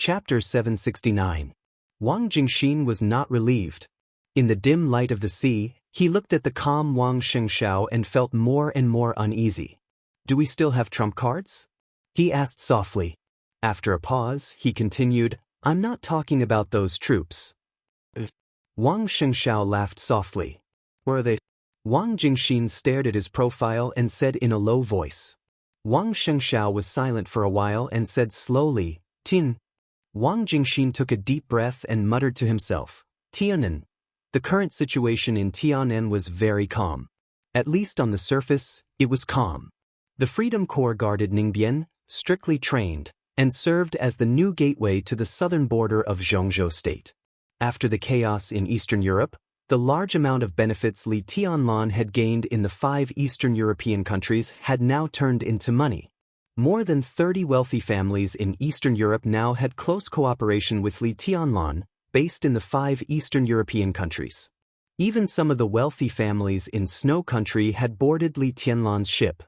Chapter 769. Wang Jingxin was not relieved. In the dim light of the sea, he looked at the calm Wang Shengshao and felt more and more uneasy. "Do we still have trump cards?" he asked softly. After a pause, he continued, "I'm not talking about those troops." Wang Shengshao laughed softly. "Were they?" Wang Jingxin stared at his profile and said in a low voice. Wang Shengshao was silent for a while and said slowly, "Tin." Wang Jingxin took a deep breath and muttered to himself, "Tianan." The current situation in Tianan was very calm. At least on the surface, it was calm. The Freedom Corps guarded Ningbian, strictly trained, and served as the new gateway to the southern border of Zhongzhou state. After the chaos in Eastern Europe, the large amount of benefits Li Tianlan had gained in the 5 Eastern European countries had now turned into money. More than 30 wealthy families in Eastern Europe now had close cooperation with Li Tianlan, based in the 5 Eastern European countries. Even some of the wealthy families in Snow Country had boarded Li Tianlan's ship.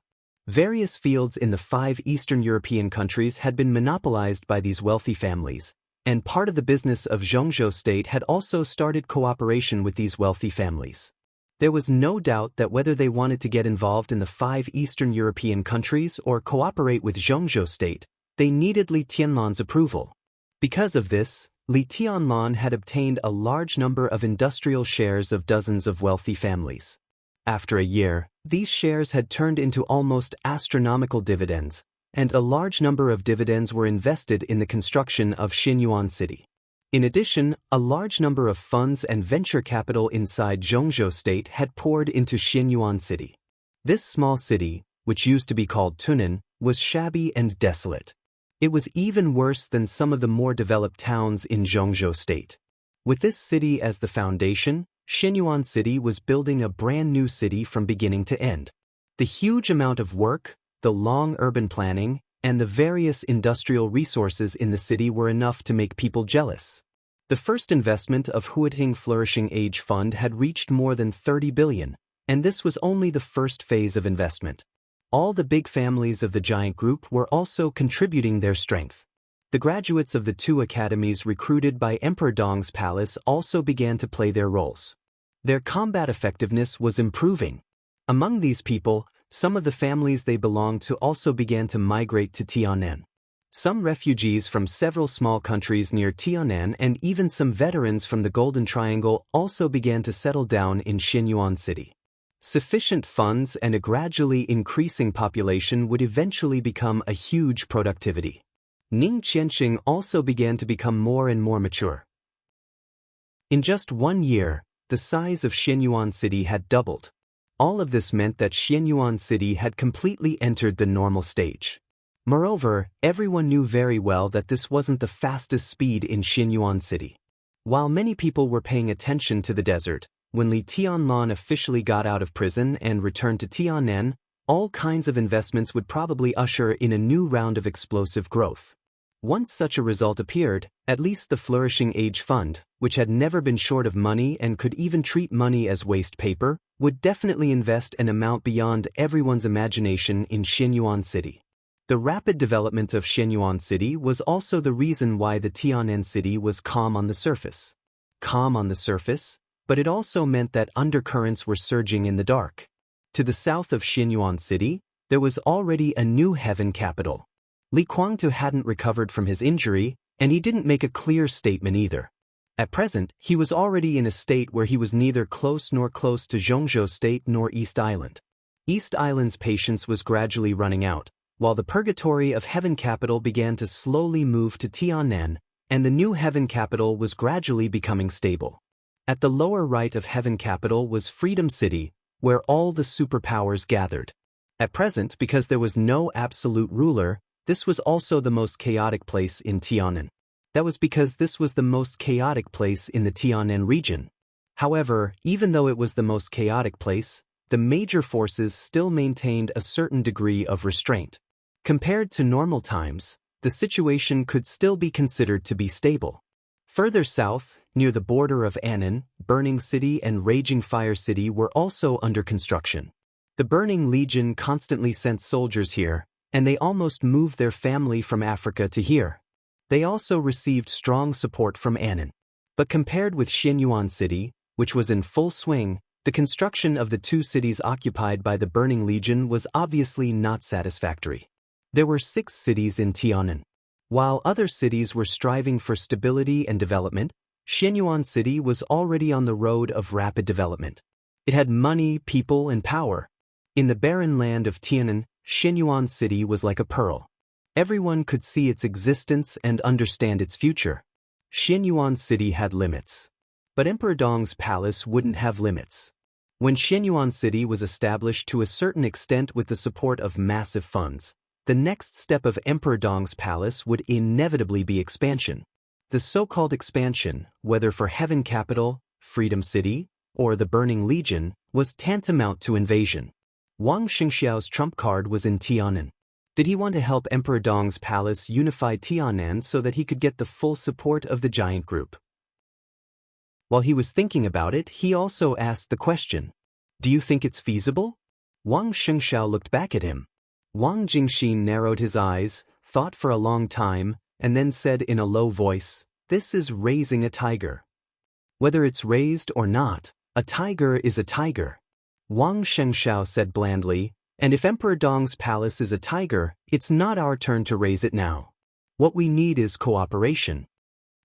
Various fields in the 5 Eastern European countries had been monopolized by these wealthy families, and part of the business of Zhongzhou state had also started cooperation with these wealthy families. There was no doubt that whether they wanted to get involved in the 5 Eastern European countries or cooperate with Zhongzhou state, they needed Li Tianlan's approval. Because of this, Li Tianlan had obtained a large number of industrial shares of dozens of wealthy families. After a year, these shares had turned into almost astronomical dividends, and a large number of dividends were invested in the construction of Xinyuan City. In addition, a large number of funds and venture capital inside Zhongzhou state had poured into Xinyuan City. This small city, which used to be called Tunan, was shabby and desolate. It was even worse than some of the more developed towns in Zhongzhou state. With this city as the foundation, Xinyuan City was building a brand new city from beginning to end. The huge amount of work, the long urban planning, and the various industrial resources in the city were enough to make people jealous. The first investment of Huating Flourishing Age Fund had reached more than 30 billion, and this was only the first phase of investment. All the big families of the giant group were also contributing their strength. The graduates of the 2 academies recruited by Emperor Dong's palace also began to play their roles. Their combat effectiveness was improving. Among these people, some of the families they belonged to also began to migrate to Tianan. Some refugees from several small countries near Tianan and even some veterans from the Golden Triangle also began to settle down in Xinyuan City. Sufficient funds and a gradually increasing population would eventually become a huge productivity. Ning Qianxing also began to become more and more mature. In just 1 year, the size of Xinyuan City had doubled. All of this meant that Xinyuan City had completely entered the normal stage. Moreover, everyone knew very well that this wasn't the fastest speed in Xinyuan City. While many people were paying attention to the desert, when Li Tianlan officially got out of prison and returned to Tianan, all kinds of investments would probably usher in a new round of explosive growth. Once such a result appeared, at least the Flourishing Age Fund, which had never been short of money and could even treat money as waste paper, would definitely invest an amount beyond everyone's imagination in Xinyuan City. The rapid development of Xinyuan City was also the reason why the Tianan city was calm on the surface. Calm on the surface, but it also meant that undercurrents were surging in the dark. To the south of Xinyuan City, there was already a new heaven capital. Li Kuangtu hadn't recovered from his injury, and he didn't make a clear statement either. At present, he was already in a state where he was neither close to Zhongzhou State nor East Island. East Island's patience was gradually running out, while the purgatory of Heaven Capital began to slowly move to Tianan, and the new Heaven Capital was gradually becoming stable. At the lower right of Heaven Capital was Freedom City, where all the superpowers gathered. At present, because there was no absolute ruler, this was also the most chaotic place in Tianan. That was because this was the most chaotic place in the Tianan region. However, even though it was the most chaotic place, the major forces still maintained a certain degree of restraint. Compared to normal times, the situation could still be considered to be stable. Further south, near the border of Annan, Burning City and Raging Fire City were also under construction. The Burning Legion constantly sent soldiers here, and they almost moved their family from Africa to here. They also received strong support from Annan. But compared with Xianyuan City, which was in full swing, the construction of the two cities occupied by the Burning Legion was obviously not satisfactory. There were 6 cities in Tianan. While other cities were striving for stability and development, Xianyuan City was already on the road of rapid development. It had money, people, and power. In the barren land of Tianan, Xianyuan City was like a pearl. Everyone could see its existence and understand its future. Xianyuan City had limits. But Emperor Dong's palace wouldn't have limits. When Xianyuan City was established to a certain extent with the support of massive funds, the next step of Emperor Dong's palace would inevitably be expansion. The so-called expansion, whether for Heaven Capital, Freedom City, or the Burning Legion, was tantamount to invasion. Wang Xingxiao's trump card was in Tianan. Did he want to help Emperor Dong's palace unify Tianan so that he could get the full support of the giant group? While he was thinking about it, he also asked the question, "Do you think it's feasible?" Wang Xingxiao looked back at him. Wang Jingxin narrowed his eyes, thought for a long time, and then said in a low voice, "This is raising a tiger. Whether it's raised or not, a tiger is a tiger." Wang Shengxiao said blandly, "And if Emperor Dong's palace is a tiger, it's not our turn to raise it now. What we need is cooperation."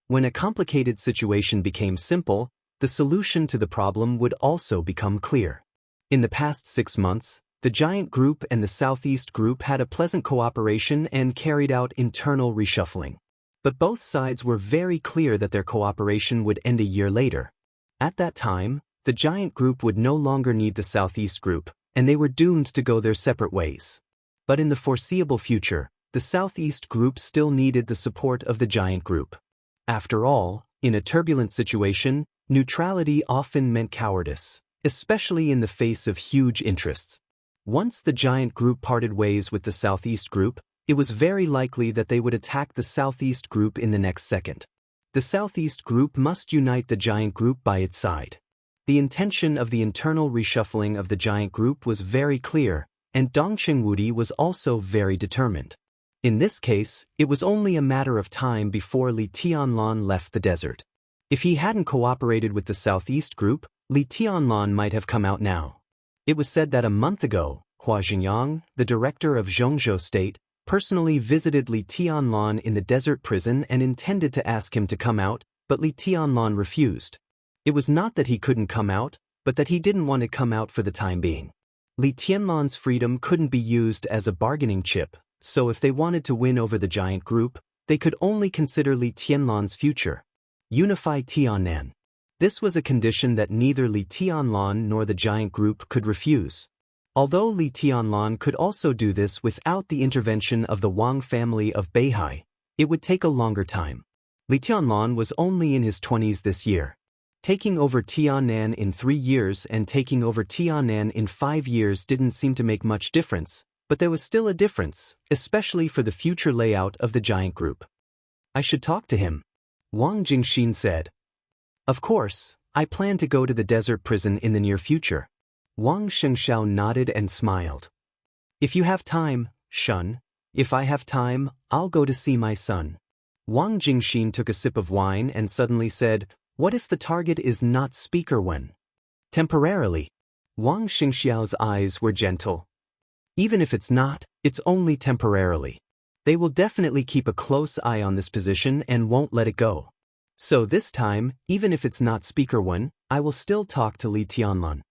When a complicated situation became simple, the solution to the problem would also become clear. In the past 6 months, the Giant Group and the Southeast Group had a pleasant cooperation and carried out internal reshuffling. But both sides were very clear that their cooperation would end a year later. At that time, the Giant Group would no longer need the Southeast Group, and they were doomed to go their separate ways. But in the foreseeable future, the Southeast Group still needed the support of the Giant Group. After all, in a turbulent situation, neutrality often meant cowardice, especially in the face of huge interests. Once the Giant Group parted ways with the Southeast Group, it was very likely that they would attack the Southeast Group in the next second. The Southeast Group must unite the Giant Group by its side. The intention of the internal reshuffling of the Giant Group was very clear, and Dong Qingwudi was also very determined. In this case, it was only a matter of time before Li Tianlan left the desert. If he hadn't cooperated with the Southeast Group, Li Tianlan might have come out now. It was said that a month ago, Hua Xingyang, the director of Zhongzhou State, personally visited Li Tianlan in the desert prison and intended to ask him to come out, but Li Tianlan refused. It was not that he couldn't come out, but that he didn't want to come out for the time being. Li Tianlan's freedom couldn't be used as a bargaining chip, so if they wanted to win over the Giant Group, they could only consider Li Tianlan's future. Unify Tianan. This was a condition that neither Li Tianlan nor the Giant Group could refuse. Although Li Tianlan could also do this without the intervention of the Wang family of Beihai, it would take a longer time. Li Tianlan was only in his 20s this year. Taking over Tianan in 3 years and taking over Tianan in 5 years didn't seem to make much difference, but there was still a difference, especially for the future layout of the Giant Group. "I should talk to him," Wang Jingxin said. "Of course, I plan to go to the desert prison in the near future." Wang Shengxiao nodded and smiled. "If you have time, Shun. If I have time, I'll go to see my son." Wang Jingxin took a sip of wine and suddenly said, "What if the target is not Speaker Wen?" "Temporarily." Wang Xingxiao's eyes were gentle. "Even if it's not, it's only temporarily. They will definitely keep a close eye on this position and won't let it go. So this time, even if it's not Speaker Wen, I will still talk to Li Tianlan."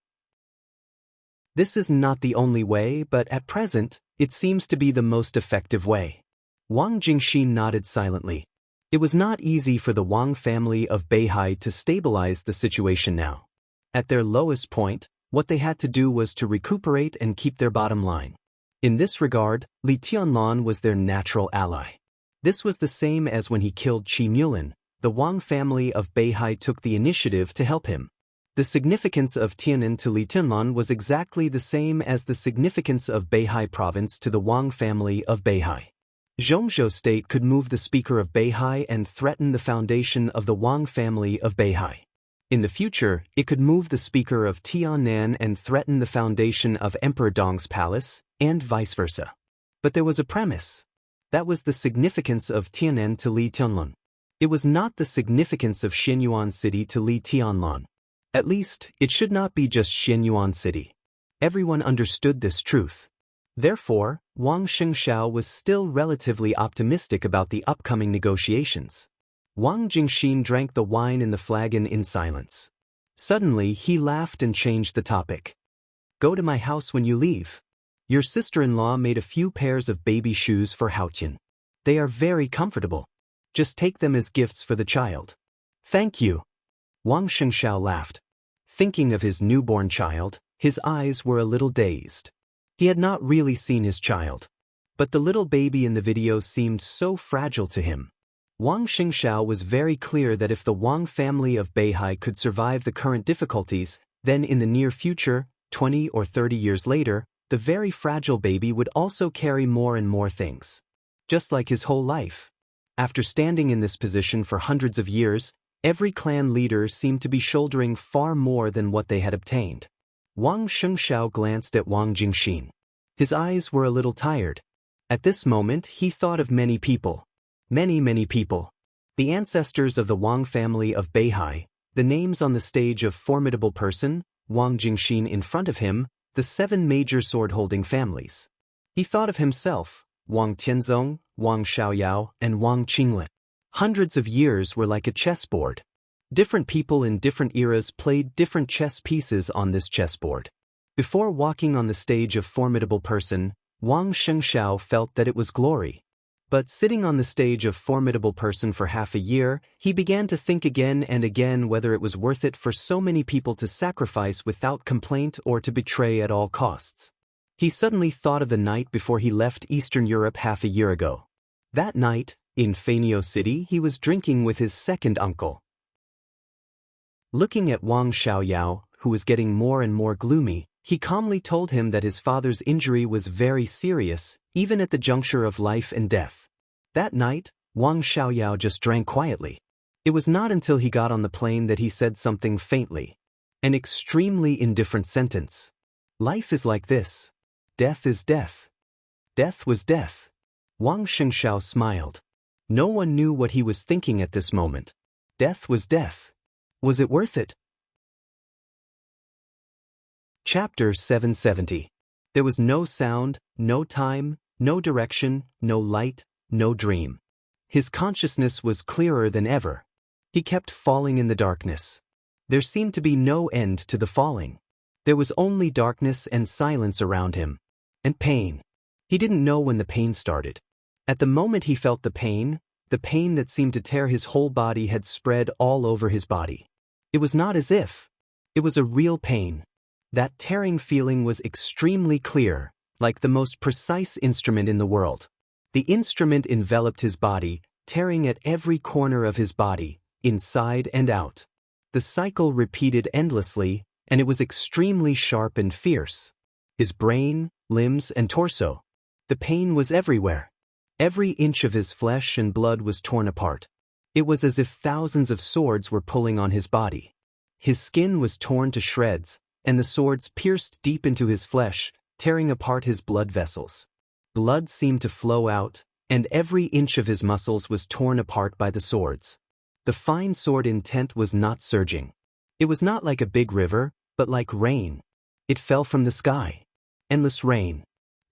This is not the only way, but at present, it seems to be the most effective way. Wang Jingxin nodded silently. It was not easy for the Wang family of Beihai to stabilize the situation now. At their lowest point, what they had to do was to recuperate and keep their bottom line. In this regard, Li Tianlan was their natural ally. This was the same as when he killed Qi Mulin. The Wang family of Beihai took the initiative to help him. The significance of Tianan to Li Tianlan was exactly the same as the significance of Beihai province to the Wang family of Beihai. Zhongzhou State could move the speaker of Beihai and threaten the foundation of the Wang family of Beihai. In the future, it could move the speaker of Tianan and threaten the foundation of Emperor Dong's palace, and vice versa. But there was a premise. That was the significance of Tianen to Li Tianlun. It was not the significance of Xianyuan City to Li Tianlun. At least, it should not be just Xianyuan City. Everyone understood this truth. Therefore, Wang Xingxiao was still relatively optimistic about the upcoming negotiations. Wang Jingxin drank the wine in the flagon in silence. Suddenly, he laughed and changed the topic. Go to my house when you leave. Your sister-in-law made a few pairs of baby shoes for Haotian. They are very comfortable. Just take them as gifts for the child. Thank you. Wang Xingxiao laughed. Thinking of his newborn child, his eyes were a little dazed. He had not really seen his child. But the little baby in the video seemed so fragile to him. Wang Xingxiao was very clear that if the Wang family of Beihai could survive the current difficulties, then in the near future, 20 or 30 years later, the very fragile baby would also carry more and more things. Just like his whole life. After standing in this position for hundreds of years, every clan leader seemed to be shouldering far more than what they had obtained. Wang Xingxiao glanced at Wang Jingxin. His eyes were a little tired. At this moment he thought of many people. Many people. The ancestors of the Wang family of Beihai, the names on the stage of formidable person, Wang Jingxin in front of him, the 7 major sword-holding families. He thought of himself, Wang Tianzong, Wang Xiaoyao, and Wang Qinglin. Hundreds of years were like a chessboard. Different people in different eras played different chess pieces on this chessboard. Before walking on the stage of formidable person, Wang Xingxiao felt that it was glory. But sitting on the stage of formidable person for half a year, he began to think again and again whether it was worth it for so many people to sacrifice without complaint or to betray at all costs. He suddenly thought of the night before he left Eastern Europe half a year ago. That night, in Fanio City, he was drinking with his second uncle. Looking at Wang Xiaoyao, who was getting more and more gloomy, he calmly told him that his father's injury was very serious, even at the juncture of life and death. That night, Wang Xiaoyao just drank quietly. It was not until he got on the plane that he said something faintly. An extremely indifferent sentence. Life is like this. Death is death. Death was death. Wang Xingxiao smiled. No one knew what he was thinking at this moment. Death was death. Was it worth it? Chapter 770. There was no sound, no time, no direction, no light, no dream. His consciousness was clearer than ever. He kept falling in the darkness. There seemed to be no end to the falling. There was only darkness and silence around him. And pain. He didn't know when the pain started. At the moment he felt the pain that seemed to tear his whole body had spread all over his body. It was not as if. It was a real pain. That tearing feeling was extremely clear, like the most precise instrument in the world. The instrument enveloped his body, tearing at every corner of his body, inside and out. The cycle repeated endlessly, and it was extremely sharp and fierce. His brain, limbs, and torso. The pain was everywhere. Every inch of his flesh and blood was torn apart. It was as if thousands of swords were pulling on his body. His skin was torn to shreds, and the swords pierced deep into his flesh, tearing apart his blood vessels. Blood seemed to flow out, and every inch of his muscles was torn apart by the swords. The fine sword intent was not surging. It was not like a big river, but like rain. It fell from the sky. Endless rain.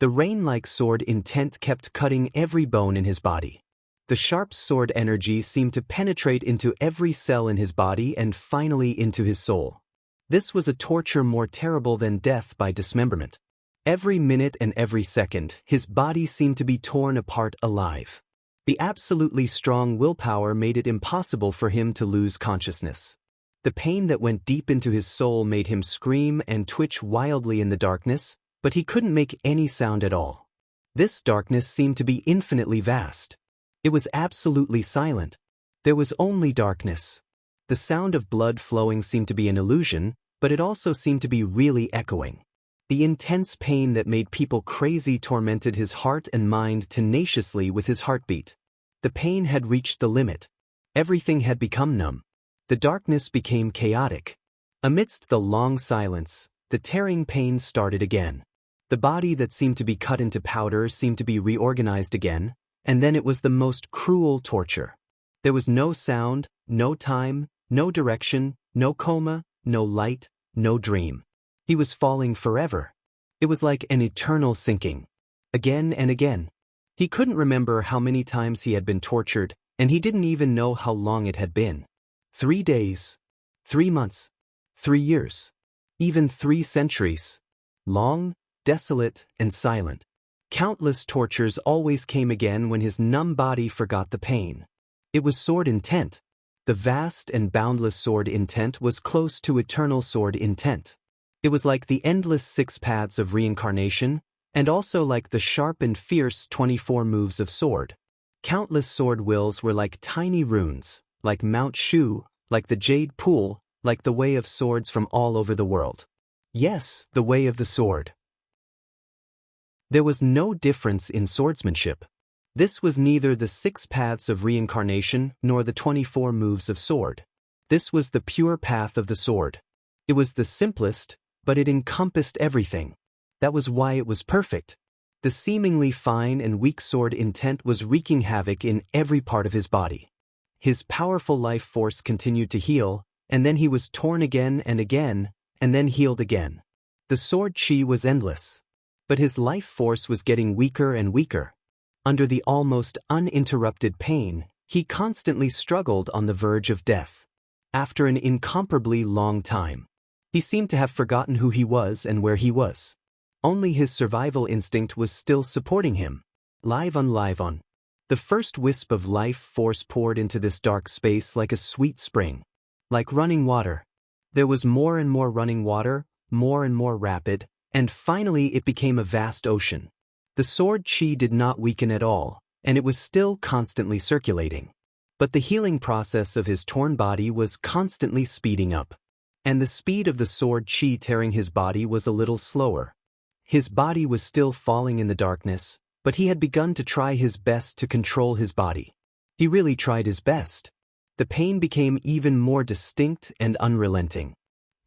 The rain-like sword intent kept cutting every bone in his body. The sharp sword energy seemed to penetrate into every cell in his body and finally into his soul. This was a torture more terrible than death by dismemberment. Every minute and every second, his body seemed to be torn apart alive. The absolutely strong willpower made it impossible for him to lose consciousness. The pain that went deep into his soul made him scream and twitch wildly in the darkness, but he couldn't make any sound at all. This darkness seemed to be infinitely vast. It was absolutely silent. There was only darkness. The sound of blood flowing seemed to be an illusion, but it also seemed to be really echoing. The intense pain that made people crazy tormented his heart and mind tenaciously with his heartbeat. The pain had reached the limit. Everything had become numb. The darkness became chaotic. Amidst the long silence, the tearing pain started again. The body that seemed to be cut into powder seemed to be reorganized again, and then it was the most cruel torture. There was no sound, no time, no direction, no coma, no light, no dream. He was falling forever. It was like an eternal sinking. Again and again. He couldn't remember how many times he had been tortured, and he didn't even know how long it had been. 3 days. 3 months. 3 years. Even 3 centuries. Long, desolate, and silent. Countless tortures always came again when his numb body forgot the pain. It was sword intent. The vast and boundless sword intent was close to eternal sword intent. It was like the endless 6 paths of reincarnation, and also like the sharp and fierce 24 moves of sword. Countless sword wills were like tiny runes, like Mount Shu, like the Jade Pool, like the way of swords from all over the world. Yes, the way of the sword. There was no difference in swordsmanship. This was neither the 6 paths of reincarnation nor the 24 moves of sword. This was the pure path of the sword. It was the simplest, but it encompassed everything. That was why it was perfect. The seemingly fine and weak sword intent was wreaking havoc in every part of his body. His powerful life force continued to heal, and then he was torn again, and then healed again. The sword chi was endless. But his life force was getting weaker and weaker. Under the almost uninterrupted pain, he constantly struggled on the verge of death. After an incomparably long time, he seemed to have forgotten who he was and where he was. Only his survival instinct was still supporting him. Live on. The first wisp of life force poured into this dark space like a sweet spring. Like running water. There was more and more running water, more and more rapid, and finally it became a vast ocean. The sword chi did not weaken at all, and it was still constantly circulating. But the healing process of his torn body was constantly speeding up. And the speed of the sword chi tearing his body was a little slower. His body was still falling in the darkness, but he had begun to try his best to control his body. He really tried his best. The pain became even more distinct and unrelenting.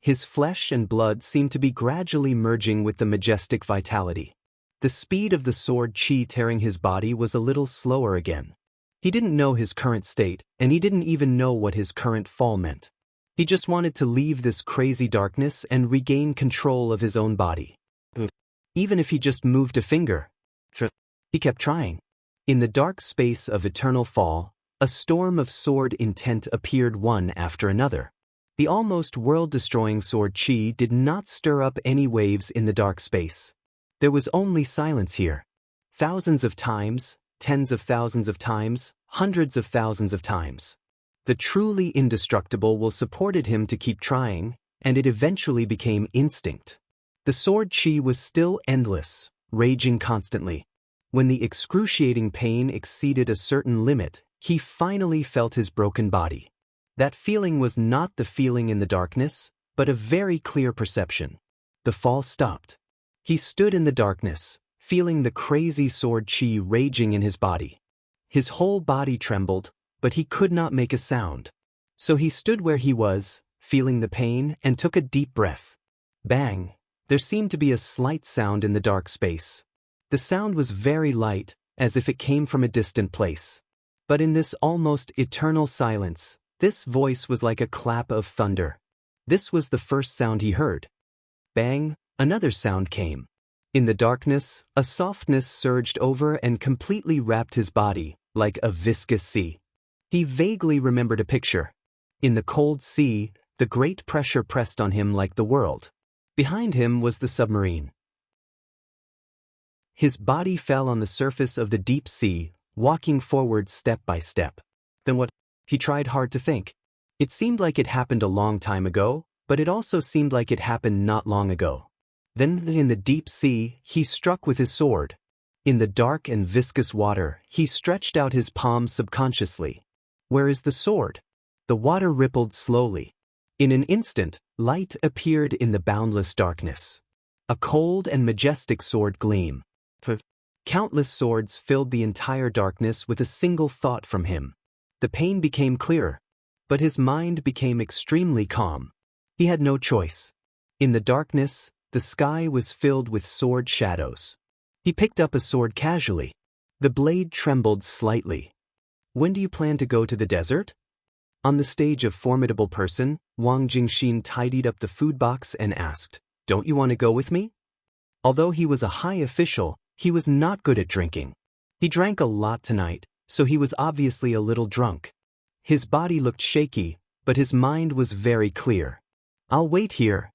His flesh and blood seemed to be gradually merging with the majestic vitality. The speed of the sword chi tearing his body was a little slower again. He didn't know his current state, and he didn't even know what his current fall meant. He just wanted to leave this crazy darkness and regain control of his own body. Even if he just moved a finger. He kept trying. In the dark space of eternal fall, a storm of sword intent appeared one after another. The almost world-destroying sword chi did not stir up any waves in the dark space. There was only silence here. Thousands of times, tens of thousands of times, hundreds of thousands of times. The truly indestructible will supported him to keep trying, and it eventually became instinct. The sword chi was still endless, raging constantly. When the excruciating pain exceeded a certain limit, he finally felt his broken body. That feeling was not the feeling in the darkness, but a very clear perception. The fall stopped. He stood in the darkness, feeling the crazy sword chi raging in his body. His whole body trembled, but he could not make a sound. So he stood where he was, feeling the pain, and took a deep breath. Bang! There seemed to be a slight sound in the dark space. The sound was very light, as if it came from a distant place. But in this almost eternal silence, this voice was like a clap of thunder. This was the first sound he heard. Bang! Another sound came. In the darkness, a softness surged over and completely wrapped his body, like a viscous sea. He vaguely remembered a picture. In the cold sea, the great pressure pressed on him like the world. Behind him was the submarine. His body fell on the surface of the deep sea, walking forward step by step. Then what? He tried hard to think. It seemed like it happened a long time ago, but it also seemed like it happened not long ago. Then, in the deep sea, he struck with his sword. In the dark and viscous water, he stretched out his palms subconsciously. Where is the sword? The water rippled slowly. In an instant, light appeared in the boundless darkness. A cold and majestic sword gleam. Countless swords filled the entire darkness with a single thought from him. The pain became clearer, but his mind became extremely calm. He had no choice. In the darkness, the sky was filled with sword shadows. He picked up a sword casually. The blade trembled slightly. When do you plan to go to the desert? On the stage of Formidable Person, Wang Jingxin tidied up the food box and asked, "Don't you want to go with me?" Although he was a high official, he was not good at drinking. He drank a lot tonight, so he was obviously a little drunk. His body looked shaky, but his mind was very clear. "I'll wait here."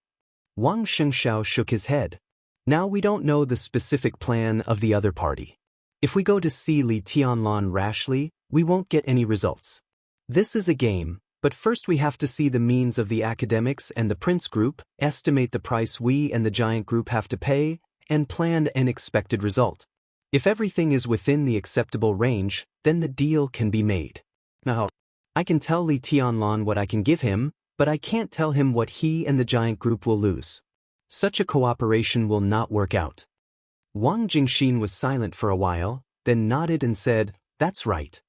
Wang Shengshao shook his head. "Now we don't know the specific plan of the other party. If we go to see Li Tianlan rashly, we won't get any results. This is a game, but first we have to see the means of the academics and the Prince Group, estimate the price we and the Giant Group have to pay, and plan an expected result. If everything is within the acceptable range, then the deal can be made. Now, I can tell Li Tianlan what I can give him, but I can't tell him what he and the Giant Group will lose. Such a cooperation will not work out." Wang Jingxin was silent for a while, then nodded and said, "That's right."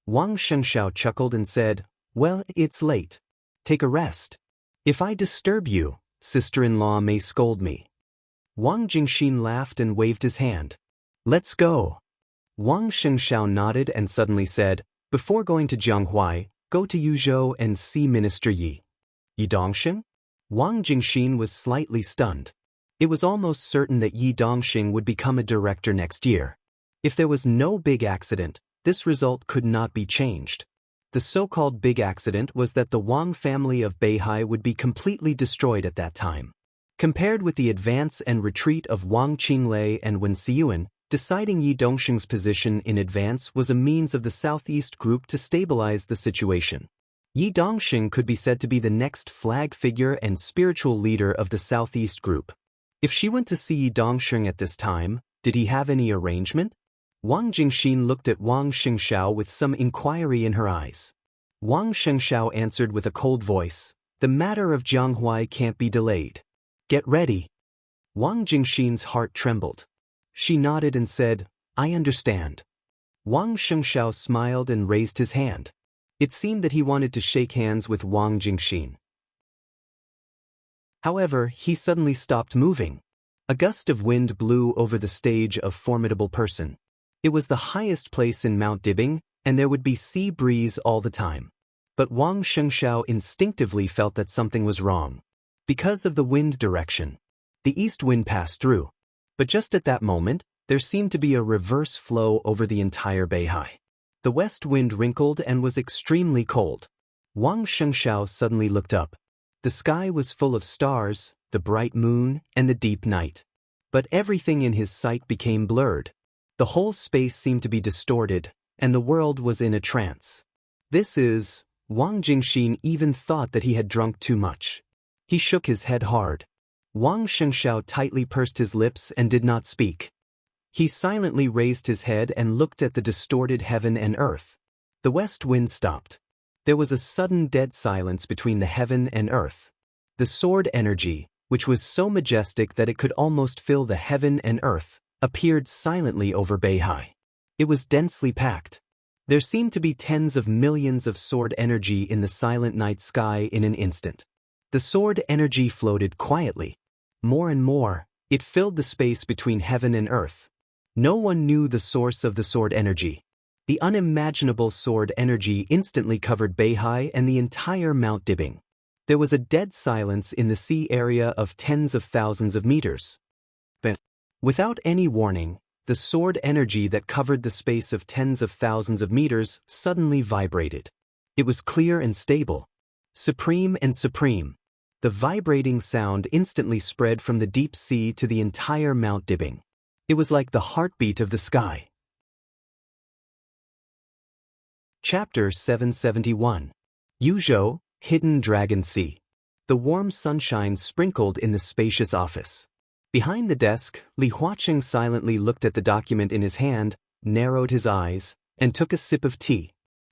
Wang Shengshao chuckled and said, "Well, it's late. Take a rest. If I disturb you, sister-in-law may scold me." Wang Jingxin laughed and waved his hand. "Let's go." Wang Shengshao nodded and suddenly said, "Before going to Jianghuai, go to Yuzhou and see Minister Yi." "Yi Dongxing?" Wang Jingxin was slightly stunned. It was almost certain that Yi Dongxing would become a director next year. If there was no big accident, this result could not be changed. The so-called big accident was that the Wang family of Beihai would be completely destroyed at that time. Compared with the advance and retreat of Wang Qinglei and Wen Xiyuan, deciding Yi Dongxing's position in advance was a means of the Southeast Group to stabilize the situation. Yi Dongxing could be said to be the next flag figure and spiritual leader of the Southeast Group. If she went to see Yi Dongxing at this time, did he have any arrangement? Wang Jingxin looked at Wang Shengshao with some inquiry in her eyes. Wang Shengshao answered with a cold voice, "The matter of Jianghuai can't be delayed. Get ready." Wang Jingxin's heart trembled. She nodded and said, "I understand." Wang Shengshao smiled and raised his hand. It seemed that he wanted to shake hands with Wang Jingxin. However, he suddenly stopped moving. A gust of wind blew over the stage of Formidable Person. It was the highest place in Mount Dibing, and there would be sea breeze all the time. But Wang Shengshao instinctively felt that something was wrong. Because of the wind direction, the east wind passed through. But just at that moment, there seemed to be a reverse flow over the entire Beihai. The west wind wrinkled and was extremely cold. Wang Shengshao suddenly looked up. The sky was full of stars, the bright moon, and the deep night. But everything in his sight became blurred. The whole space seemed to be distorted, and the world was in a trance. Wang Jingxin even thought that he had drunk too much. He shook his head hard. Wang Shengshao tightly pursed his lips and did not speak. He silently raised his head and looked at the distorted heaven and earth. The west wind stopped. There was a sudden dead silence between the heaven and earth. The sword energy, which was so majestic that it could almost fill the heaven and earth, appeared silently over Beihai. It was densely packed. There seemed to be tens of millions of sword energy in the silent night sky in an instant. The sword energy floated quietly. More and more, it filled the space between heaven and earth. No one knew the source of the sword energy. The unimaginable sword energy instantly covered Beihai and the entire Mount Dibing. There was a dead silence in the sea area of tens of thousands of meters. But without any warning, the sword energy that covered the space of tens of thousands of meters suddenly vibrated. It was clear and stable. Supreme and supreme. The vibrating sound instantly spread from the deep sea to the entire Mount Dibing. It was like the heartbeat of the sky. Chapter 771. Yuzhou, Hidden Dragon Sea. The warm sunshine sprinkled in the spacious office. Behind the desk, Li Huaqing silently looked at the document in his hand, narrowed his eyes, and took a sip of tea.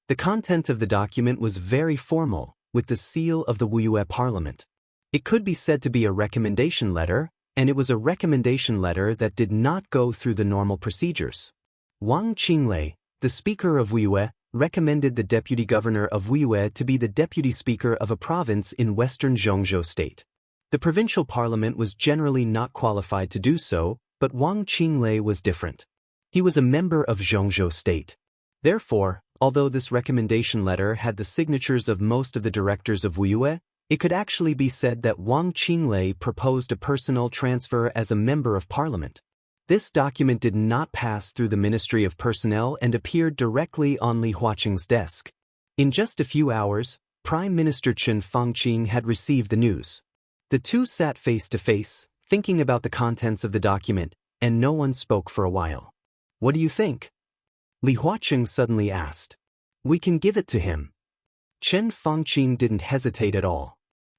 The content of the document was very formal, with the seal of the Wuyue Parliament. It could be said to be a recommendation letter, and it was a recommendation letter that did not go through the normal procedures. Wang Qinglei, the speaker of Wuyue, recommended the deputy governor of Wuyue to be the deputy speaker of a province in western Zhongzhou state. The provincial parliament was generally not qualified to do so, but Wang Qinglei was different. He was a member of Zhongzhou State. Therefore, although this recommendation letter had the signatures of most of the directors of Wuyue, it could actually be said that Wang Qinglei proposed a personal transfer as a member of parliament. This document did not pass through the Ministry of Personnel and appeared directly on Li Huaqing's desk. In just a few hours, Prime Minister Chen Fangqing had received the news. The two sat face to face, thinking about the contents of the document, and no one spoke for a while. "What do you think?" Li Huaqing suddenly asked. "We can give it to him." Chen Fangqing didn't hesitate at all.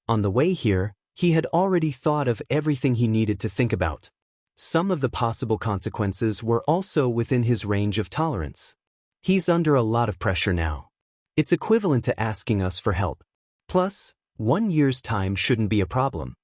On the way here, he had already thought of everything he needed to think about. Some of the possible consequences were also within his range of tolerance. He's under a lot of pressure now. It's equivalent to asking us for help. Plus, 1 year's time shouldn't be a problem.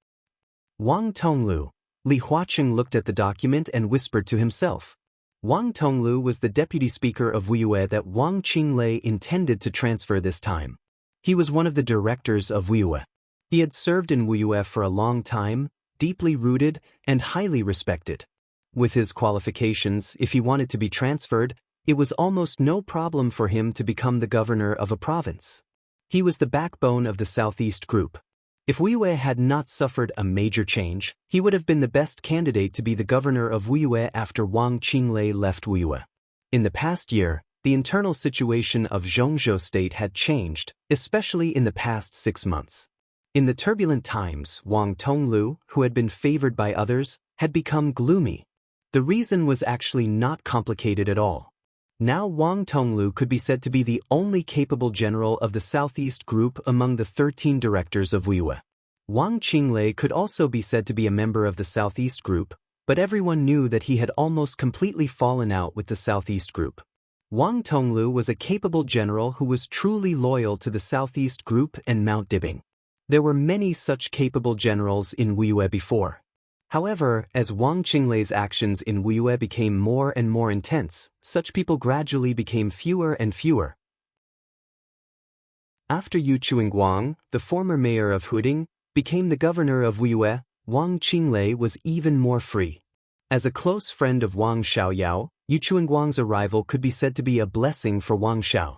Wang Tonglu. Li Huaqing looked at the document and whispered to himself. Wang Tonglu was the deputy speaker of Wuyue that Wang Qinglei intended to transfer this time. He was one of the directors of Wuyue. He had served in Wuyue for a long time, deeply rooted and highly respected. With his qualifications, if he wanted to be transferred, it was almost no problem for him to become the governor of a province. He was the backbone of the Southeast Group. If Wuyue had not suffered a major change, he would have been the best candidate to be the governor of Wuyue after Wang Qinglei left Wuyue. In the past year, the internal situation of Zhongzhou State had changed, especially in the past 6 months. In the turbulent times, Wang Tonglu, who had been favored by others, had become gloomy. The reason was actually not complicated at all. Now Wang Tonglu could be said to be the only capable general of the Southeast Group among the 13 directors of Wuyue. Wang Qinglei could also be said to be a member of the Southeast Group, but everyone knew that he had almost completely fallen out with the Southeast Group. Wang Tonglu was a capable general who was truly loyal to the Southeast Group and Mount Dibing. There were many such capable generals in Wuyue before. However, as Wang Qinglei's actions in Wuyue became more and more intense, such people gradually became fewer and fewer. After Yu Chuingguang, the former mayor of Huding, became the governor of Wuyue, Wang Qinglei was even more free. As a close friend of Wang Xiaoyao, Yu Chuingguang's arrival could be said to be a blessing for Wang Xiao.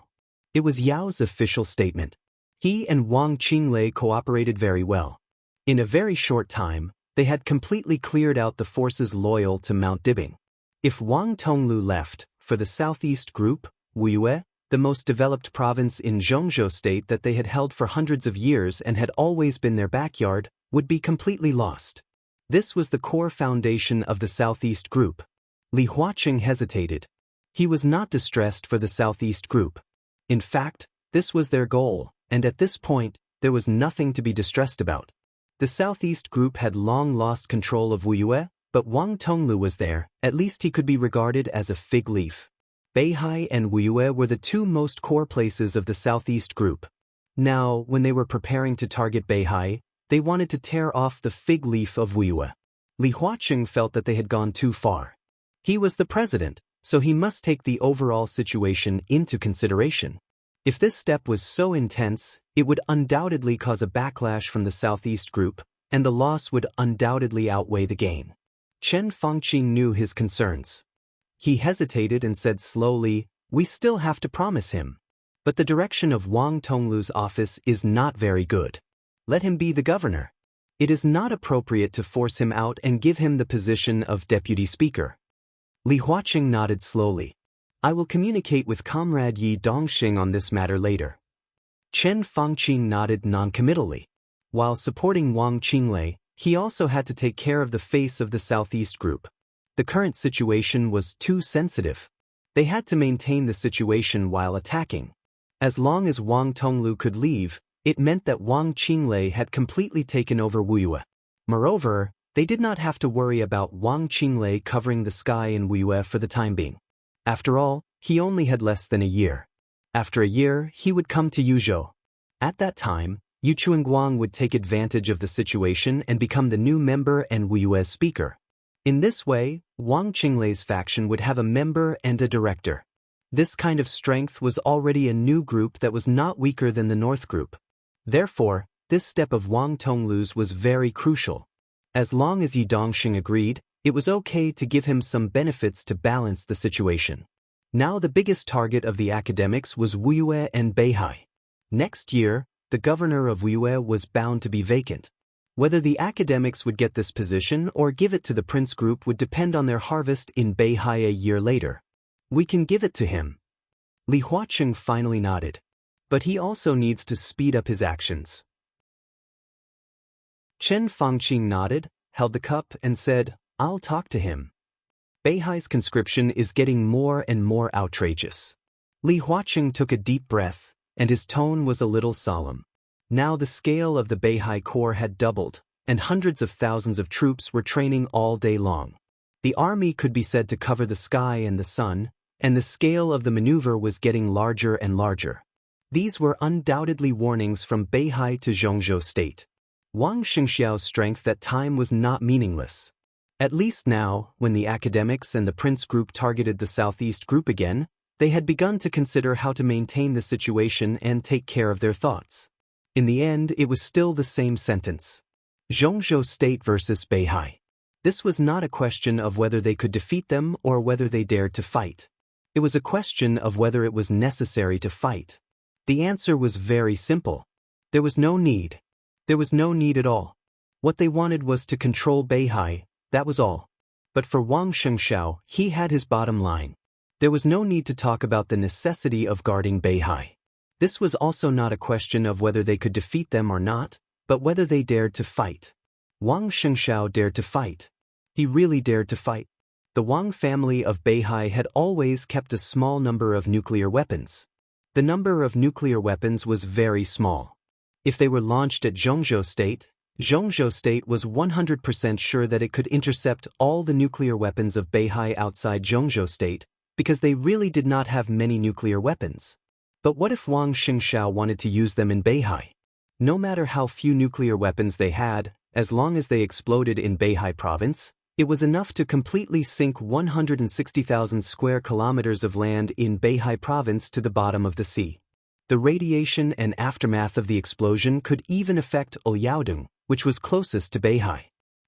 It was Yao's official statement. He and Wang Qinglei cooperated very well. In a very short time, they had completely cleared out the forces loyal to Mount Dibing. If Wang Tonglu left, for the Southeast Group, Wuyue, the most developed province in Zhongzhou State that they had held for hundreds of years and had always been their backyard, would be completely lost. This was the core foundation of the Southeast Group. Li Huaqing hesitated. He was not distressed for the Southeast Group. In fact, this was their goal, and at this point, there was nothing to be distressed about. The Southeast Group had long lost control of Wuyue, but Wang Tonglu was there. At least he could be regarded as a fig leaf. Beihai and Wuyue were the two most core places of the Southeast Group. Now, when they were preparing to target Beihai, they wanted to tear off the fig leaf of Wuyue. Li Huaqing felt that they had gone too far. He was the president, so he must take the overall situation into consideration. If this step was so intense, it would undoubtedly cause a backlash from the Southeast Group, and the loss would undoubtedly outweigh the gain. Chen Fangqing knew his concerns. He hesitated and said slowly, "We still have to promise him. But the direction of Wang Tonglu's office is not very good. Let him be the governor. It is not appropriate to force him out and give him the position of deputy speaker." Li Huaqing nodded slowly. "I will communicate with Comrade Yi Dongxing on this matter later." Chen Fangqing nodded noncommittally. While supporting Wang Qinglei, he also had to take care of the face of the Southeast Group. The current situation was too sensitive. They had to maintain the situation while attacking. As long as Wang Tonglu could leave, it meant that Wang Qinglei had completely taken over Wuyue. Moreover, they did not have to worry about Wang Qinglei covering the sky in Wuyue for the time being. After all, he only had less than a year. After a year, he would come to Yuzhou. At that time, Yu Chuingguang would take advantage of the situation and become the new member and Wuyue's speaker. In this way, Wang Qinglei's faction would have a member and a director. This kind of strength was already a new group that was not weaker than the North Group. Therefore, this step of Wang Tonglu's was very crucial. As long as Yi Dongxing agreed, It was okay to give him some benefits to balance the situation. Now the biggest target of the academics was Wuyue and Beihai. Next year, the governor of Wuyue was bound to be vacant. Whether the academics would get this position or give it to the prince group would depend on their harvest in Beihai a year later. We can give it to him. Li Huaqing finally nodded. But he also needs to speed up his actions. Chen Fangqing nodded, held the cup, and said, I'll talk to him. Beihai's conscription is getting more and more outrageous. Li Huaqing took a deep breath, and his tone was a little solemn. Now the scale of the Beihai Corps had doubled, and hundreds of thousands of troops were training all day long. The army could be said to cover the sky and the sun, and the scale of the maneuver was getting larger and larger. These were undoubtedly warnings from Beihai to Zhongzhou State. Wang Xingxiao's strength at time was not meaningless. At least now, when the academics and the prince group targeted the southeast group again, they had begun to consider how to maintain the situation and take care of their thoughts. In the end, it was still the same sentence. Zhongzhou State versus Beihai. This was not a question of whether they could defeat them or whether they dared to fight. It was a question of whether it was necessary to fight. The answer was very simple. There was no need. There was no need at all. What they wanted was to control Beihai, that was all. But for Wang Xingxiao, he had his bottom line. There was no need to talk about the necessity of guarding Beihai. This was also not a question of whether they could defeat them or not, but whether they dared to fight. Wang Xingxiao dared to fight. He really dared to fight. The Wang family of Beihai had always kept a small number of nuclear weapons. The number of nuclear weapons was very small. If they were launched at Zhongzhou State was 100% sure that it could intercept all the nuclear weapons of Beihai outside Zhongzhou State, because they really did not have many nuclear weapons. But what if Wang Xingxiao wanted to use them in Beihai? No matter how few nuclear weapons they had, as long as they exploded in Beihai province, it was enough to completely sink 160,000 square kilometers of land in Beihai province to the bottom of the sea. The radiation and aftermath of the explosion could even affect Liaodong, which was closest to Beihai.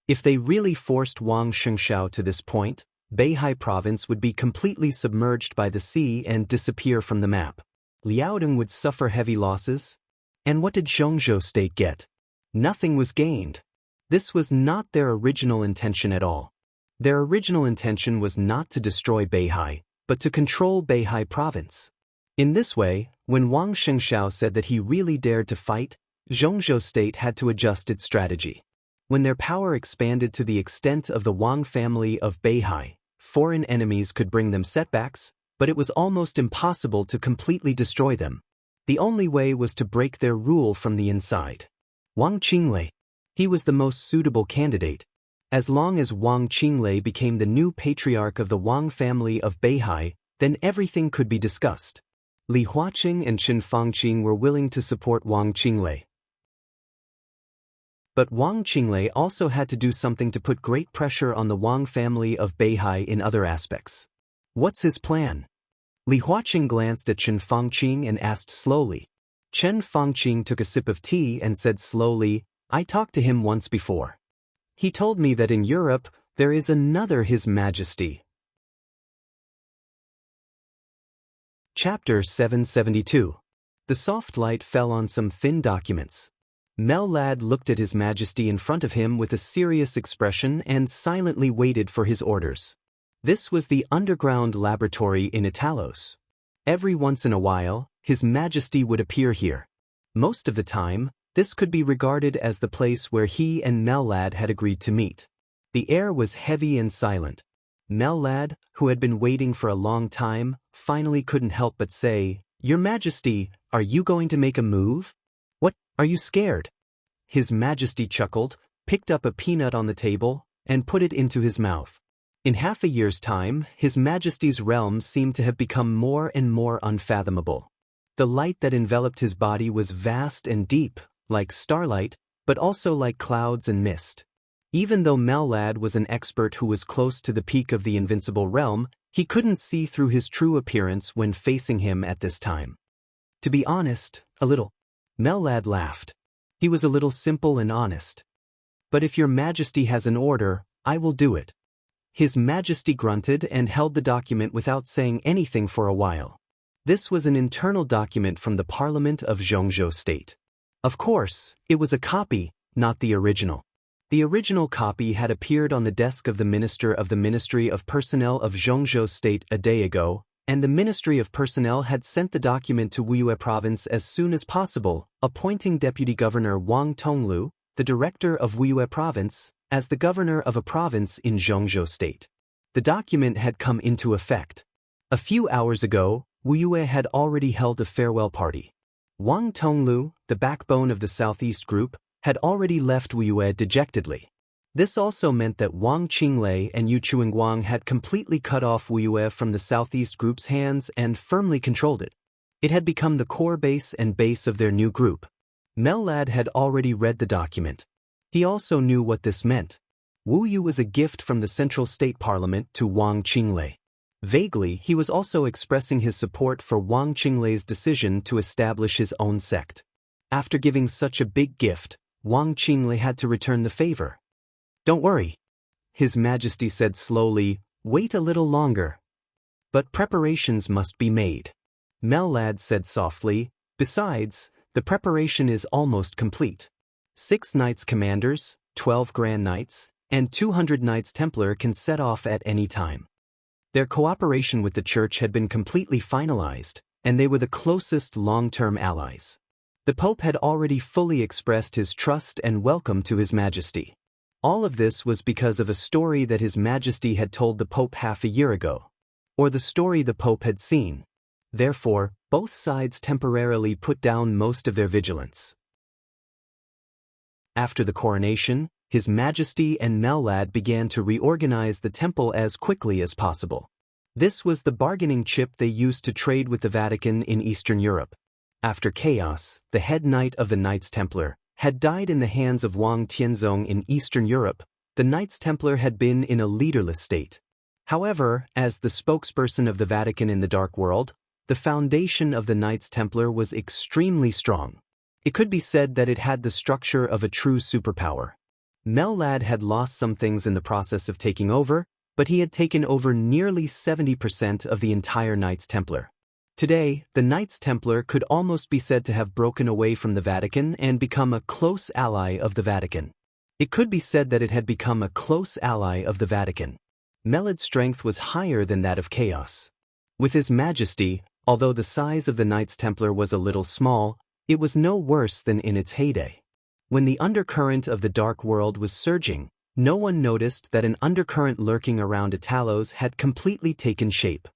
If they really forced Wang Xingxiao to this point, Beihai province would be completely submerged by the sea and disappear from the map. Liaodong would suffer heavy losses. And what did Zhongzhou State get? Nothing was gained. This was not their original intention at all. Their original intention was not to destroy Beihai, but to control Beihai province. In this way, when Wang Xingxiao said that he really dared to fight, Zhongzhou State had to adjust its strategy. When their power expanded to the extent of the Wang family of Beihai, foreign enemies could bring them setbacks, but it was almost impossible to completely destroy them. The only way was to break their rule from the inside. Wang Qinglei. He was the most suitable candidate. As long as Wang Qinglei became the new patriarch of the Wang family of Beihai, then everything could be discussed. Li Huaqing and Chen Fangqing were willing to support Wang Qinglei. But Wang Qinglei also had to do something to put great pressure on the Wang family of Beihai in other aspects. What's his plan? Li Huaqing glanced at Chen Fangqing and asked slowly. Chen Fangqing took a sip of tea and said slowly, I talked to him once before. He told me that in Europe, there is another His Majesty. Chapter 772. The soft light fell on some thin documents. Mel-lad looked at His Majesty in front of him with a serious expression and silently waited for his orders. This was the underground laboratory in Italos. Every once in a while, His Majesty would appear here. Most of the time, this could be regarded as the place where he and Mel-lad had agreed to meet. The air was heavy and silent. Mel-lad, who had been waiting for a long time, finally couldn't help but say, Your Majesty, are you going to make a move? What, are you scared? His Majesty chuckled, picked up a peanut on the table, and put it into his mouth. In half a year's time, His Majesty's realm seemed to have become more and more unfathomable. The light that enveloped his body was vast and deep, like starlight, but also like clouds and mist. Even though Mel-lad was an expert who was close to the peak of the invincible realm, he couldn't see through his true appearance when facing him at this time. To be honest, a little. Mel-lad laughed. He was a little simple and honest. But if Your Majesty has an order, I will do it. His Majesty grunted and held the document without saying anything for a while. This was an internal document from the Parliament of Zhongzhou State. Of course, it was a copy, not the original. The original copy had appeared on the desk of the Minister of the Ministry of Personnel of Zhongzhou State a day ago, and the Ministry of Personnel had sent the document to Wuyue Province as soon as possible, appointing Deputy Governor Wang Tonglu, the director of Wuyue Province, as the governor of a province in Zhongzhou State. The document had come into effect. A few hours ago, Wuyue had already held a farewell party. Wang Tonglu, the backbone of the Southeast Group, had already left Wuyue dejectedly. This also meant that Wang Qinglei and Yu Chuingguang had completely cut off Wuyue from the Southeast Group's hands and firmly controlled it. It had become the core base and base of their new group. Mellad had already read the document. He also knew what this meant. Wu Yu was a gift from the Central State Parliament to Wang Qinglei. Vaguely, he was also expressing his support for Wang Qinglei's decision to establish his own sect. After giving such a big gift, Wang Qinglei had to return the favor. "Don't worry," His Majesty said slowly, "wait a little longer. But preparations must be made." Mellad said softly, "Besides, the preparation is almost complete. 6 Knights Commanders, 12 Grand Knights, and 200 Knights Templar can set off at any time." Their cooperation with the Church had been completely finalized, and they were the closest long-term allies. The Pope had already fully expressed his trust and welcome to His Majesty. All of this was because of a story that His Majesty had told the Pope half a year ago, or the story the Pope had seen. Therefore, both sides temporarily put down most of their vigilance. After the coronation, His Majesty and Mellad began to reorganize the temple as quickly as possible. This was the bargaining chip they used to trade with the Vatican in Eastern Europe. After chaos, the head knight of the Knights Templar had died in the hands of Wang Tianzong in Eastern Europe. The Knights Templar had been in a leaderless state. However, as the spokesperson of the Vatican in the Dark World, the foundation of the Knights Templar was extremely strong. It could be said that it had the structure of a true superpower. Mellad had lost some things in the process of taking over, but he had taken over nearly 70% of the entire Knights Templar. Today, the Knights Templar could almost be said to have broken away from the Vatican and become a close ally of the Vatican. It could be said that it had become a close ally of the Vatican. Mellad's strength was higher than that of Chaos. With His Majesty, although the size of the Knights Templar was a little small, it was no worse than in its heyday. When the undercurrent of the Dark World was surging, no one noticed that an undercurrent lurking around Italos had completely taken shape.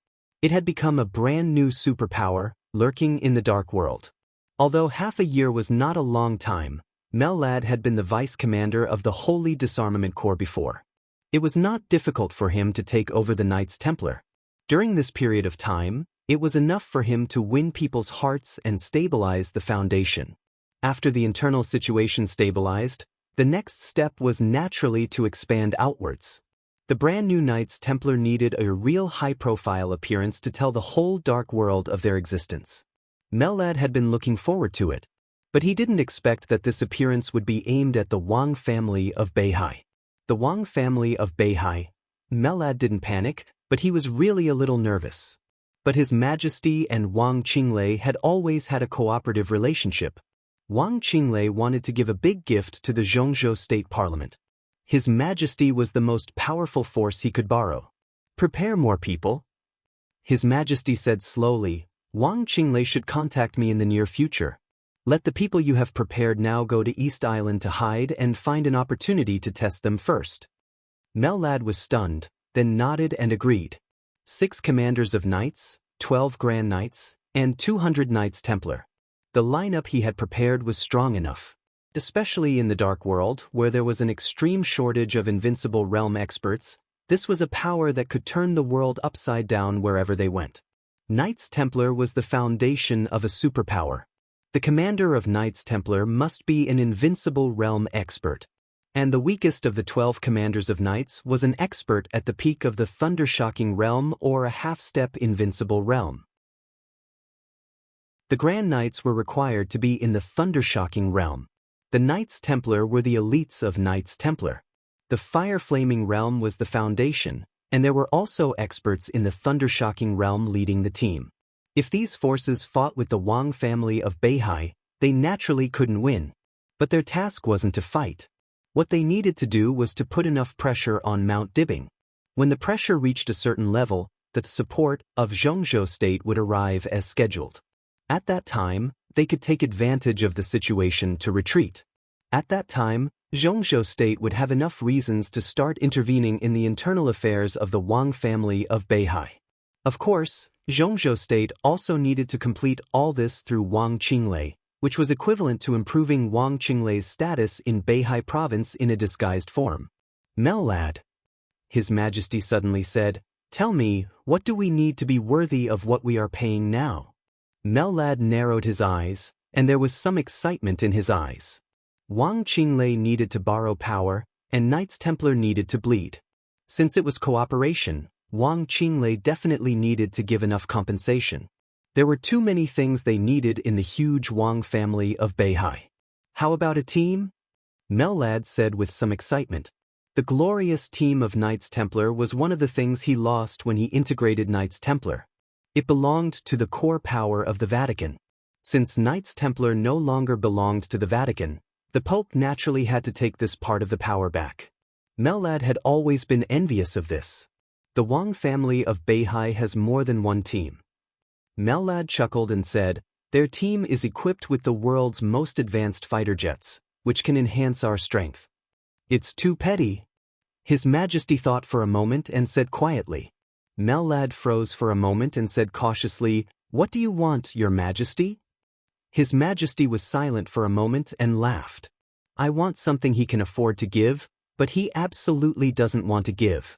It had become a brand new superpower, lurking in the Dark World. Although half a year was not a long time, Mellad had been the vice commander of the Holy Disarmament Corps before. It was not difficult for him to take over the Knights Templar. During this period of time, it was enough for him to win people's hearts and stabilize the foundation. After the internal situation stabilized, the next step was naturally to expand outwards. The brand new Knights Templar needed a real high-profile appearance to tell the whole Dark World of their existence. Mellad had been looking forward to it, but he didn't expect that this appearance would be aimed at the Wang family of Beihai. The Wang family of Beihai. Mellad didn't panic, but he was really a little nervous. But His Majesty and Wang Qinglei had always had a cooperative relationship. Wang Qinglei wanted to give a big gift to the Zhongzhou State Parliament. His Majesty was the most powerful force he could borrow. "Prepare more people," His Majesty said slowly. "Wang Qinglei should contact me in the near future. Let the people you have prepared now go to East Island to hide and find an opportunity to test them first." Mellad was stunned, then nodded and agreed. 6 commanders of knights, 12 Grand Knights, and 200 Knights Templar. The lineup he had prepared was strong enough. Especially in the Dark World, where there was an extreme shortage of invincible realm experts, this was a power that could turn the world upside down wherever they went. Knights Templar was the foundation of a superpower. The commander of Knights Templar must be an invincible realm expert. And the weakest of the 12 commanders of knights was an expert at the peak of the Thundershocking realm or a half-step invincible realm. The Grand Knights were required to be in the Thundershocking realm. The Knights Templar were the elites of Knights Templar. The Fire-Flaming realm was the foundation, And there were also experts in the thunder-shocking realm leading the team. If these forces fought with the Wang family of Beihai, they naturally couldn't win. But their task wasn't to fight. What they needed to do was to put enough pressure on Mount Dibing. When the pressure reached a certain level, the support of Zhongzhou State would arrive as scheduled. At that time, they could take advantage of the situation to retreat. At that time, Zhongzhou State would have enough reasons to start intervening in the internal affairs of the Wang family of Beihai. Of course, Zhongzhou State also needed to complete all this through Wang Qinglei, which was equivalent to improving Wang Qinglei's status in Beihai province in a disguised form. "Mellad," His Majesty suddenly said, "Tell me, what do we need to be worthy of what we are paying now?" Mellad narrowed his eyes, and there was some excitement in his eyes. Wang Qinglei needed to borrow power, and Knights Templar needed to bleed. Since it was cooperation, Wang Qinglei definitely needed to give enough compensation. There were too many things they needed in the huge Wang family of Beihai. "How about a team?" Mellad said with some excitement. The glorious team of Knights Templar was one of the things he lost when he integrated Knights Templar. It belonged to the core power of the Vatican. Since Knights Templar no longer belonged to the Vatican, the Pope naturally had to take this part of the power back. Mellad had always been envious of this. The Wang family of Beihai has more than one team. Mellad chuckled and said, "Their team is equipped with the world's most advanced fighter jets, which can enhance our strength." "It's too petty." His Majesty thought for a moment and said quietly. Mellad froze for a moment and said cautiously, "What do you want, Your Majesty?" His Majesty was silent for a moment and laughed. "I want something he can afford to give, but he absolutely doesn't want to give."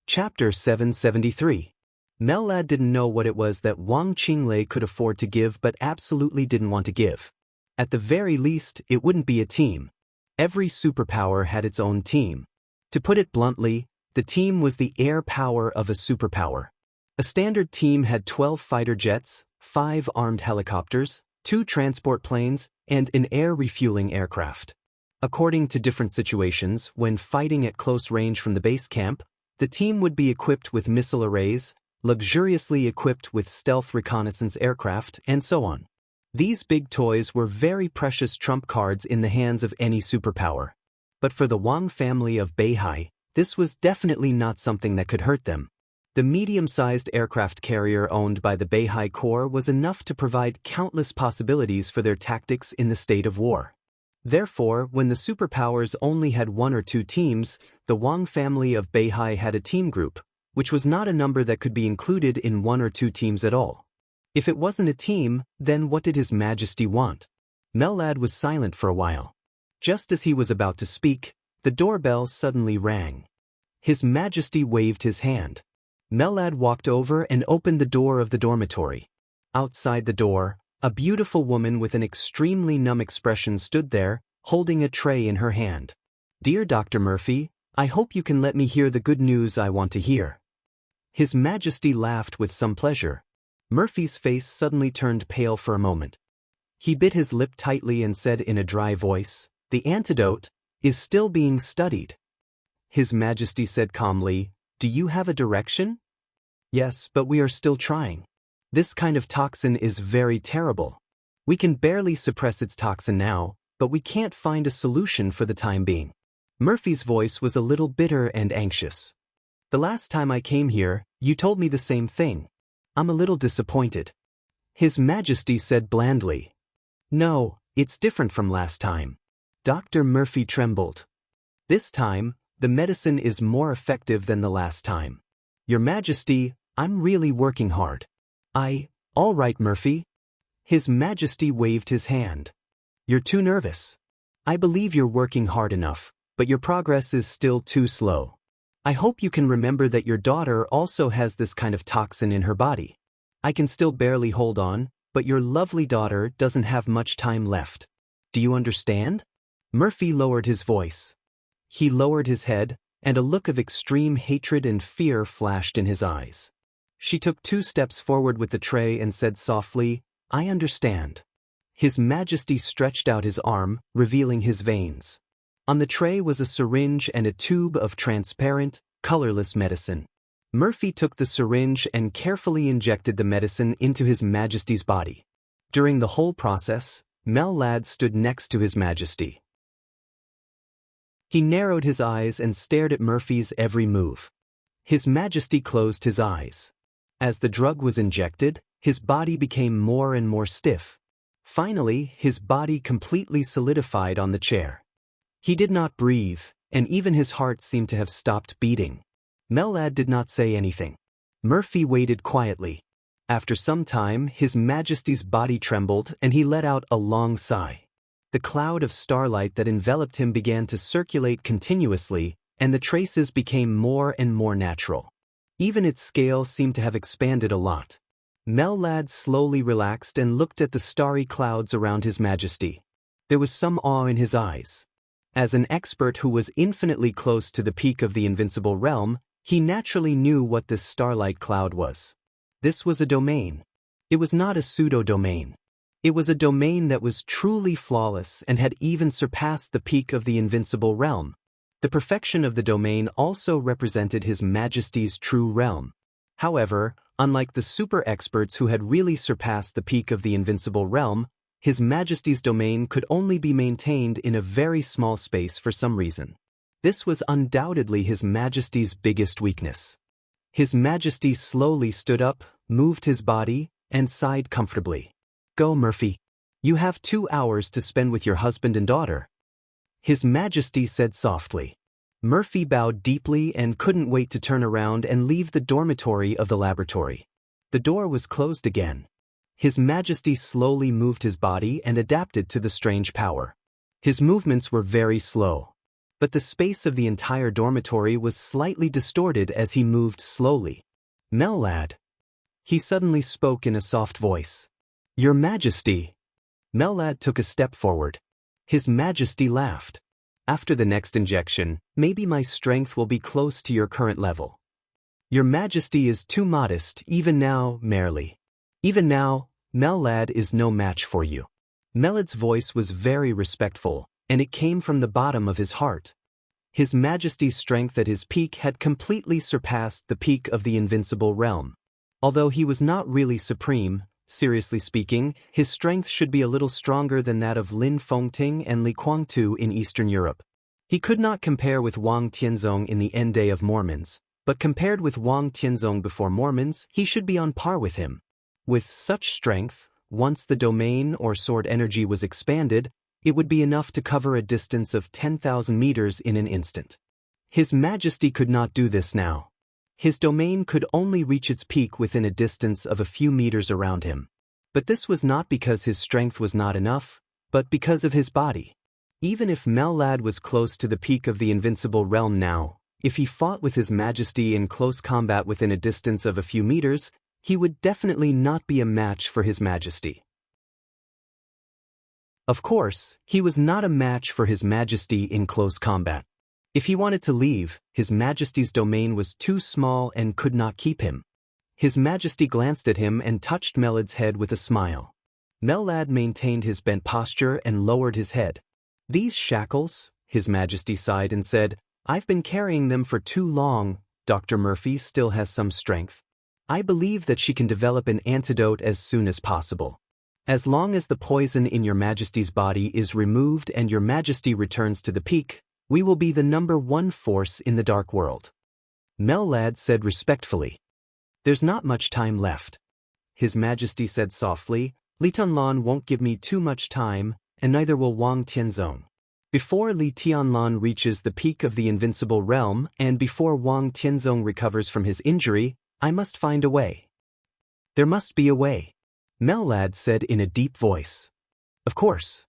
Chapter 773. Mellad didn't know what it was that Wang Qinglei could afford to give but absolutely didn't want to give. At the very least, it wouldn't be a team. Every superpower had its own team. To put it bluntly, the team was the air power of a superpower. A standard team had 12 fighter jets, 5 armed helicopters, 2 transport planes, and an air refueling aircraft. According to different situations, when fighting at close range from the base camp, the team would be equipped with missile arrays, luxuriously equipped with stealth reconnaissance aircraft, and so on. These big toys were very precious trump cards in the hands of any superpower. But for the Wang family of Beihai, this was definitely not something that could hurt them. The medium-sized aircraft carrier owned by the Beihai Corps was enough to provide countless possibilities for their tactics in the state of war. Therefore, when the superpowers only had 1 or 2 teams, the Wang family of Beihai had a team group, which was not a number that could be included in 1 or 2 teams at all. If it wasn't a team, then what did His Majesty want? Mellad was silent for a while. Just as he was about to speak, the doorbell suddenly rang. His Majesty waved his hand. Mellad walked over and opened the door of the dormitory. Outside the door, a beautiful woman with an extremely numb expression stood there, holding a tray in her hand. "Dear Dr. Murphy, I hope you can let me hear the good news I want to hear." His Majesty laughed with some pleasure. Murphy's face suddenly turned pale for a moment. He bit his lip tightly and said in a dry voice, "The antidote is still being studied." His Majesty said calmly, "Do you have a direction?" "Yes, but we are still trying. This kind of toxin is very terrible. We can barely suppress its toxin now, but we can't find a solution for the time being." Murphy's voice was a little bitter and anxious. "The last time I came here, you told me the same thing. I'm a little disappointed." His Majesty said blandly, "No, it's different from last time." Dr. Murphy trembled. "This time, the medicine is more effective than the last time. Your Majesty, I'm really working hard." All right, Murphy." His Majesty waved his hand. "You're too nervous. I believe you're working hard enough, but your progress is still too slow. I hope you can remember that your daughter also has this kind of toxin in her body. I can still barely hold on, but your lovely daughter doesn't have much time left. Do you understand?" Murphy lowered his voice. He lowered his head, and a look of extreme hatred and fear flashed in his eyes. She took 2 steps forward with the tray and said softly, "I understand." His Majesty stretched out his arm, revealing his veins. On the tray was a syringe and a tube of transparent, colorless medicine. Murphy took the syringe and carefully injected the medicine into His Majesty's body. During the whole process, Mellad stood next to His Majesty. He narrowed his eyes and stared at Murphy's every move. His Majesty closed his eyes. As the drug was injected, his body became more and more stiff. Finally, his body completely solidified on the chair. He did not breathe, and even his heart seemed to have stopped beating. Mellad did not say anything. Murphy waited quietly. After some time, His Majesty's body trembled and he let out a long sigh. The cloud of starlight that enveloped him began to circulate continuously, and the traces became more and more natural. Even its scale seemed to have expanded a lot. Mellad slowly relaxed and looked at the starry clouds around His Majesty. There was some awe in his eyes. As an expert who was infinitely close to the peak of the invincible realm, he naturally knew what this starlight cloud was. This was a domain. It was not a pseudo-domain. It was a domain that was truly flawless and had even surpassed the peak of the invincible realm. The perfection of the domain also represented His Majesty's true realm. However, unlike the super experts who had really surpassed the peak of the invincible realm, His Majesty's domain could only be maintained in a very small space for some reason. This was undoubtedly His Majesty's biggest weakness. His Majesty slowly stood up, moved his body, and sighed comfortably. "Go, Murphy. You have 2 hours to spend with your husband and daughter," His Majesty said softly. Murphy bowed deeply and couldn't wait to turn around and leave the dormitory of the laboratory. The door was closed again. His Majesty slowly moved his body and adapted to the strange power. His movements were very slow. But the space of the entire dormitory was slightly distorted as he moved slowly. "Mellad," he suddenly spoke in a soft voice. "Your Majesty." Mellad took a step forward. His Majesty laughed. "After the next injection, maybe my strength will be close to your current level. Your Majesty is too modest, even now, merely. Even now, Mellad is no match for you." Mellad's voice was very respectful, and it came from the bottom of his heart. His Majesty's strength at his peak had completely surpassed the peak of the invincible realm. Although he was not really supreme, seriously speaking, his strength should be a little stronger than that of Lin Fengting and Li Guangtu in Eastern Europe. He could not compare with Wang Tianzong in the end day of Mormons, but compared with Wang Tianzong before Mormons, he should be on par with him. With such strength, once the domain or sword energy was expanded, it would be enough to cover a distance of 10,000 meters in an instant. His Majesty could not do this now. His domain could only reach its peak within a distance of a few meters around him. But this was not because his strength was not enough, but because of his body. Even if Mellad was close to the peak of the invincible realm now, if he fought with His Majesty in close combat within a distance of a few meters, he would definitely not be a match for His Majesty. Of course, he was not a match for His Majesty in close combat. If he wanted to leave, His Majesty's domain was too small and could not keep him. His Majesty glanced at him and touched Mellad's head with a smile. Mellad maintained his bent posture and lowered his head. "These shackles," His Majesty sighed and said, "I've been carrying them for too long. Dr. Murphy still has some strength. I believe that she can develop an antidote as soon as possible. As long as the poison in your Majesty's body is removed and your Majesty returns to the peak, we will be the #1 force in the dark world." Mellad said respectfully. "There's not much time left." His Majesty said softly, "Li Tianlan won't give me too much time, and neither will Wang Tianzong. Before Li Tianlan reaches the peak of the invincible realm and before Wang Tianzong recovers from his injury, I must find a way. There must be a way," Mellad said in a deep voice. "Of course."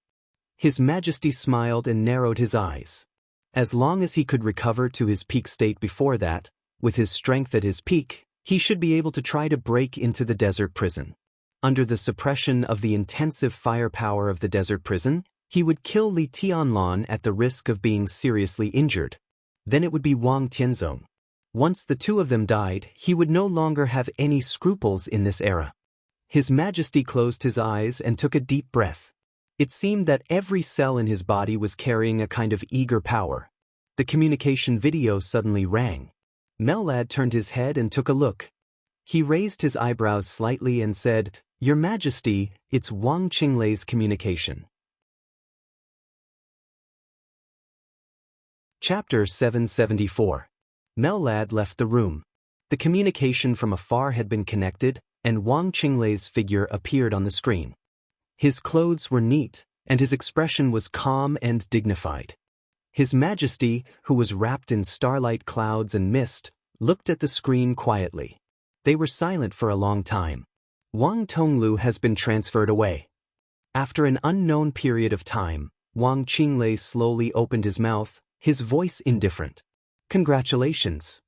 His Majesty smiled and narrowed his eyes. As long as he could recover to his peak state before that, with his strength at his peak, he should be able to try to break into the desert prison. Under the suppression of the intensive firepower of the desert prison, he would kill Li Tianlan at the risk of being seriously injured. Then it would be Wang Tianzong. Once the two of them died, he would no longer have any scruples in this era. His Majesty closed his eyes and took a deep breath. It seemed that every cell in his body was carrying a kind of eager power. The communication video suddenly rang. Mellad turned his head and took a look. He raised his eyebrows slightly and said, "Your Majesty, it's Wang Qinglei's communication." Chapter 774. Mellad left the room. The communication from afar had been connected, and Wang Qinglei's figure appeared on the screen. His clothes were neat, and his expression was calm and dignified. His Majesty, who was wrapped in starlight clouds and mist, looked at the screen quietly. They were silent for a long time. Wang Tonglu has been transferred away. After an unknown period of time, Wang Qinglei slowly opened his mouth, his voice indifferent. "Congratulations,"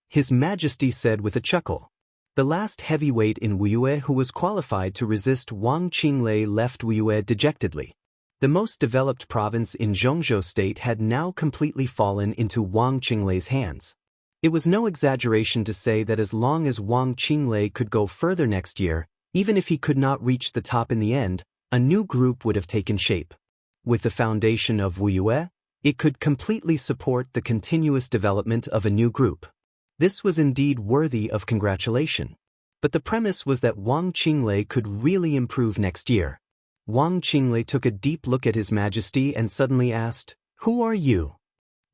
His Majesty said with a chuckle. The last heavyweight in Wuyue who was qualified to resist Wang Qinglei left Wuyue dejectedly. The most developed province in Zhongzhou State had now completely fallen into Wang Qinglei's hands. It was no exaggeration to say that as long as Wang Qinglei could go further next year, even if he could not reach the top in the end, a new group would have taken shape. With the foundation of Wuyue, it could completely support the continuous development of a new group. This was indeed worthy of congratulation. But the premise was that Wang Qinglei could really improve next year. Wang Qinglei took a deep look at His Majesty and suddenly asked, "Who are you?"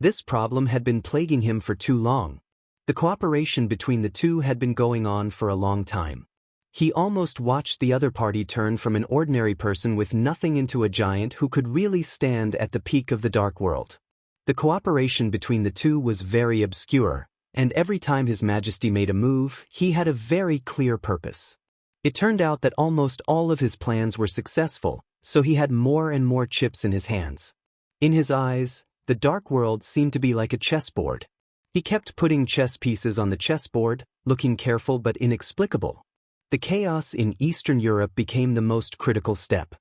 This problem had been plaguing him for too long. The cooperation between the two had been going on for a long time. He almost watched the other party turn from an ordinary person with nothing into a giant who could really stand at the peak of the dark world. The cooperation between the two was very obscure, and every time His Majesty made a move, he had a very clear purpose. It turned out that almost all of his plans were successful, so he had more and more chips in his hands. In his eyes, the dark world seemed to be like a chessboard. He kept putting chess pieces on the chessboard, looking careful but inexplicable. The chaos in Eastern Europe became the most critical step.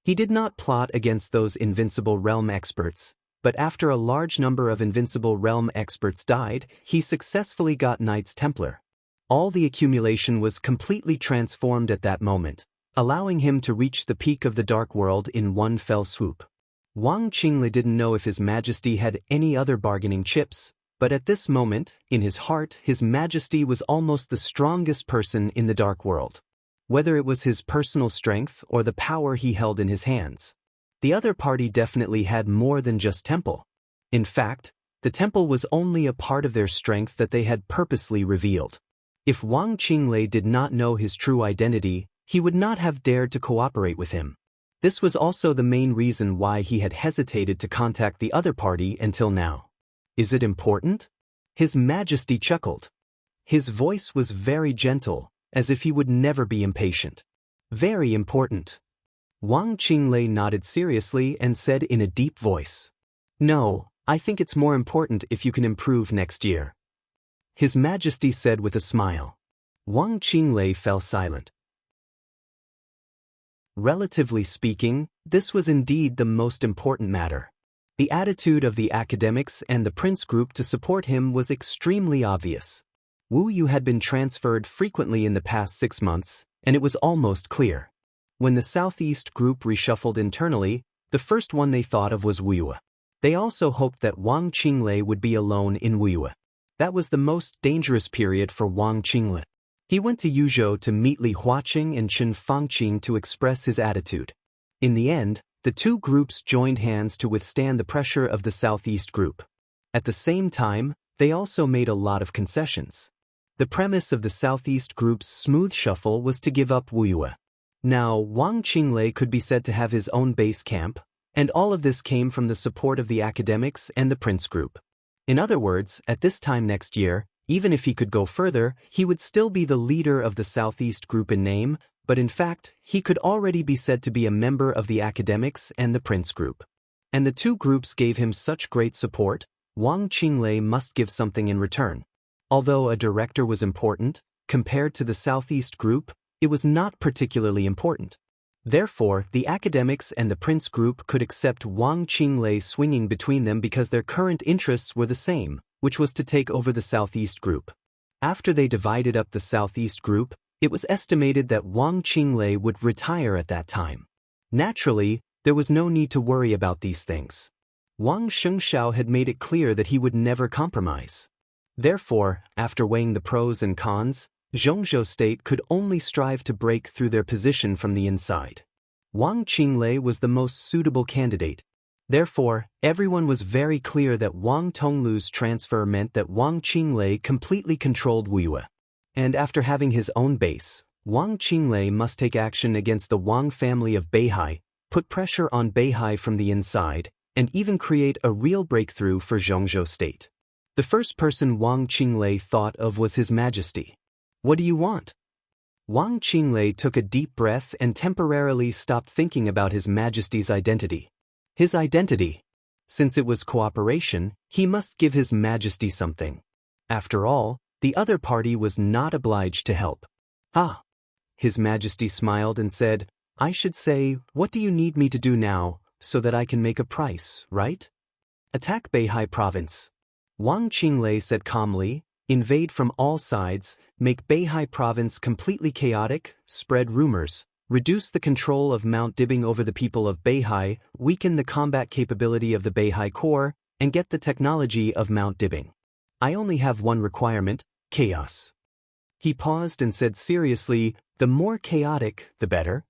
He did not plot against those Invincible Realm experts, but after a large number of Invincible Realm experts died, he successfully got Knights Templar. All the accumulation was completely transformed at that moment, allowing him to reach the peak of the dark world in one fell swoop. Wang Qinglei didn't know if His Majesty had any other bargaining chips, but at this moment, in his heart, His Majesty was almost the strongest person in the dark world. Whether it was his personal strength or the power he held in his hands. The other party definitely had more than just temple. In fact, the temple was only a part of their strength that they had purposely revealed. If Wang Qinglei did not know his true identity, he would not have dared to cooperate with him. This was also the main reason why he had hesitated to contact the other party until now. "Is it important?" His Majesty chuckled. His voice was very gentle, as if he would never be impatient. "Very important." Wang Qinglei nodded seriously and said in a deep voice, "No, I think it's more important if you can improve next year." His Majesty said with a smile. Wang Qinglei fell silent. Relatively speaking, this was indeed the most important matter. The attitude of the academics and the Prince Group to support him was extremely obvious. Wu Yu had been transferred frequently in the past 6 months, and it was almost clear. When the Southeast Group reshuffled internally, the first one they thought of was Wuyue. They also hoped that Wang Qinglei would be alone in Wuyue. That was the most dangerous period for Wang Qinglei. He went to Yuzhou to meet Li Huaqing and Chen Fangqing to express his attitude. In the end, the two groups joined hands to withstand the pressure of the Southeast Group. At the same time, they also made a lot of concessions. The premise of the Southeast Group's smooth shuffle was to give up Wuyue. Now, Wang Qinglei could be said to have his own base camp, and all of this came from the support of the academics and the Prince Group. In other words, at this time next year, even if he could go further, he would still be the leader of the Southeast Group in name, but in fact, he could already be said to be a member of the academics and the Prince Group. And the two groups gave him such great support, Wang Qinglei must give something in return. Although a director was important, compared to the Southeast Group, it was not particularly important. Therefore, the academics and the Prince Group could accept Wang Qinglei swinging between them because their current interests were the same, which was to take over the Southeast Group. After they divided up the Southeast Group, it was estimated that Wang Qinglei would retire at that time. Naturally, There was no need to worry about these things. Wang Shengshao had made it clear that he would never compromise. Therefore, after weighing the pros and cons, Zhongzhou State could only strive to break through their position from the inside. Wang Qinglei was the most suitable candidate. Therefore, everyone was very clear that Wang Tonglu's transfer meant that Wang Qinglei completely controlled Wuyue. And after having his own base, Wang Qinglei must take action against the Wang family of Beihai, put pressure on Beihai from the inside, and even create a real breakthrough for Zhongzhou State. The first person Wang Qinglei thought of was His Majesty. What do you want? Wang Qinglei took a deep breath and temporarily stopped thinking about His Majesty's identity. His identity. Since it was cooperation, he must give His Majesty something. After all, the other party was not obliged to help. Ah! His Majesty smiled and said, I should say, what do you need me to do now, so that I can make a price, right? Attack Beihai province. Wang Qinglei said calmly, invade from all sides, make Beihai province completely chaotic, spread rumors, reduce the control of Mount Dibing over the people of Beihai, weaken the combat capability of the Beihai Corps, and get the technology of Mount Dibing. I only have one requirement, chaos. He paused and said seriously, the more chaotic, the better.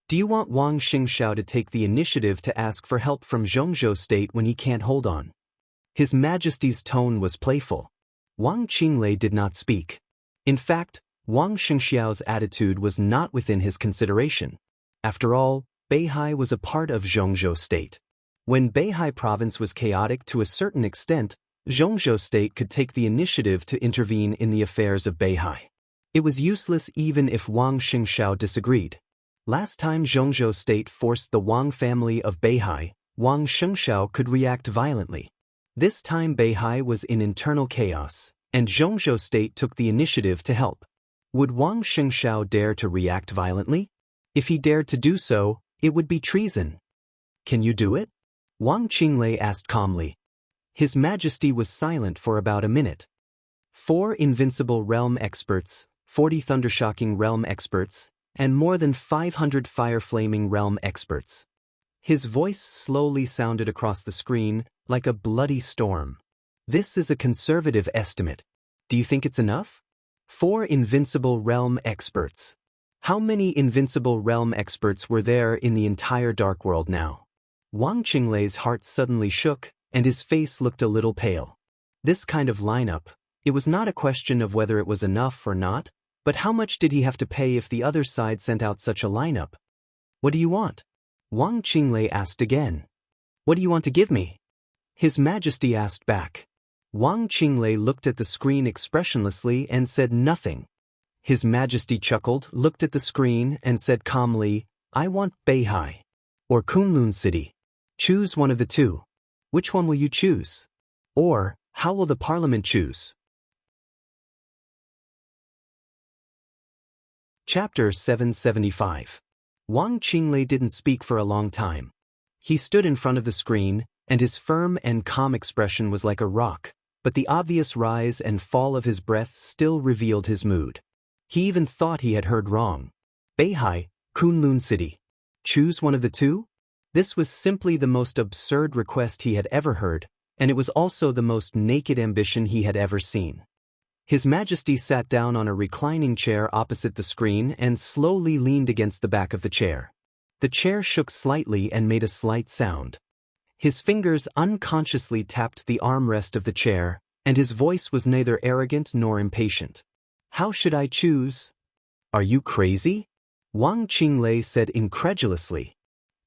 Do you want Wang Xingshao to take the initiative to ask for help from Zhongzhou State when he can't hold on? His Majesty's tone was playful. Wang Qinglei did not speak. In fact, Wang Xingxiao's attitude was not within his consideration. After all, Beihai was a part of Zhongzhou State. When Beihai province was chaotic to a certain extent, Zhongzhou State could take the initiative to intervene in the affairs of Beihai. It was useless even if Wang Xingshao disagreed. Last time Zhongzhou State forced the Wang family of Beihai, Wang Xingshao could react violently. This time Beihai was in internal chaos, and Zhongzhou State took the initiative to help. Would Wang Xingshao dare to react violently? If he dared to do so, it would be treason. Can you do it? Wang Qinglei asked calmly. His Majesty was silent for about a minute. 4 invincible realm experts, 40 thundershocking realm experts, and more than 500 fire-flaming realm experts. His voice slowly sounded across the screen, like a bloody storm. This is a conservative estimate. Do you think it's enough? 4 invincible realm experts. How many invincible realm experts were there in the entire Dark World now? Wang Qinglei's heart suddenly shook, and his face looked a little pale. This kind of lineup, it was not a question of whether it was enough or not, but how much did he have to pay if the other side sent out such a lineup? What do you want? Wang Qinglei asked again. What do you want to give me? His Majesty asked back. Wang Qinglei looked at the screen expressionlessly and said nothing. His Majesty chuckled, looked at the screen, and said calmly, I want Beihai. Or Kunlun City. Choose one of the two. Which one will you choose? Or, how will the Parliament choose? Chapter 775. Wang Qinglei didn't speak for a long time. He stood in front of the screen, and his firm and calm expression was like a rock, but the obvious rise and fall of his breath still revealed his mood. He even thought he had heard wrong. Beihai, Kunlun City. Choose one of the two? This was simply the most absurd request he had ever heard, and it was also the most naked ambition he had ever seen. His Majesty sat down on a reclining chair opposite the screen and slowly leaned against the back of the chair. The chair shook slightly and made a slight sound. His fingers unconsciously tapped the armrest of the chair, and his voice was neither arrogant nor impatient. How should I choose? Are you crazy? Wang Qinglei said incredulously.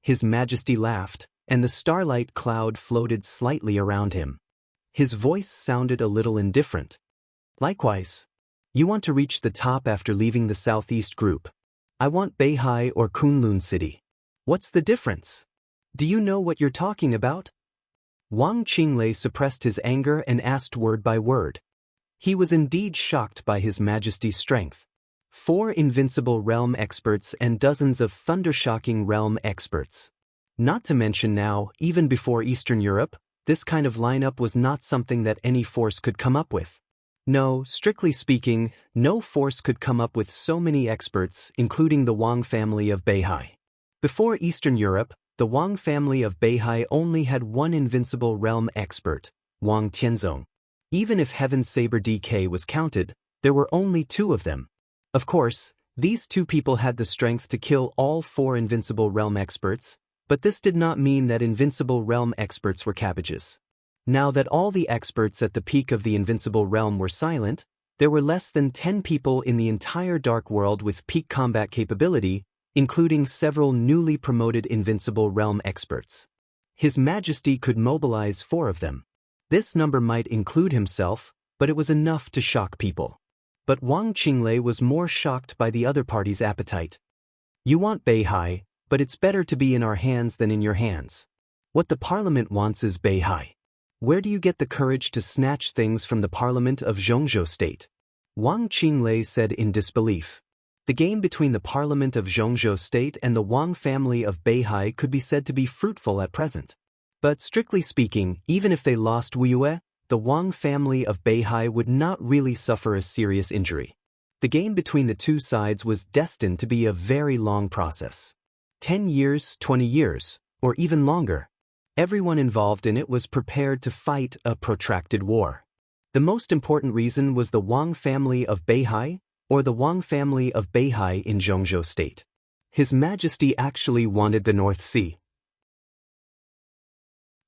His Majesty laughed, and the starlight cloud floated slightly around him. His voice sounded a little indifferent. Likewise. You want to reach the top after leaving the southeast group. I want Beihai or Kunlun City. What's the difference? Do you know what you're talking about? Wang Qinglei suppressed his anger and asked word by word. He was indeed shocked by His Majesty's strength. 4 invincible realm experts and dozens of thundershocking realm experts. Not to mention now, even before Eastern Europe, this kind of lineup was not something that any force could come up with. No, strictly speaking, no force could come up with so many experts, including the Wang family of Beihai. Before Eastern Europe, the Wang family of Beihai only had one invincible realm expert, Wang Tianzong. Even if Heaven's Saber DK was counted, there were only two of them. Of course, these two people had the strength to kill all four invincible realm experts, but this did not mean that invincible realm experts were cabbages. Now that all the experts at the peak of the invincible realm were silent, there were less than 10 people in the entire Dark World with peak combat capability, including several newly promoted invincible realm experts. His Majesty could mobilize 4 of them. This number might include himself, but it was enough to shock people. But Wang Qinglei was more shocked by the other party's appetite. You want Beihai, but it's better to be in our hands than in your hands. What the parliament wants is Beihai. Where do you get the courage to snatch things from the parliament of Zhongzhou State? Wang Qinglei said in disbelief. The game between the parliament of Zhongzhou State and the Wang family of Beihai could be said to be fruitful at present. But strictly speaking, even if they lost Wuyue, the Wang family of Beihai would not really suffer a serious injury. The game between the two sides was destined to be a very long process. 10 years, 20 years, or even longer. Everyone involved in it was prepared to fight a protracted war. The most important reason was the Wang family of Beihai, or the Wang family of Beihai in Zhongzhou State. His Majesty actually wanted the North Sea.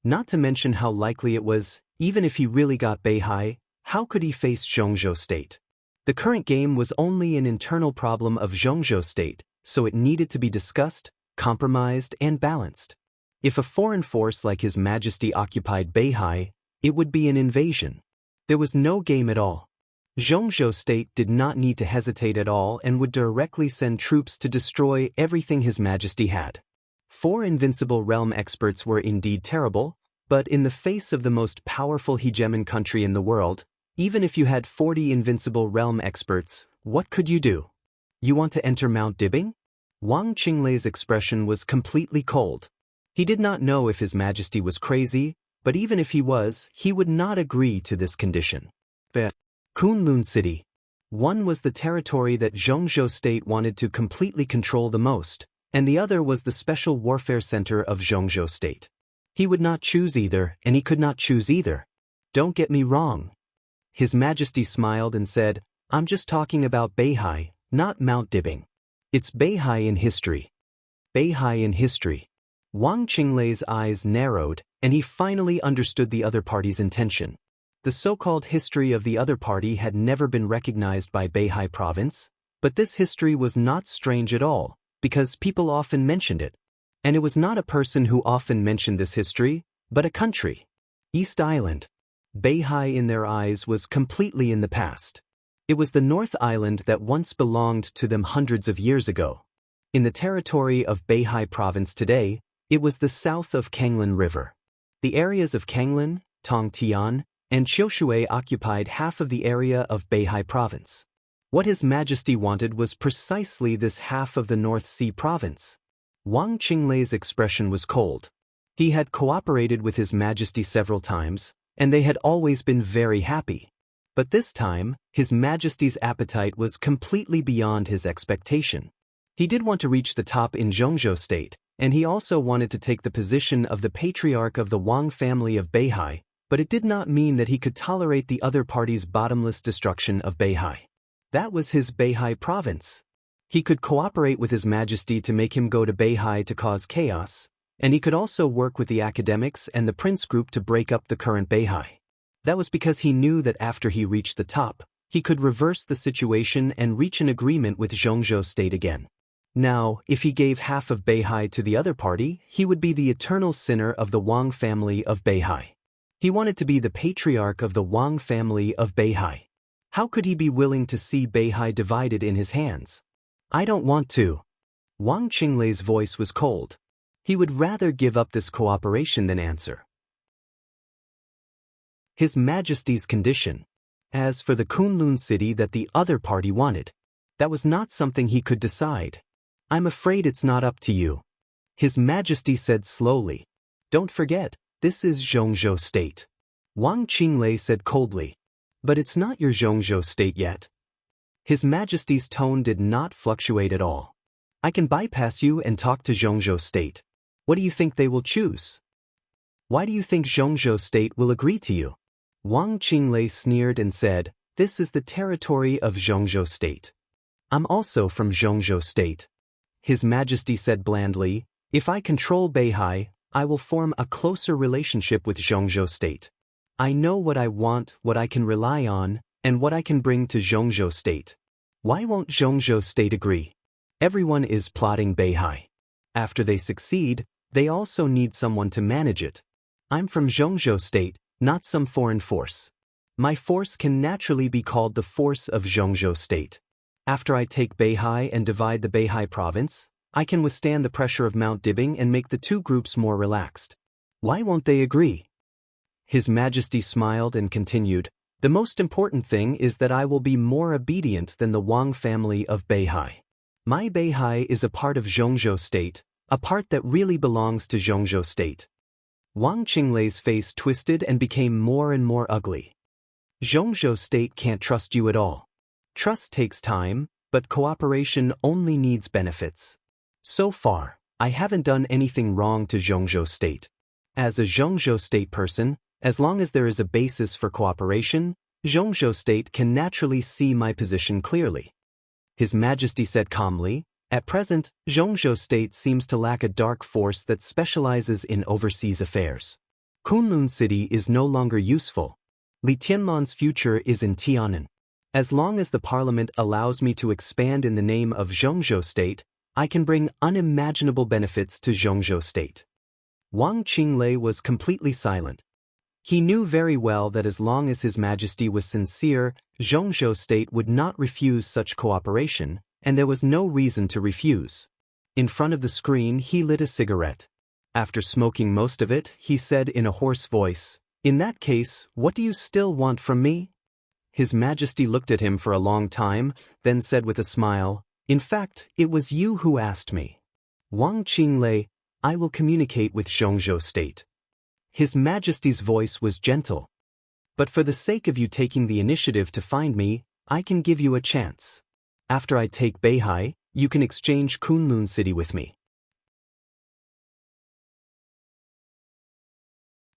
Not to mention how likely it was, even if he really got Beihai, how could he face Zhongzhou State? The current game was only an internal problem of Zhongzhou State, so it needed to be discussed, compromised, and balanced. If a foreign force like His Majesty occupied Beihai, it would be an invasion. There was no game at all. Zhongzhou State did not need to hesitate at all and would directly send troops to destroy everything His Majesty had. 4 invincible realm experts were indeed terrible, but in the face of the most powerful hegemon country in the world, even if you had 40 invincible realm experts, what could you do? You want to enter Mount Dibbing? Wang Qinglei's expression was completely cold. He did not know if His Majesty was crazy, but even if he was, he would not agree to this condition. Kunlun City. One was the territory that Zhongzhou State wanted to completely control the most, and the other was the special warfare center of Zhongzhou State. He would not choose either, and he could not choose either. Don't get me wrong. His Majesty smiled and said, I'm just talking about Beihai, not Mount Dibbing. It's Beihai in history. Beihai in history. Wang Qinglei's eyes narrowed, and he finally understood the other party's intention. The so-called history of the other party had never been recognized by Beihai province, but this history was not strange at all, because people often mentioned it. And it was not a person who often mentioned this history, but a country. East Island. Beihai in their eyes was completely in the past. It was the North Island that once belonged to them hundreds of years ago. In the territory of Beihai province today, it was the south of Kanglin River. The areas of Kanglin, Tongtian, and Qiushui occupied half of the area of Beihai province. What His Majesty wanted was precisely this half of the North Sea province. Wang Qinglei's expression was cold. He had cooperated with His Majesty several times, and they had always been very happy. But this time, His Majesty's appetite was completely beyond his expectation. He did want to reach the top in Zhongzhou State, and he also wanted to take the position of the patriarch of the Wang family of Beihai, but it did not mean that he could tolerate the other party's bottomless destruction of Beihai. That was his Beihai province. He could cooperate with His Majesty to make him go to Beihai to cause chaos, and he could also work with the academics and the prince group to break up the current Beihai. That was because he knew that after he reached the top, he could reverse the situation and reach an agreement with Zhongzhou State again. Now, if he gave half of Beihai to the other party, he would be the eternal sinner of the Wang family of Beihai. He wanted to be the patriarch of the Wang family of Beihai. How could he be willing to see Beihai divided in his hands? I don't want to. Wang Qinglei's voice was cold. He would rather give up this cooperation than answer. His Majesty's condition. As for the Kunlun city that the other party wanted, that was not something he could decide. I'm afraid it's not up to you. His Majesty said slowly. Don't forget, this is Zhongzhou State. Wang Qinglei said coldly. But it's not your Zhongzhou State yet. His Majesty's tone did not fluctuate at all. I can bypass you and talk to Zhongzhou State. What do you think they will choose? Why do you think Zhongzhou State will agree to you? Wang Qinglei sneered and said, This is the territory of Zhongzhou State. I'm also from Zhongzhou State. His Majesty said blandly, If I control Beihai, I will form a closer relationship with Zhongzhou State. I know what I want, what I can rely on, and what I can bring to Zhongzhou State. Why won't Zhongzhou State agree? Everyone is plotting Beihai. After they succeed, they also need someone to manage it. I'm from Zhongzhou State, not some foreign force. My force can naturally be called the force of Zhongzhou State. After I take Beihai and divide the Beihai province, I can withstand the pressure of Mount Dibing and make the two groups more relaxed. Why won't they agree? His Majesty smiled and continued, The most important thing is that I will be more obedient than the Wang family of Beihai. My Beihai is a part of Zhongzhou State, a part that really belongs to Zhongzhou State. Wang Qinglei's face twisted and became more and more ugly. Zhongzhou State can't trust you at all. Trust takes time, but cooperation only needs benefits. So far, I haven't done anything wrong to Zhongzhou State. As a Zhongzhou State person, as long as there is a basis for cooperation, Zhongzhou State can naturally see my position clearly. His Majesty said calmly, At present, Zhongzhou State seems to lack a dark force that specializes in overseas affairs. Kunlun City is no longer useful. Li Tianlan's future is in Tianan. As long as the parliament allows me to expand in the name of Zhongzhou State, I can bring unimaginable benefits to Zhongzhou State. Wang Qinglei was completely silent. He knew very well that as long as His Majesty was sincere, Zhongzhou State would not refuse such cooperation, and there was no reason to refuse. In front of the screen he lit a cigarette. After smoking most of it, he said in a hoarse voice, In that case, what do you still want from me? His Majesty looked at him for a long time, then said with a smile, In fact, it was you who asked me. Wang Qinglei, I will communicate with Zhongzhou State. His Majesty's voice was gentle. But for the sake of you taking the initiative to find me, I can give you a chance. After I take Beihai, you can exchange Kunlun City with me.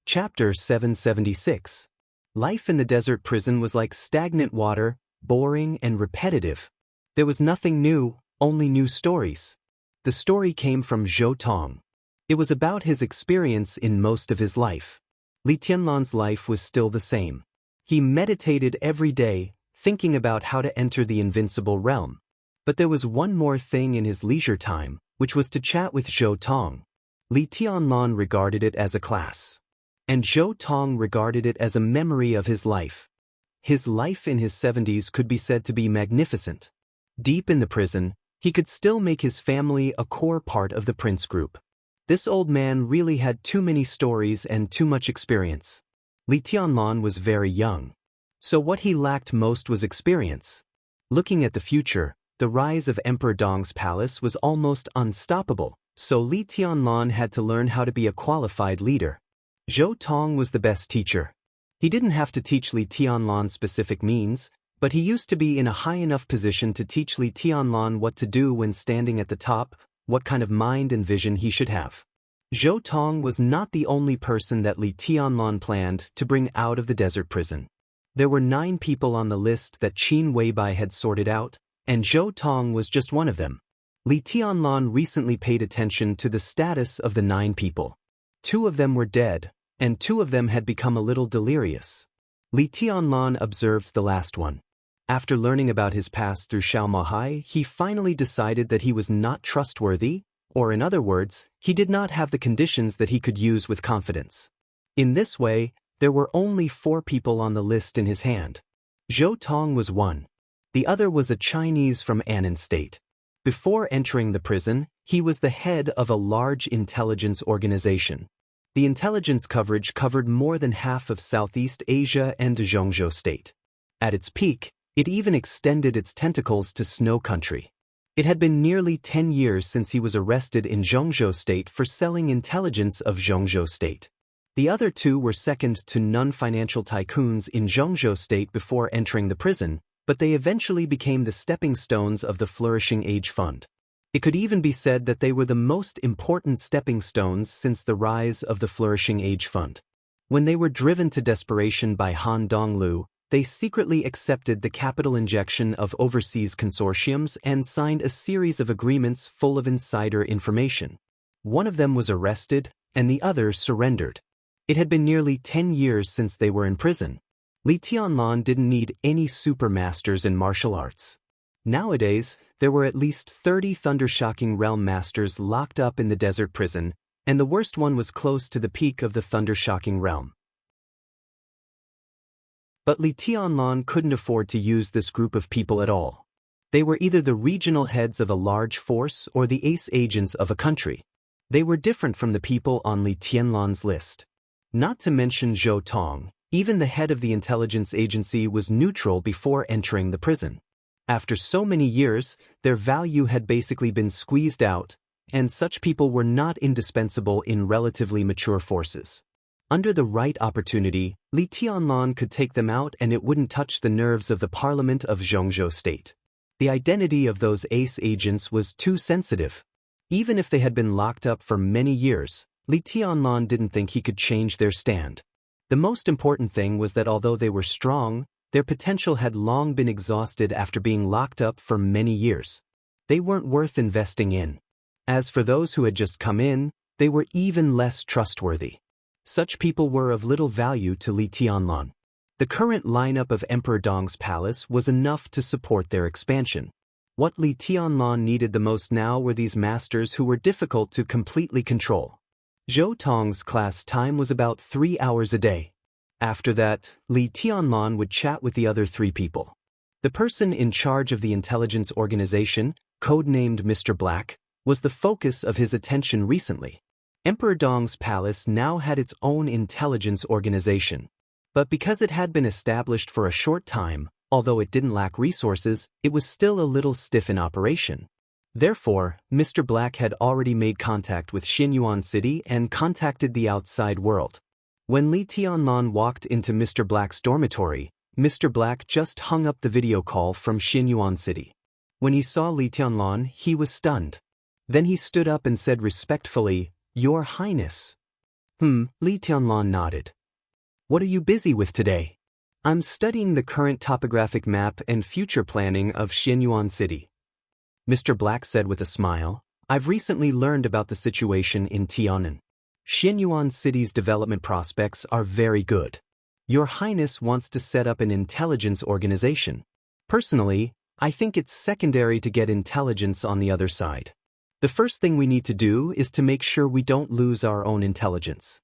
Chapter 776. Life in the desert prison was like stagnant water, boring and repetitive. There was nothing new, only new stories. The story came from Zhou Tong. It was about his experience in most of his life. Li Tianlan's life was still the same. He meditated every day, thinking about how to enter the invincible realm. But there was one more thing in his leisure time, which was to chat with Zhou Tong. Li Tianlan regarded it as a class. And Zhou Tong regarded it as a memory of his life. His life in his 70s could be said to be magnificent. Deep in the prison, he could still make his family a core part of the prince group. This old man really had too many stories and too much experience. Li Tianlan was very young. So what he lacked most was experience. Looking at the future, the rise of Emperor Dong's palace was almost unstoppable, so Li Tianlan had to learn how to be a qualified leader. Zhou Tong was the best teacher. He didn't have to teach Li Tianlan specific means, but he used to be in a high enough position to teach Li Tianlan what to do when standing at the top, what kind of mind and vision he should have. Zhou Tong was not the only person that Li Tianlan planned to bring out of the desert prison. There were 9 people on the list that Qin Weibai had sorted out, and Zhou Tong was just one of them. Li Tianlan recently paid attention to the status of the 9 people. 2 of them were dead, and 2 of them had become a little delirious. Li Tianlan observed the last one. After learning about his past through Xiao Mahai, he finally decided that he was not trustworthy, or in other words, he did not have the conditions that he could use with confidence. In this way, there were only 4 people on the list in his hand. Zhou Tong was one. The other was a Chinese from Annan State. Before entering the prison, he was the head of a large intelligence organization. The intelligence coverage covered more than half of Southeast Asia and Zhongzhou State. At its peak, it even extended its tentacles to Snow Country. It had been nearly 10 years since he was arrested in Zhongzhou State for selling intelligence of Zhongzhou State. The other 2 were second to none financial tycoons in Zhongzhou State before entering the prison, but they eventually became the stepping stones of the Flourishing Age Fund. It could even be said that they were the most important stepping stones since the rise of the Flourishing Age Fund. When they were driven to desperation by Han Donglu, they secretly accepted the capital injection of overseas consortiums and signed a series of agreements full of insider information. One of them was arrested, and the other surrendered. It had been nearly 10 years since they were in prison. Li Tianlan didn't need any supermasters in martial arts. Nowadays, there were at least 30 Thundershocking Realm Masters locked up in the desert prison, and the worst one was close to the peak of the Thundershocking Realm. But Li Tianlan couldn't afford to use this group of people at all. They were either the regional heads of a large force or the ace agents of a country. They were different from the people on Li Tianlan's list. Not to mention Zhou Tong, even the head of the intelligence agency was neutral before entering the prison. After so many years, their value had basically been squeezed out, and such people were not indispensable in relatively mature forces. Under the right opportunity, Li Tianlan could take them out and it wouldn't touch the nerves of the parliament of Zhongzhou State. The identity of those ace agents was too sensitive. Even if they had been locked up for many years, Li Tianlan didn't think he could change their stand. The most important thing was that although they were strong, their potential had long been exhausted after being locked up for many years. They weren't worth investing in. As for those who had just come in, they were even less trustworthy. Such people were of little value to Li Tianlan. The current lineup of Emperor Dong's palace was enough to support their expansion. What Li Tianlan needed the most now were these masters who were difficult to completely control. Zhou Tong's class time was about 3 hours a day. After that, Li Tianlan would chat with the other 3 people. The person in charge of the intelligence organization, codenamed Mr. Black, was the focus of his attention recently. Emperor Dong's palace now had its own intelligence organization. But because it had been established for a short time, although it didn't lack resources, it was still a little stiff in operation. Therefore, Mr. Black had already made contact with Xinyuan City and contacted the outside world. When Li Tianlan walked into Mr. Black's dormitory, Mr. Black just hung up the video call from Xinyuan City. When he saw Li Tianlan, he was stunned. Then he stood up and said respectfully, "Your Highness." Li Tianlan nodded. "What are you busy with today?" "I'm studying the current topographic map and future planning of Xinyuan City." Mr. Black said with a smile, "I've recently learned about the situation in Tianan. Xinyuan City's development prospects are very good. Your Highness wants to set up an intelligence organization. Personally, I think it's secondary to get intelligence on the other side. The first thing we need to do is to make sure we don't lose our own intelligence.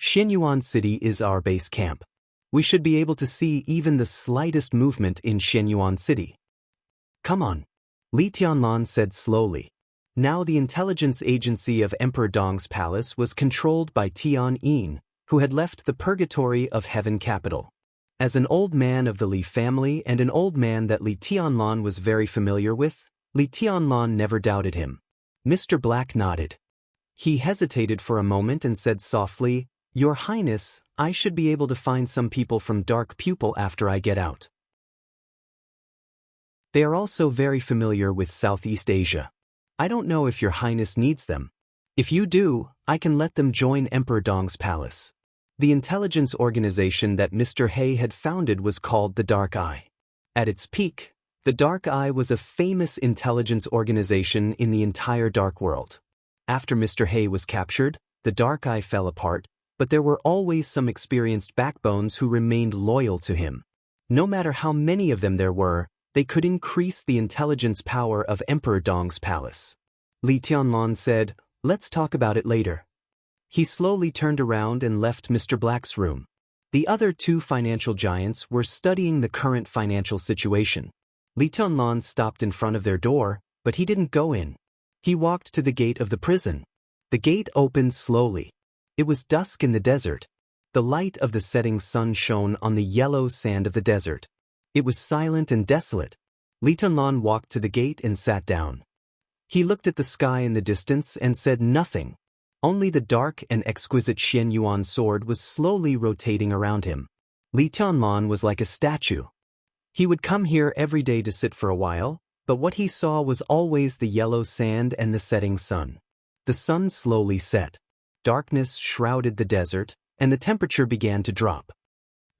Xinyuan City is our base camp. We should be able to see even the slightest movement in Xinyuan City." "Come on," Li Tianlan said slowly. Now the intelligence agency of Emperor Dong's palace was controlled by Tian Yin, who had left the purgatory of Heaven Capital. As an old man of the Li family and an old man that Li Tianlan was very familiar with, Li Tianlan never doubted him. Mr. Black nodded. He hesitated for a moment and said softly, "Your Highness, I should be able to find some people from Dark Pupil after I get out. They are also very familiar with Southeast Asia. I don't know if Your Highness needs them. If you do, I can let them join Emperor Dong's palace." The intelligence organization that Mr. He had founded was called the Dark Eye. At its peak, the Dark Eye was a famous intelligence organization in the entire Dark World. After Mr. He was captured, the Dark Eye fell apart, but there were always some experienced backbones who remained loyal to him. No matter how many of them there were, they could increase the intelligence power of Emperor Dong's palace. Li Tianlan said, "Let's talk about it later." He slowly turned around and left Mr. Black's room. The other 2 financial giants were studying the current financial situation. Li Tianlan stopped in front of their door, but he didn't go in. He walked to the gate of the prison. The gate opened slowly. It was dusk in the desert. The light of the setting sun shone on the yellow sand of the desert. It was silent and desolate. Li Tianlan walked to the gate and sat down. He looked at the sky in the distance and said nothing. Only the dark and exquisite Xianyuan sword was slowly rotating around him. Li Tianlan was like a statue. He would come here every day to sit for a while, But what he saw was always the yellow sand and the setting sun. The sun slowly set. Darkness shrouded the desert, and the temperature began to drop.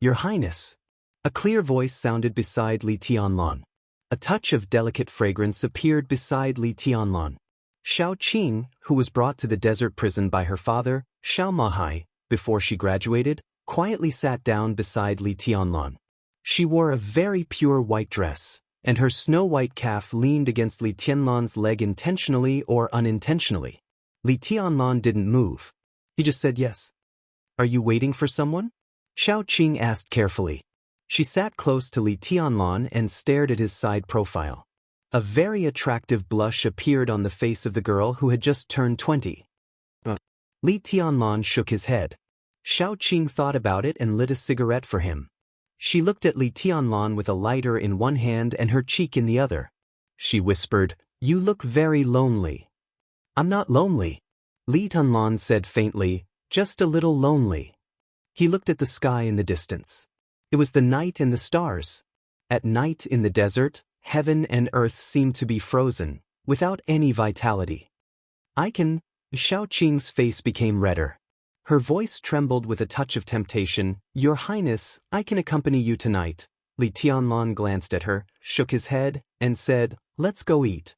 "Your Highness." A clear voice sounded beside Li Tianlan. A touch of delicate fragrance appeared beside Li Tianlan. Xiao Qing, who was brought to the desert prison by her father, Xiao Mahai, before she graduated, quietly sat down beside Li Tianlan. She wore a very pure white dress, and her snow-white calf leaned against Li Tianlan's leg intentionally or unintentionally. Li Tianlan didn't move. He just said yes. "Are you waiting for someone?" Xiao Qing asked carefully. She sat close to Li Tianlan and stared at his side profile. A very attractive blush appeared on the face of the girl who had just turned 20. Li Tianlan shook his head. Xiao Qing thought about it and lit a cigarette for him. She looked at Li Tianlan with a lighter in one hand and her cheek in the other. She whispered, "You look very lonely." "I'm not lonely," Li Tianlan said faintly, "just a little lonely." He looked at the sky in the distance. It was the night and the stars. At night in the desert, heaven and earth seemed to be frozen, without any vitality. Xiao Qing's face became redder. Her voice trembled with a touch of temptation. "Your Highness, I can accompany you tonight." Li Tianlan glanced at her, shook his head, and said, "Let's go eat."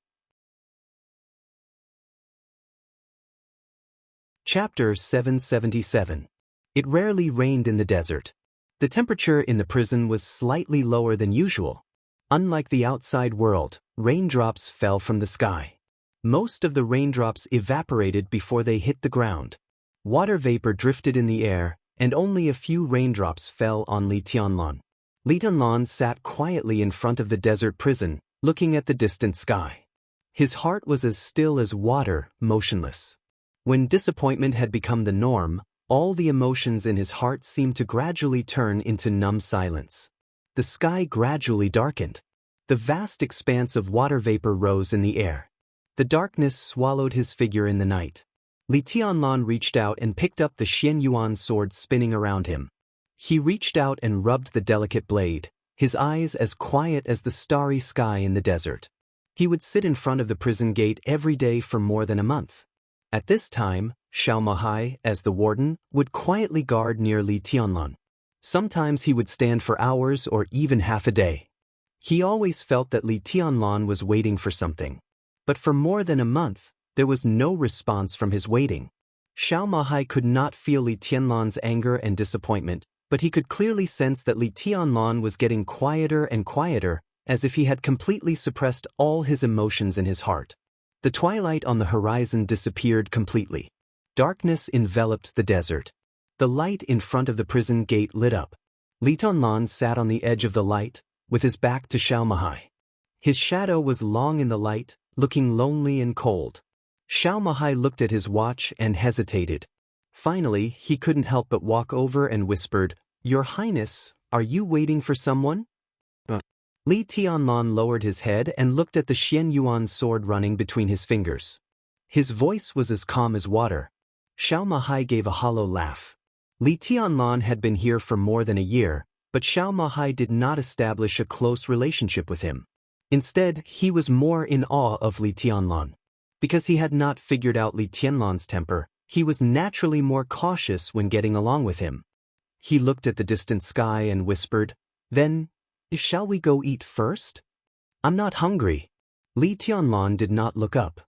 Chapter 777. It rarely rained in the desert. The temperature in the prison was slightly lower than usual. Unlike the outside world, raindrops fell from the sky. Most of the raindrops evaporated before they hit the ground. Water vapor drifted in the air, and only a few raindrops fell on Li Tianlan. Li Tianlan sat quietly in front of the desert prison, looking at the distant sky. His heart was as still as water, motionless. When disappointment had become the norm, all the emotions in his heart seemed to gradually turn into numb silence. The sky gradually darkened. The vast expanse of water vapor rose in the air. The darkness swallowed his figure in the night. Li Tianlan reached out and picked up the Xianyuan sword spinning around him. He reached out and rubbed the delicate blade, his eyes as quiet as the starry sky in the desert. He would sit in front of the prison gate every day for more than a month. At this time, Xiao Mahai, as the warden, would quietly guard near Li Tianlan. Sometimes he would stand for hours or even half a day. He always felt that Li Tianlan was waiting for something. But for more than a month, there was no response from his waiting. Xiao Mahai could not feel Li Tianlan's anger and disappointment, but he could clearly sense that Li Tianlan was getting quieter and quieter, as if he had completely suppressed all his emotions in his heart. The twilight on the horizon disappeared completely. Darkness enveloped the desert. The light in front of the prison gate lit up. Li Tianlan sat on the edge of the light, with his back to Xiao Mahai. His shadow was long in the light, looking lonely and cold. Xiao Mahai looked at his watch and hesitated. Finally, he couldn't help but walk over and whispered, "Your Highness, are you waiting for someone?" Li Tianlan lowered his head and looked at the Xianyuan sword running between his fingers. His voice was as calm as water. Xiao Mahai gave a hollow laugh. Li Tianlan had been here for more than a year, but Xiao Mahai did not establish a close relationship with him. Instead, he was more in awe of Li Tianlan. Because he had not figured out Li Tianlan's temper, he was naturally more cautious when getting along with him. He looked at the distant sky and whispered, "Then, shall we go eat first?" "I'm not hungry." Li Tianlan did not look up.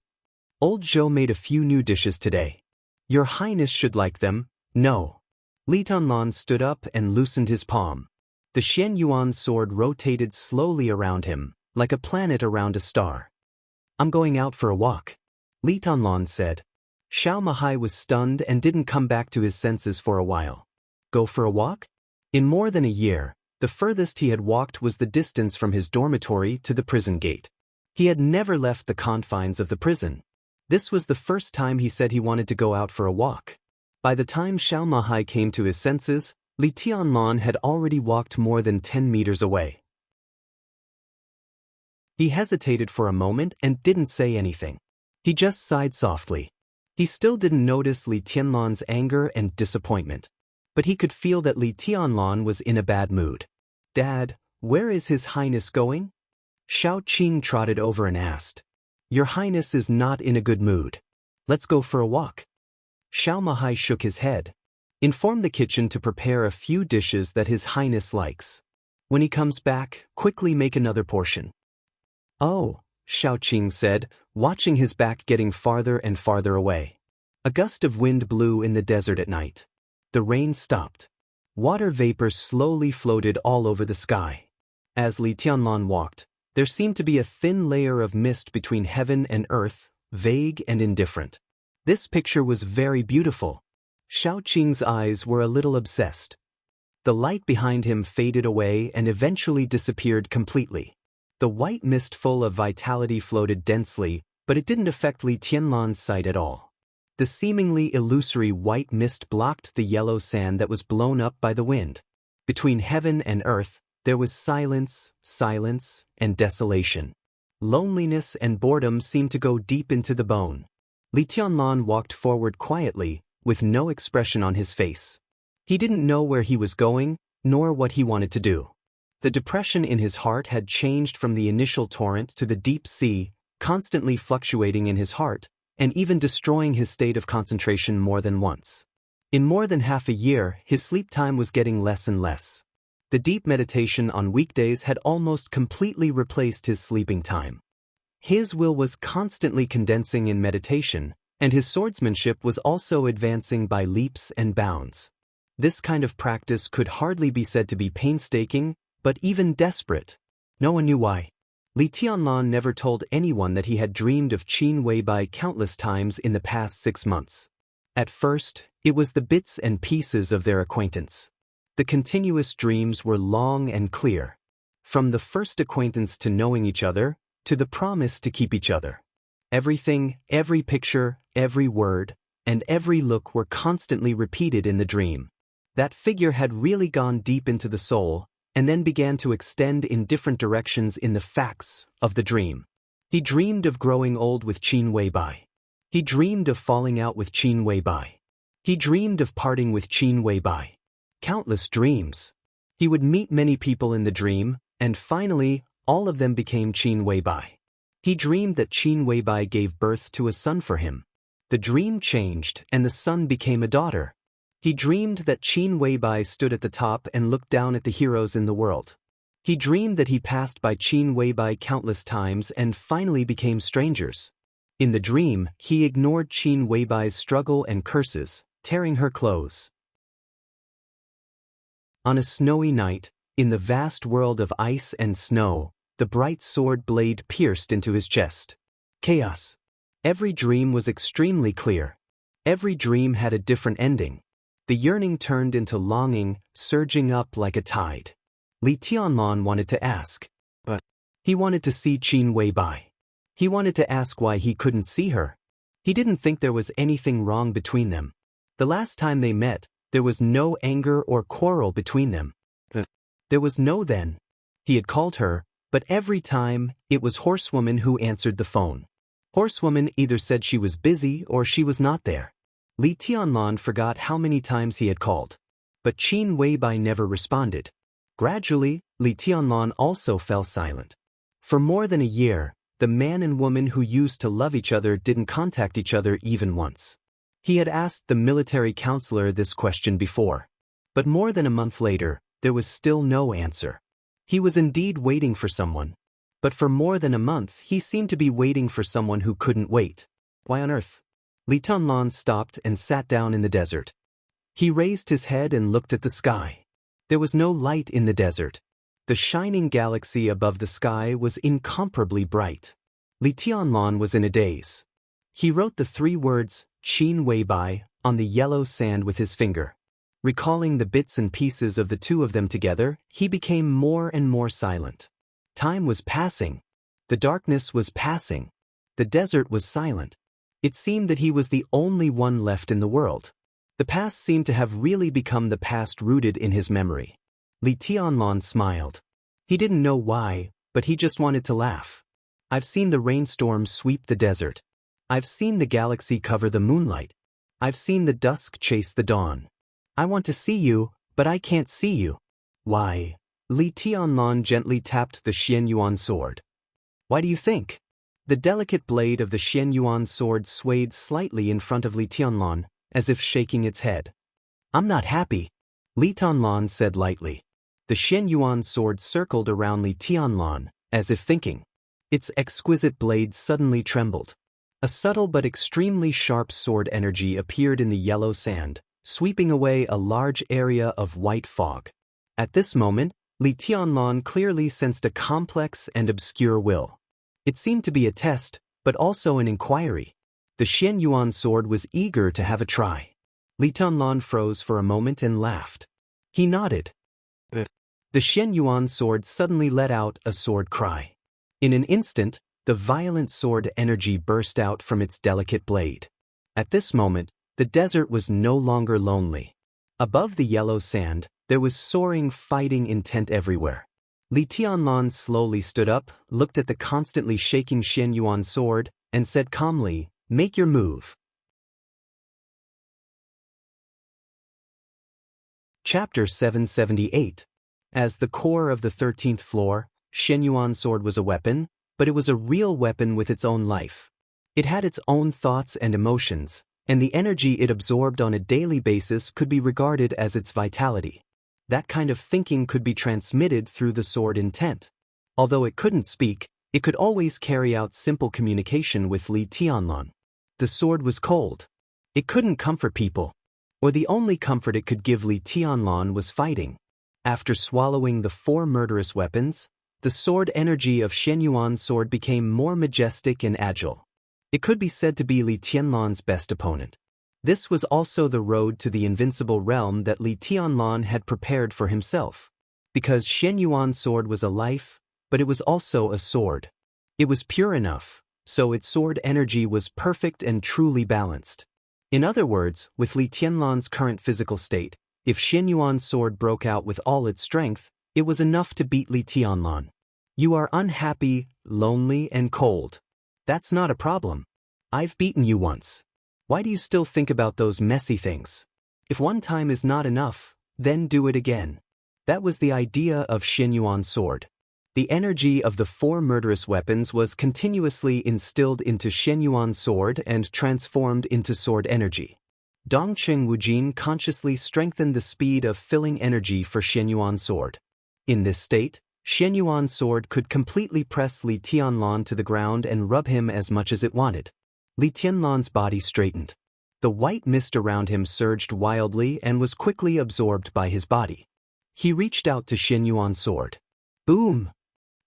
"Old Zhou made a few new dishes today. Your Highness should like them." "No." Li Tianlan stood up and loosened his palm. The Xianyuan sword rotated slowly around him, like a planet around a star. "I'm going out for a walk," Li Tianlan said. Xiao Mahai was stunned and didn't come back to his senses for a while. Go for a walk? In more than a year, the furthest he had walked was the distance from his dormitory to the prison gate. He had never left the confines of the prison. This was the first time he said he wanted to go out for a walk. By the time Xiao Mahai came to his senses, Li Tianlan had already walked more than 10 meters away. He hesitated for a moment and didn't say anything. He just sighed softly. He still didn't notice Li Tianlan's anger and disappointment. But he could feel that Li Tianlan was in a bad mood. "Dad, where is His Highness going?" Shao Qing trotted over and asked, "Your Highness is not in a good mood. Let's go for a walk." Xiao Mahai shook his head. "Inform the kitchen to prepare a few dishes that His Highness likes. When he comes back, quickly make another portion." "Oh," Shao Qing said, watching his back getting farther and farther away. A gust of wind blew in the desert at night. The rain stopped. Water vapor slowly floated all over the sky. As Li Tianlan walked, there seemed to be a thin layer of mist between heaven and earth, vague and indifferent. This picture was very beautiful. Shao Qing's eyes were a little obsessed. The light behind him faded away and eventually disappeared completely. The white mist full of vitality floated densely, but it didn't affect Li Tianlan's sight at all. The seemingly illusory white mist blocked the yellow sand that was blown up by the wind. Between heaven and earth, there was silence, and desolation. Loneliness and boredom seemed to go deep into the bone. Li Tianlan walked forward quietly, with no expression on his face. He didn't know where he was going, nor what he wanted to do. The depression in his heart had changed from the initial torrent to the deep sea, constantly fluctuating in his heart, and even destroying his state of concentration more than once. In more than half a year, his sleep time was getting less and less. The deep meditation on weekdays had almost completely replaced his sleeping time. His will was constantly condensing in meditation, and his swordsmanship was also advancing by leaps and bounds. This kind of practice could hardly be said to be painstaking, but even desperate. No one knew why. Li Tianlan never told anyone that he had dreamed of Qin Weibai countless times in the past 6 months. At first, it was the bits and pieces of their acquaintance. The continuous dreams were long and clear. From the first acquaintance to knowing each other, to the promise to keep each other. Everything, every picture, every word, and every look were constantly repeated in the dream. That figure had really gone deep into the soul, and then began to extend in different directions in the facts of the dream. He dreamed of growing old with Qin Weibai. He dreamed of falling out with Qin Weibai. He dreamed of parting with Qin Weibai. Countless dreams. He would meet many people in the dream, and finally, all of them became Qin Weibai. He dreamed that Qin Weibai gave birth to a son for him. The dream changed, and the son became a daughter. He dreamed that Qin Weibai stood at the top and looked down at the heroes in the world. He dreamed that he passed by Qin Weibai countless times and finally became strangers. In the dream, he ignored Qin Weibai's struggle and curses, tearing her clothes. On a snowy night, in the vast world of ice and snow, the bright sword blade pierced into his chest. Chaos. Every dream was extremely clear. Every dream had a different ending. The yearning turned into longing, surging up like a tide. Li Tianlan wanted to ask, but he wanted to see Qin Weibai. He wanted to ask why he couldn't see her. He didn't think there was anything wrong between them. The last time they met, there was no anger or quarrel between them. There was no then. He had called her, but every time, it was Horsewoman who answered the phone. Horsewoman either said she was busy or she was not there. Li Tianlan forgot how many times he had called. But Qin Weibai never responded. Gradually, Li Tianlan also fell silent. For more than a year, the man and woman who used to love each other didn't contact each other even once. He had asked the military counselor this question before. But more than a month later, there was still no answer. He was indeed waiting for someone. But for more than a month, he seemed to be waiting for someone who couldn't wait. Why on earth? Li Tianlan stopped and sat down in the desert. He raised his head and looked at the sky. There was no light in the desert. The shining galaxy above the sky was incomparably bright. Li Tianlan was in a daze. He wrote the 3 words, Qin Weibai, on the yellow sand with his finger. Recalling the bits and pieces of the two of them together, he became more and more silent. Time was passing. The darkness was passing. The desert was silent. It seemed that he was the only one left in the world. The past seemed to have really become the past rooted in his memory. Li Tianlan smiled. He didn't know why, but he just wanted to laugh. I've seen the rainstorm sweep the desert. I've seen the galaxy cover the moonlight. I've seen the dusk chase the dawn. I want to see you, but I can't see you. Why? Li Tianlan gently tapped the Xianyuan sword. Why do you think? The delicate blade of the Xianyuan sword swayed slightly in front of Li Tianlan, as if shaking its head. I'm not happy, Li Tianlan said lightly. The Xianyuan sword circled around Li Tianlan, as if thinking. Its exquisite blade suddenly trembled. A subtle but extremely sharp sword energy appeared in the yellow sand, sweeping away a large area of white fog. At this moment, Li Tianlan clearly sensed a complex and obscure will. It seemed to be a test, but also an inquiry. The Xianyuan sword was eager to have a try. Li Tianlan froze for a moment and laughed. He nodded. The Xianyuan sword suddenly let out a sword cry. In an instant, the violent sword energy burst out from its delicate blade. At this moment, the desert was no longer lonely. Above the yellow sand, there was soaring fighting intent everywhere. Li Tianlan slowly stood up, looked at the constantly shaking Xianyuan sword, and said calmly, "Make your move." Chapter 778. As the core of the 13th floor, Xianyuan sword was a weapon, but it was a real weapon with its own life. It had its own thoughts and emotions, and the energy it absorbed on a daily basis could be regarded as its vitality. That kind of thinking could be transmitted through the sword intent. Although it couldn't speak, it could always carry out simple communication with Li Tianlan. The sword was cold. It couldn't comfort people. Or the only comfort it could give Li Tianlan was fighting. After swallowing the 4 murderous weapons, the sword energy of Xianyuan's sword became more majestic and agile. It could be said to be Li Tianlan's best opponent. This was also the road to the invincible realm that Li Tianlan had prepared for himself. Because Xianyuan's sword was a life, but it was also a sword. It was pure enough, so its sword energy was perfect and truly balanced. In other words, with Li Tianlan's current physical state, if Xianyuan's sword broke out with all its strength, it was enough to beat Li Tianlan. You are unhappy, lonely, and cold. That's not a problem. I've beaten you once. Why do you still think about those messy things? If one time is not enough, then do it again. That was the idea of Xianyuan's sword. The energy of the 4 murderous weapons was continuously instilled into Xianyuan's sword and transformed into sword energy. Dongqing Wujin consciously strengthened the speed of filling energy for Xianyuan's sword. In this state, Xianyuan's sword could completely press Li Tianlan to the ground and rub him as much as it wanted. Li Tianlan's body straightened. The white mist around him surged wildly and was quickly absorbed by his body. He reached out to Xianyuan's sword. Boom!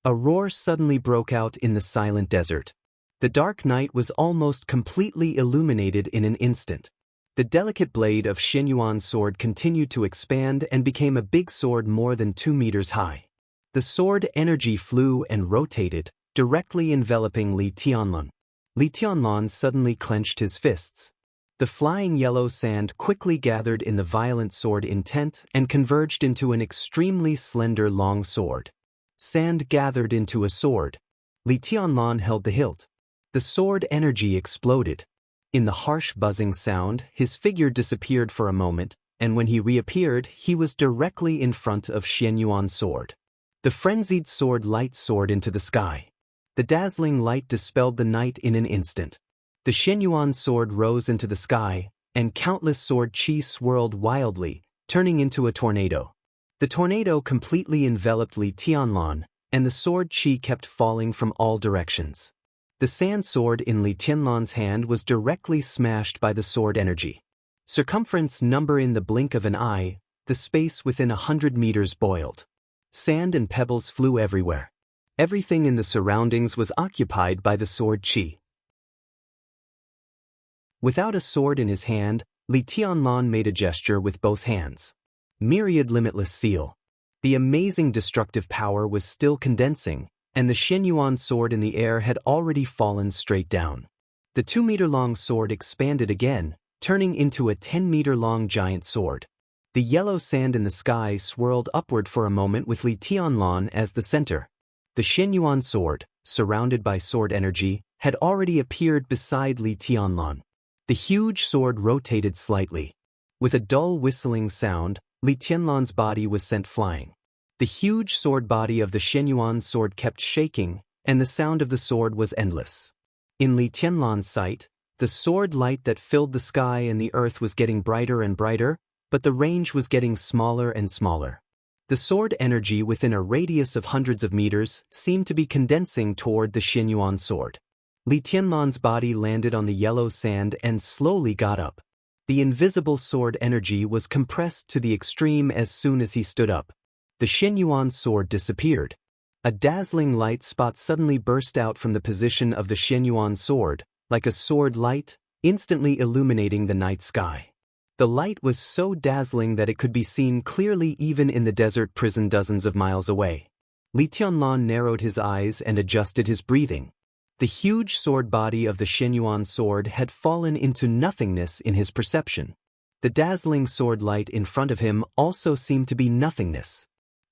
A roar suddenly broke out in the silent desert. The dark night was almost completely illuminated in an instant. The delicate blade of Xianyuan's sword continued to expand and became a big sword more than 2 meters high. The sword energy flew and rotated, directly enveloping Li Tianlan. Li Tianlan suddenly clenched his fists. The flying yellow sand quickly gathered in the violent sword intent and converged into an extremely slender long sword. Sand gathered into a sword. Li Tianlan held the hilt. The sword energy exploded. In the harsh buzzing sound, his figure disappeared for a moment, and when he reappeared, he was directly in front of Xianyuan's sword. The frenzied sword light soared into the sky. The dazzling light dispelled the night in an instant. The Xianyuan sword rose into the sky, and countless sword chi swirled wildly, turning into a tornado. The tornado completely enveloped Li Tianlan, and the sword chi kept falling from all directions. The sand sword in Li Tianlan's hand was directly smashed by the sword energy. Circumference number in the blink of an eye, the space within 100 meters boiled. Sand and pebbles flew everywhere. Everything in the surroundings was occupied by the sword chi. Without a sword in his hand, Li Tianlan made a gesture with both hands. Myriad limitless seal. The amazing destructive power was still condensing, and the Xianyuan sword in the air had already fallen straight down. The 2-meter-long sword expanded again, turning into a 10-meter-long giant sword. The yellow sand in the sky swirled upward for a moment with Li Tianlan as the center. The Xianyuan sword, surrounded by sword energy, had already appeared beside Li Tianlan. The huge sword rotated slightly. With a dull whistling sound, Li Tianlan's body was sent flying. The huge sword body of the Xianyuan sword kept shaking, and the sound of the sword was endless. In Li Tianlan's sight, the sword light that filled the sky and the earth was getting brighter and brighter, but the range was getting smaller and smaller. The sword energy within a radius of hundreds of meters seemed to be condensing toward the Xianyuan sword. Li Tianlan's body landed on the yellow sand and slowly got up. The invisible sword energy was compressed to the extreme as soon as he stood up. The Xianyuan sword disappeared. A dazzling light spot suddenly burst out from the position of the Xianyuan sword, like a sword light, instantly illuminating the night sky. The light was so dazzling that it could be seen clearly even in the desert prison dozens of miles away. Li Tianlan narrowed his eyes and adjusted his breathing. The huge sword body of the Xianyuan sword had fallen into nothingness in his perception. The dazzling sword light in front of him also seemed to be nothingness.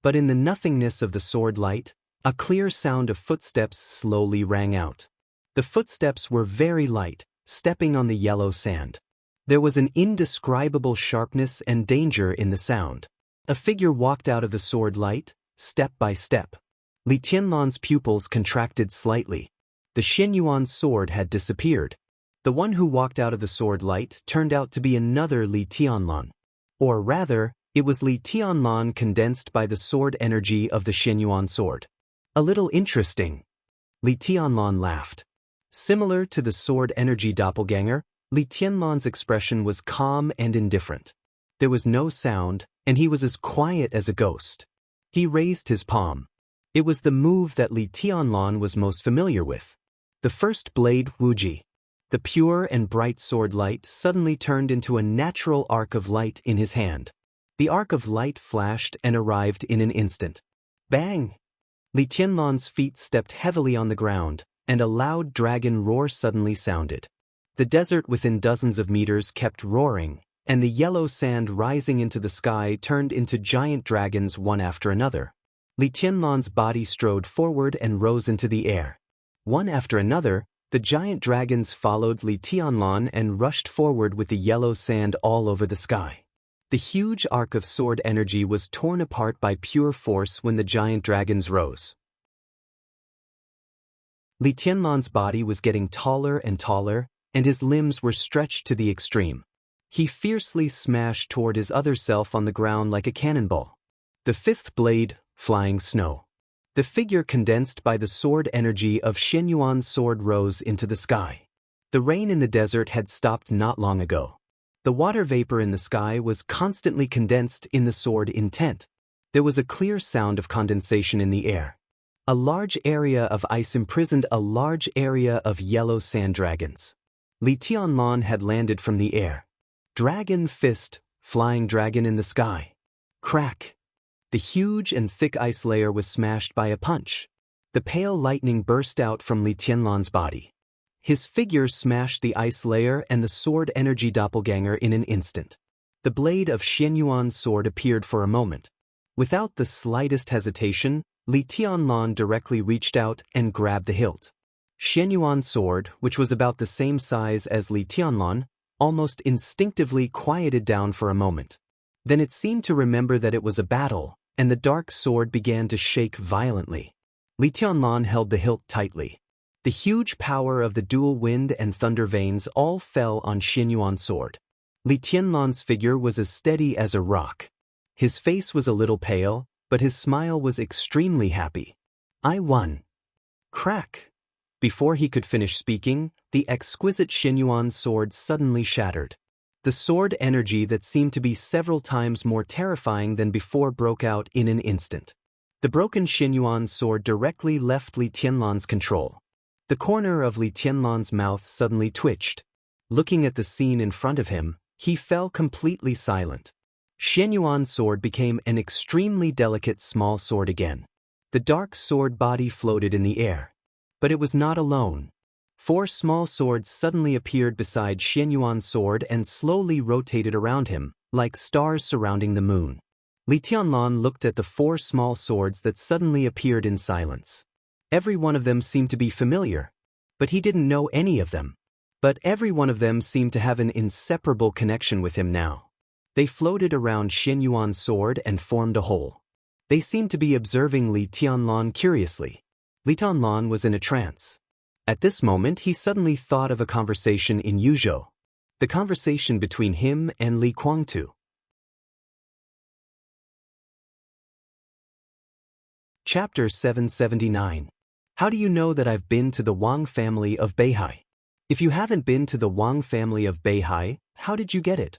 But in the nothingness of the sword light, a clear sound of footsteps slowly rang out. The footsteps were very light, stepping on the yellow sand. There was an indescribable sharpness and danger in the sound. A figure walked out of the sword light, step by step. Li Tianlan's pupils contracted slightly. The Xianyuan sword had disappeared. The one who walked out of the sword light turned out to be another Li Tianlan. Or rather, it was Li Tianlan condensed by the sword energy of the Xianyuan sword. A little interesting. Li Tianlan laughed. Similar to the sword energy doppelganger, Li Tianlan's expression was calm and indifferent. There was no sound, and he was as quiet as a ghost. He raised his palm. It was the move that Li Tianlan was most familiar with. The first blade, Wuji. The pure and bright sword light suddenly turned into a natural arc of light in his hand. The arc of light flashed and arrived in an instant. Bang! Li Tianlan's feet stepped heavily on the ground, and a loud dragon roar suddenly sounded. The desert within dozens of meters kept roaring, and the yellow sand rising into the sky turned into giant dragons one after another. Li Tianlan's body strode forward and rose into the air. One after another, the giant dragons followed Li Tianlan and rushed forward with the yellow sand all over the sky. The huge arc of sword energy was torn apart by pure force when the giant dragons rose. Li Tianlan's body was getting taller and taller, and his limbs were stretched to the extreme. He fiercely smashed toward his other self on the ground like a cannonball. The fifth blade, flying snow. The figure condensed by the sword energy of Xianyuan's sword rose into the sky. The rain in the desert had stopped not long ago. The water vapor in the sky was constantly condensed in the sword intent. There was a clear sound of condensation in the air. A large area of ice imprisoned a large area of yellow sand dragons. Li Tianlan had landed from the air. Dragon fist, flying dragon in the sky. Crack! The huge and thick ice layer was smashed by a punch. The pale lightning burst out from Li Tianlan's body. His figure smashed the ice layer and the sword energy doppelganger in an instant. The blade of Xianyuan's sword appeared for a moment. Without the slightest hesitation, Li Tianlan directly reached out and grabbed the hilt. Xianyuan's sword, which was about the same size as Li Tianlan, almost instinctively quieted down for a moment. Then it seemed to remember that it was a battle, and the dark sword began to shake violently. Li Tianlan held the hilt tightly. The huge power of the dual wind and thunder veins all fell on Xianyuan's sword. Li Tianlan's figure was as steady as a rock. His face was a little pale, but his smile was extremely happy. I won. Crack! Before he could finish speaking, the exquisite Xianyuan sword suddenly shattered. The sword energy that seemed to be several times more terrifying than before broke out in an instant. The broken Xianyuan sword directly left Li Tianlan's control. The corner of Li Tianlan's mouth suddenly twitched. Looking at the scene in front of him, he fell completely silent. Xianyuan's sword became an extremely delicate small sword again. The dark sword body floated in the air. But it was not alone. 4 small swords suddenly appeared beside Xianyuan's sword and slowly rotated around him, like stars surrounding the moon. Li Tianlan looked at the 4 small swords that suddenly appeared in silence. Every one of them seemed to be familiar, but he didn't know any of them. But every one of them seemed to have an inseparable connection with him now. They floated around Xianyuan's sword and formed a whole. They seemed to be observing Li Tianlan curiously. Li Tianlan was in a trance. At this moment he suddenly thought of a conversation in Yuzhou. The conversation between him and Li Guangtu. Chapter 779. How do you know that I've been to the Wang family of Beihai? If you haven't been to the Wang family of Beihai, how did you get it?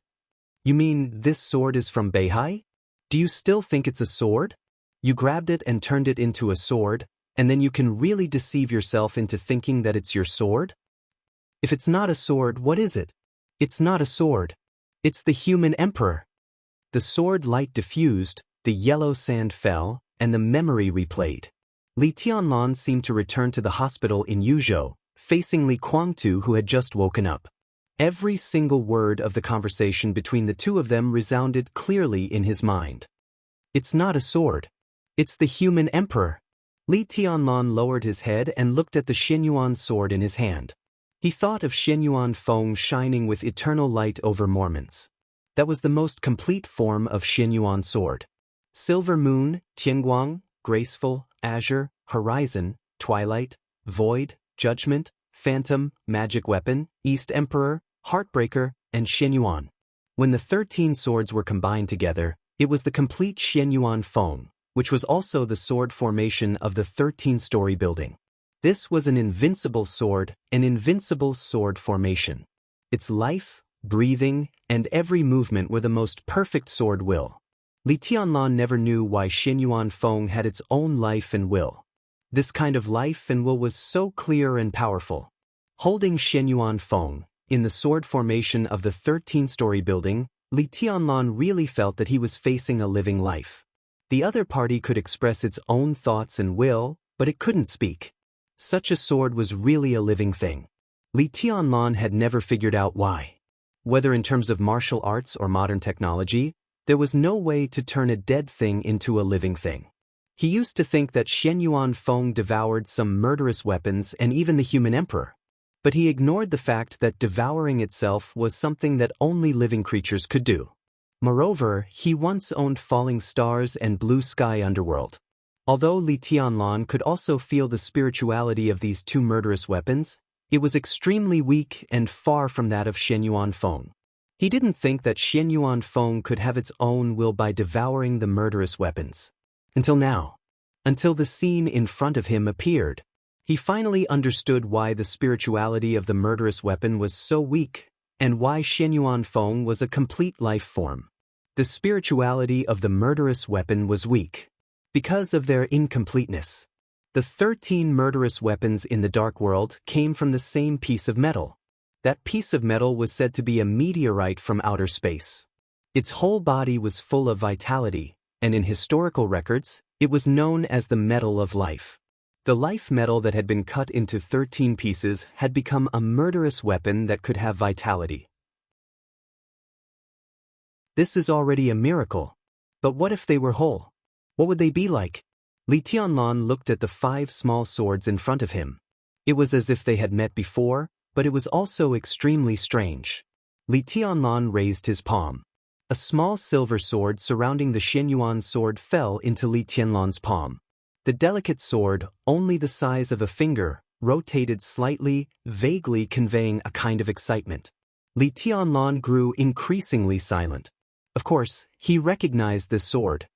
You mean this sword is from Beihai? Do you still think it's a sword? You grabbed it and turned it into a sword, and then you can really deceive yourself into thinking that it's your sword? If it's not a sword, what is it? It's not a sword. It's the human emperor. The sword light diffused, the yellow sand fell, and the memory replayed. Li Tianlan seemed to return to the hospital in Yuzhou, facing Li Guangtu who had just woken up. Every single word of the conversation between the two of them resounded clearly in his mind. It's not a sword. It's the human emperor. Li Tianlan lowered his head and looked at the Xianyuan sword in his hand. He thought of Xianyuan Feng shining with eternal light over Mormons. That was the most complete form of Xianyuan sword. Silver moon, Tianguang, graceful, azure, horizon, twilight, void, judgment, phantom, magic weapon, East Emperor, heartbreaker, and Xianyuan. When the 13 swords were combined together, it was the complete Xianyuan Feng, which was also the sword formation of the 13-story building. This was an invincible sword formation. Its life, breathing, and every movement were the most perfect sword will. Li Tianlan never knew why Xianyuan Feng had its own life and will. This kind of life and will was so clear and powerful. Holding Xianyuan Feng, in the sword formation of the 13-story building, Li Tianlan really felt that he was facing a living life. The other party could express its own thoughts and will, but it couldn't speak. Such a sword was really a living thing. Li Tianlan had never figured out why. Whether in terms of martial arts or modern technology, there was no way to turn a dead thing into a living thing. He used to think that Xianyuan Feng devoured some murderous weapons and even the human emperor. But he ignored the fact that devouring itself was something that only living creatures could do. Moreover, he once owned falling stars and blue sky underworld. Although Li Tianlan could also feel the spirituality of these two murderous weapons, it was extremely weak and far from that of Xianyuan Feng. He didn't think that Xianyuan Feng could have its own will by devouring the murderous weapons. Until now. Until the scene in front of him appeared. He finally understood why the spirituality of the murderous weapon was so weak, and why Xianyuan Feng was a complete life form. The spirituality of the murderous weapon was weak. Because of their incompleteness. The 13 murderous weapons in the dark world came from the same piece of metal. That piece of metal was said to be a meteorite from outer space. Its whole body was full of vitality, and in historical records, it was known as the metal of life. The life metal that had been cut into 13 pieces had become a murderous weapon that could have vitality. This is already a miracle. But what if they were whole? What would they be like? Li Tianlan looked at the 5 small swords in front of him. It was as if they had met before, but it was also extremely strange. Li Tianlan raised his palm. A small silver sword surrounding the Xianyuan sword fell into Li Tianlan's palm. The delicate sword, only the size of a finger, rotated slightly, vaguely conveying a kind of excitement. Li Tianlan grew increasingly silent. Of course, he recognized this sword.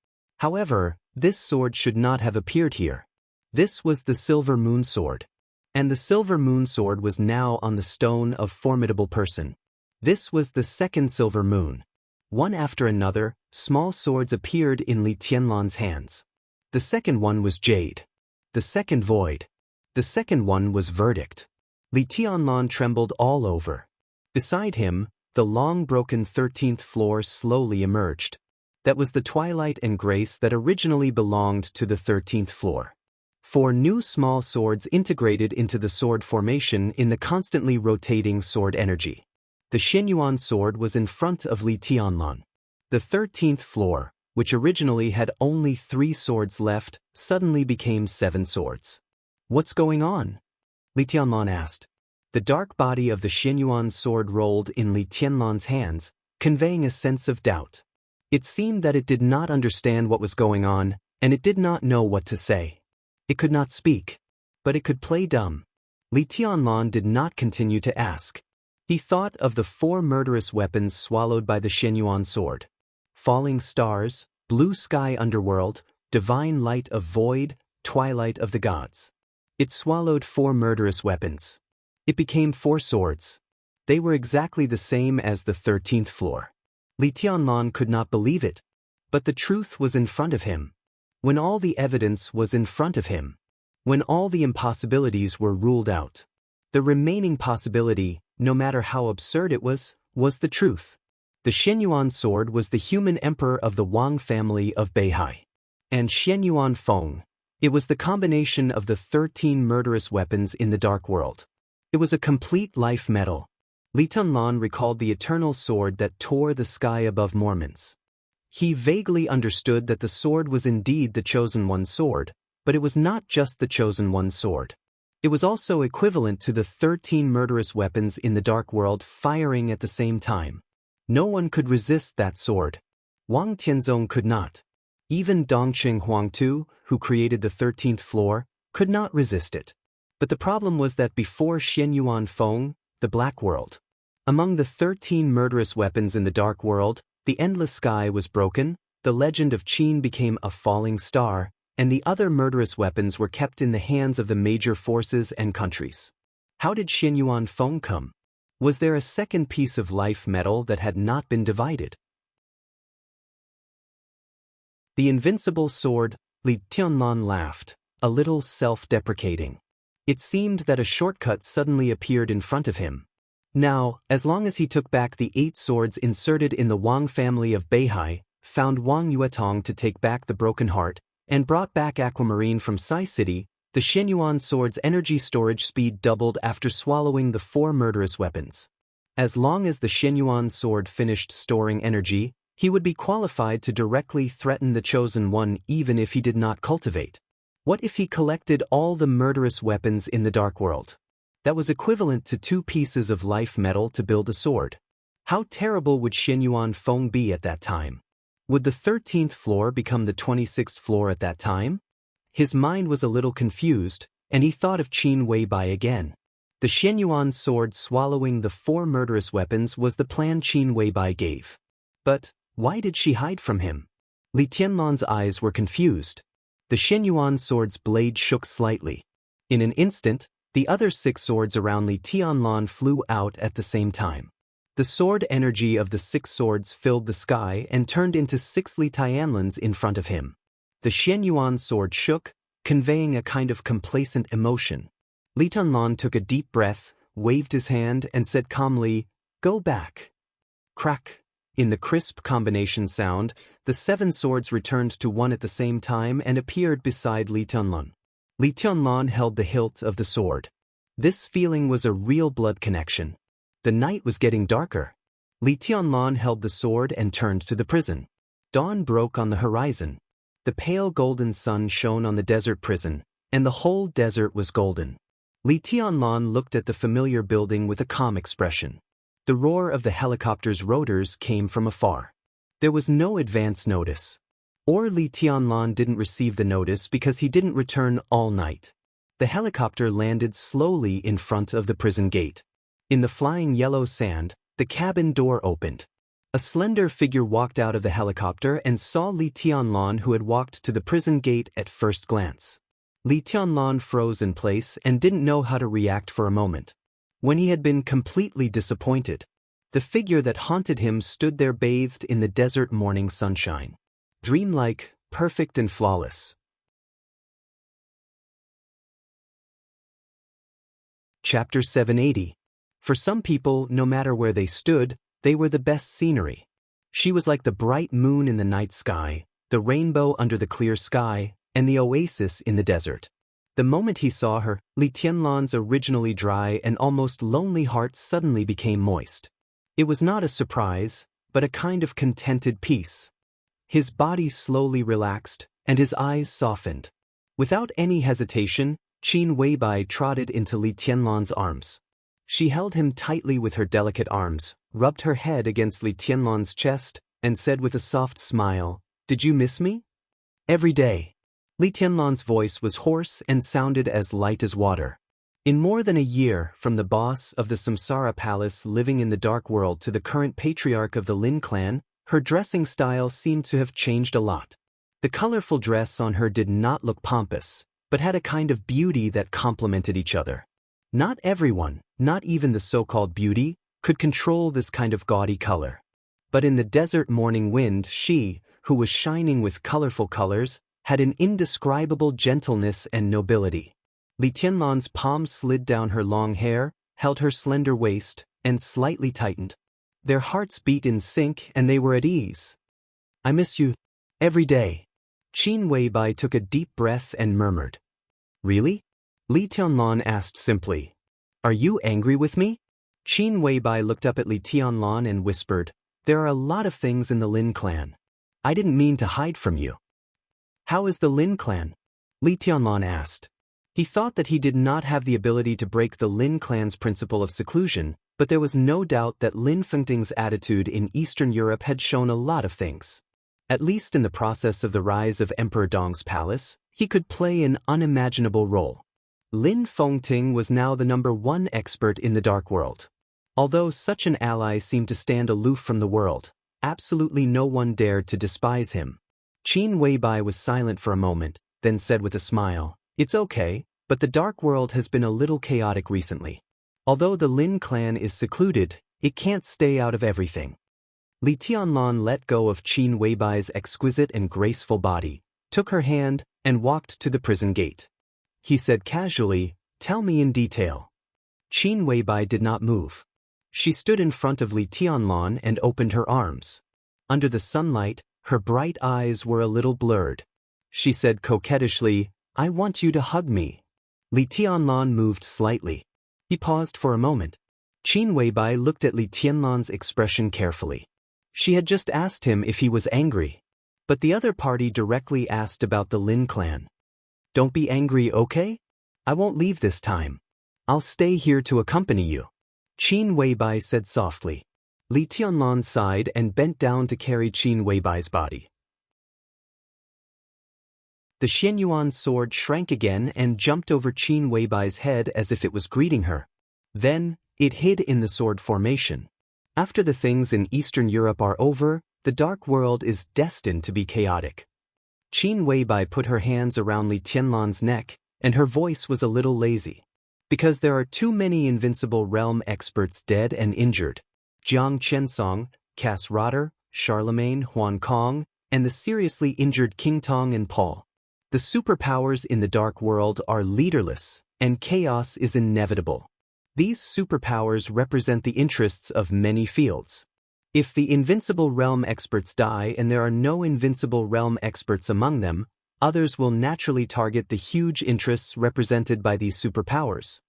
However, this sword should not have appeared here. This was the Silver Moon Sword. And the Silver Moon Sword was now on the stone of formidable person. This was the second Silver Moon. One after another, small swords appeared in Li Tianlan's hands. The second one was Jade. The second Void. The second one was Verdict. Li Tianlan trembled all over. Beside him, the long broken 13th floor slowly emerged. That was the twilight and grace that originally belonged to the 13th floor. 4 new small swords integrated into the sword formation in the constantly rotating sword energy. The Xianyuan sword was in front of Li Tianlan. The 13th floor, which originally had only 3 swords left, suddenly became 7 swords. What's going on? Li Tianlan asked. The dark body of the Xianyuan sword rolled in Li Tianlan's hands, conveying a sense of doubt. It seemed that it did not understand what was going on, and it did not know what to say. It could not speak. but it could play dumb. Li Tianlan did not continue to ask. He thought of the 4 murderous weapons swallowed by the Shenyuan sword. Falling stars, blue sky underworld, divine light of void, twilight of the gods. It swallowed 4 murderous weapons. It became 4 swords. They were exactly the same as the 13th floor. Li Tianlan could not believe it. But the truth was in front of him. When all the evidence was in front of him. When all the impossibilities were ruled out. The remaining possibility, no matter how absurd it was the truth. The Shenyuan sword was the human emperor of the Wang family of Beihai. And Shenyuan Feng. It was the combination of the 13 murderous weapons in the dark world. It was a complete life medal. Li Tianlan recalled the eternal sword that tore the sky above Mormons. He vaguely understood that the sword was indeed the Chosen One's sword, but it was not just the Chosen One's sword. It was also equivalent to the 13 murderous weapons in the dark world firing at the same time. No one could resist that sword. Wang Tianzong could not. Even Dongqing Huangtu, who created the 13th floor, could not resist it. But the problem was that before Shenyuan Feng, the black world. Among the 13 murderous weapons in the dark world, the endless sky was broken, the legend of Qin became a falling star, and the other murderous weapons were kept in the hands of the major forces and countries. How did Shenyuan Feng come? Was there a second piece of life metal that had not been divided? The invincible sword, Li Tianlan laughed, a little self-deprecating. It seemed that a shortcut suddenly appeared in front of him. Now, as long as he took back the 8 swords inserted in the Wang family of Beihai, found Wang Yuetong to take back the broken heart, and brought back Aquamarine from Sai City, the Shenyuan sword's energy storage speed doubled after swallowing the 4 murderous weapons. As long as the Shenyuan sword finished storing energy, he would be qualified to directly threaten the Chosen One even if he did not cultivate. What if he collected all the murderous weapons in the dark world? That was equivalent to 2 pieces of life metal to build a sword. How terrible would Shenyuan Feng be at that time? Would the 13th floor become the 26th floor at that time? His mind was a little confused, and he thought of Qin Weibai again. The Shenyuan sword swallowing the 4 murderous weapons was the plan Qin Weibai gave. But why did she hide from him? Li Tianlan's eyes were confused. The Shenyuan sword's blade shook slightly. In an instant, the other 6 swords around Li Tianlan flew out at the same time. The sword energy of the 6 swords filled the sky and turned into 6 Li Tianlans in front of him. The Shenyuan sword shook, conveying a kind of complacent emotion. Li Tianlan took a deep breath, waved his hand, and said calmly, "Go back." Crack. In the crisp combination sound, the 7 swords returned to one at the same time and appeared beside Li Tianlan. Li Tianlan held the hilt of the sword. This feeling was a real blood connection. The night was getting darker. Li Tianlan held the sword and turned to the prison. Dawn broke on the horizon. The pale golden sun shone on the desert prison, and the whole desert was golden. Li Tianlan looked at the familiar building with a calm expression. The roar of the helicopter's rotors came from afar. There was no advance notice. Or Li Tianlan didn't receive the notice because he didn't return all night. The helicopter landed slowly in front of the prison gate. In the flying yellow sand, the cabin door opened. A slender figure walked out of the helicopter and saw Li Tianlan, who had walked to the prison gate at first glance. Li Tianlan froze in place and didn't know how to react for a moment. When he had been completely disappointed, the figure that haunted him stood there bathed in the desert morning sunshine. Dreamlike, perfect and flawless. Chapter 780. For some people, no matter where they stood, they were the best scenery. She was like the bright moon in the night sky, the rainbow under the clear sky, and the oasis in the desert. The moment he saw her, Li Tianlan's originally dry and almost lonely heart suddenly became moist. It was not a surprise, but a kind of contented peace. His body slowly relaxed, and his eyes softened. Without any hesitation, Qin Weibai trotted into Li Tianlan's arms. She held him tightly with her delicate arms, rubbed her head against Li Tianlan's chest, and said with a soft smile, "Did you miss me?" "Every day." Li Tianlan's voice was hoarse and sounded as light as water. In more than a year, from the boss of the Samsara Palace living in the Dark World to the current patriarch of the Lin clan, her dressing style seemed to have changed a lot. The colorful dress on her did not look pompous, but had a kind of beauty that complemented each other. Not everyone, not even the so-called beauty, could control this kind of gaudy color. But in the desert morning wind, she, who was shining with colorful colors, had an indescribable gentleness and nobility. Li Tianlan's palm slid down her long hair, held her slender waist, and slightly tightened. Their hearts beat in sync and they were at ease. "I miss you. Every day." Qin Weibai took a deep breath and murmured. "Really?" Li Tianlan asked simply. "Are you angry with me?" Qin Weibai looked up at Li Tianlan and whispered, "There are a lot of things in the Lin clan. I didn't mean to hide from you." "How is the Lin clan?" Li Tianlan asked. He thought that he did not have the ability to break the Lin clan's principle of seclusion, but there was no doubt that Lin Fengting's attitude in Eastern Europe had shown a lot of things. At least in the process of the rise of Emperor Dong's palace, he could play an unimaginable role. Lin Fengting was now the #1 expert in the Dark World. Although such an ally seemed to stand aloof from the world, absolutely no one dared to despise him. Qin Weibai was silent for a moment, then said with a smile, "It's okay, but the Dark World has been a little chaotic recently. Although the Lin clan is secluded, it can't stay out of everything." Li Tianlan let go of Qin Weibai's exquisite and graceful body, took her hand, and walked to the prison gate. He said casually, "Tell me in detail." Qin Weibai did not move. She stood in front of Li Tianlan and opened her arms. Under the sunlight, her bright eyes were a little blurred. She said coquettishly, "I want you to hug me." Li Tianlan moved slightly. He paused for a moment. Qin Weibai looked at Li Tianlan's expression carefully. She had just asked him if he was angry. But the other party directly asked about the Lin clan. "Don't be angry, okay? I won't leave this time. I'll stay here to accompany you," Qin Weibai said softly. Li Tianlan sighed and bent down to carry Qin Weibai's body. The Xianyuan sword shrank again and jumped over Qin Weibai's head as if it was greeting her. Then, it hid in the sword formation. After the things in Eastern Europe are over, the Dark World is destined to be chaotic. Qin Weibai put her hands around Li Tianlan's neck, and her voice was a little lazy. "Because there are too many invincible realm experts dead and injured. Jiang Chensong, Cass Rotter, Charlemagne Huan Kong, and the seriously injured King Tong and Paul. The superpowers in the Dark World are leaderless, and chaos is inevitable. These superpowers represent the interests of many fields. If the invincible realm experts die and there are no invincible realm experts among them, others will naturally target the huge interests represented by these superpowers.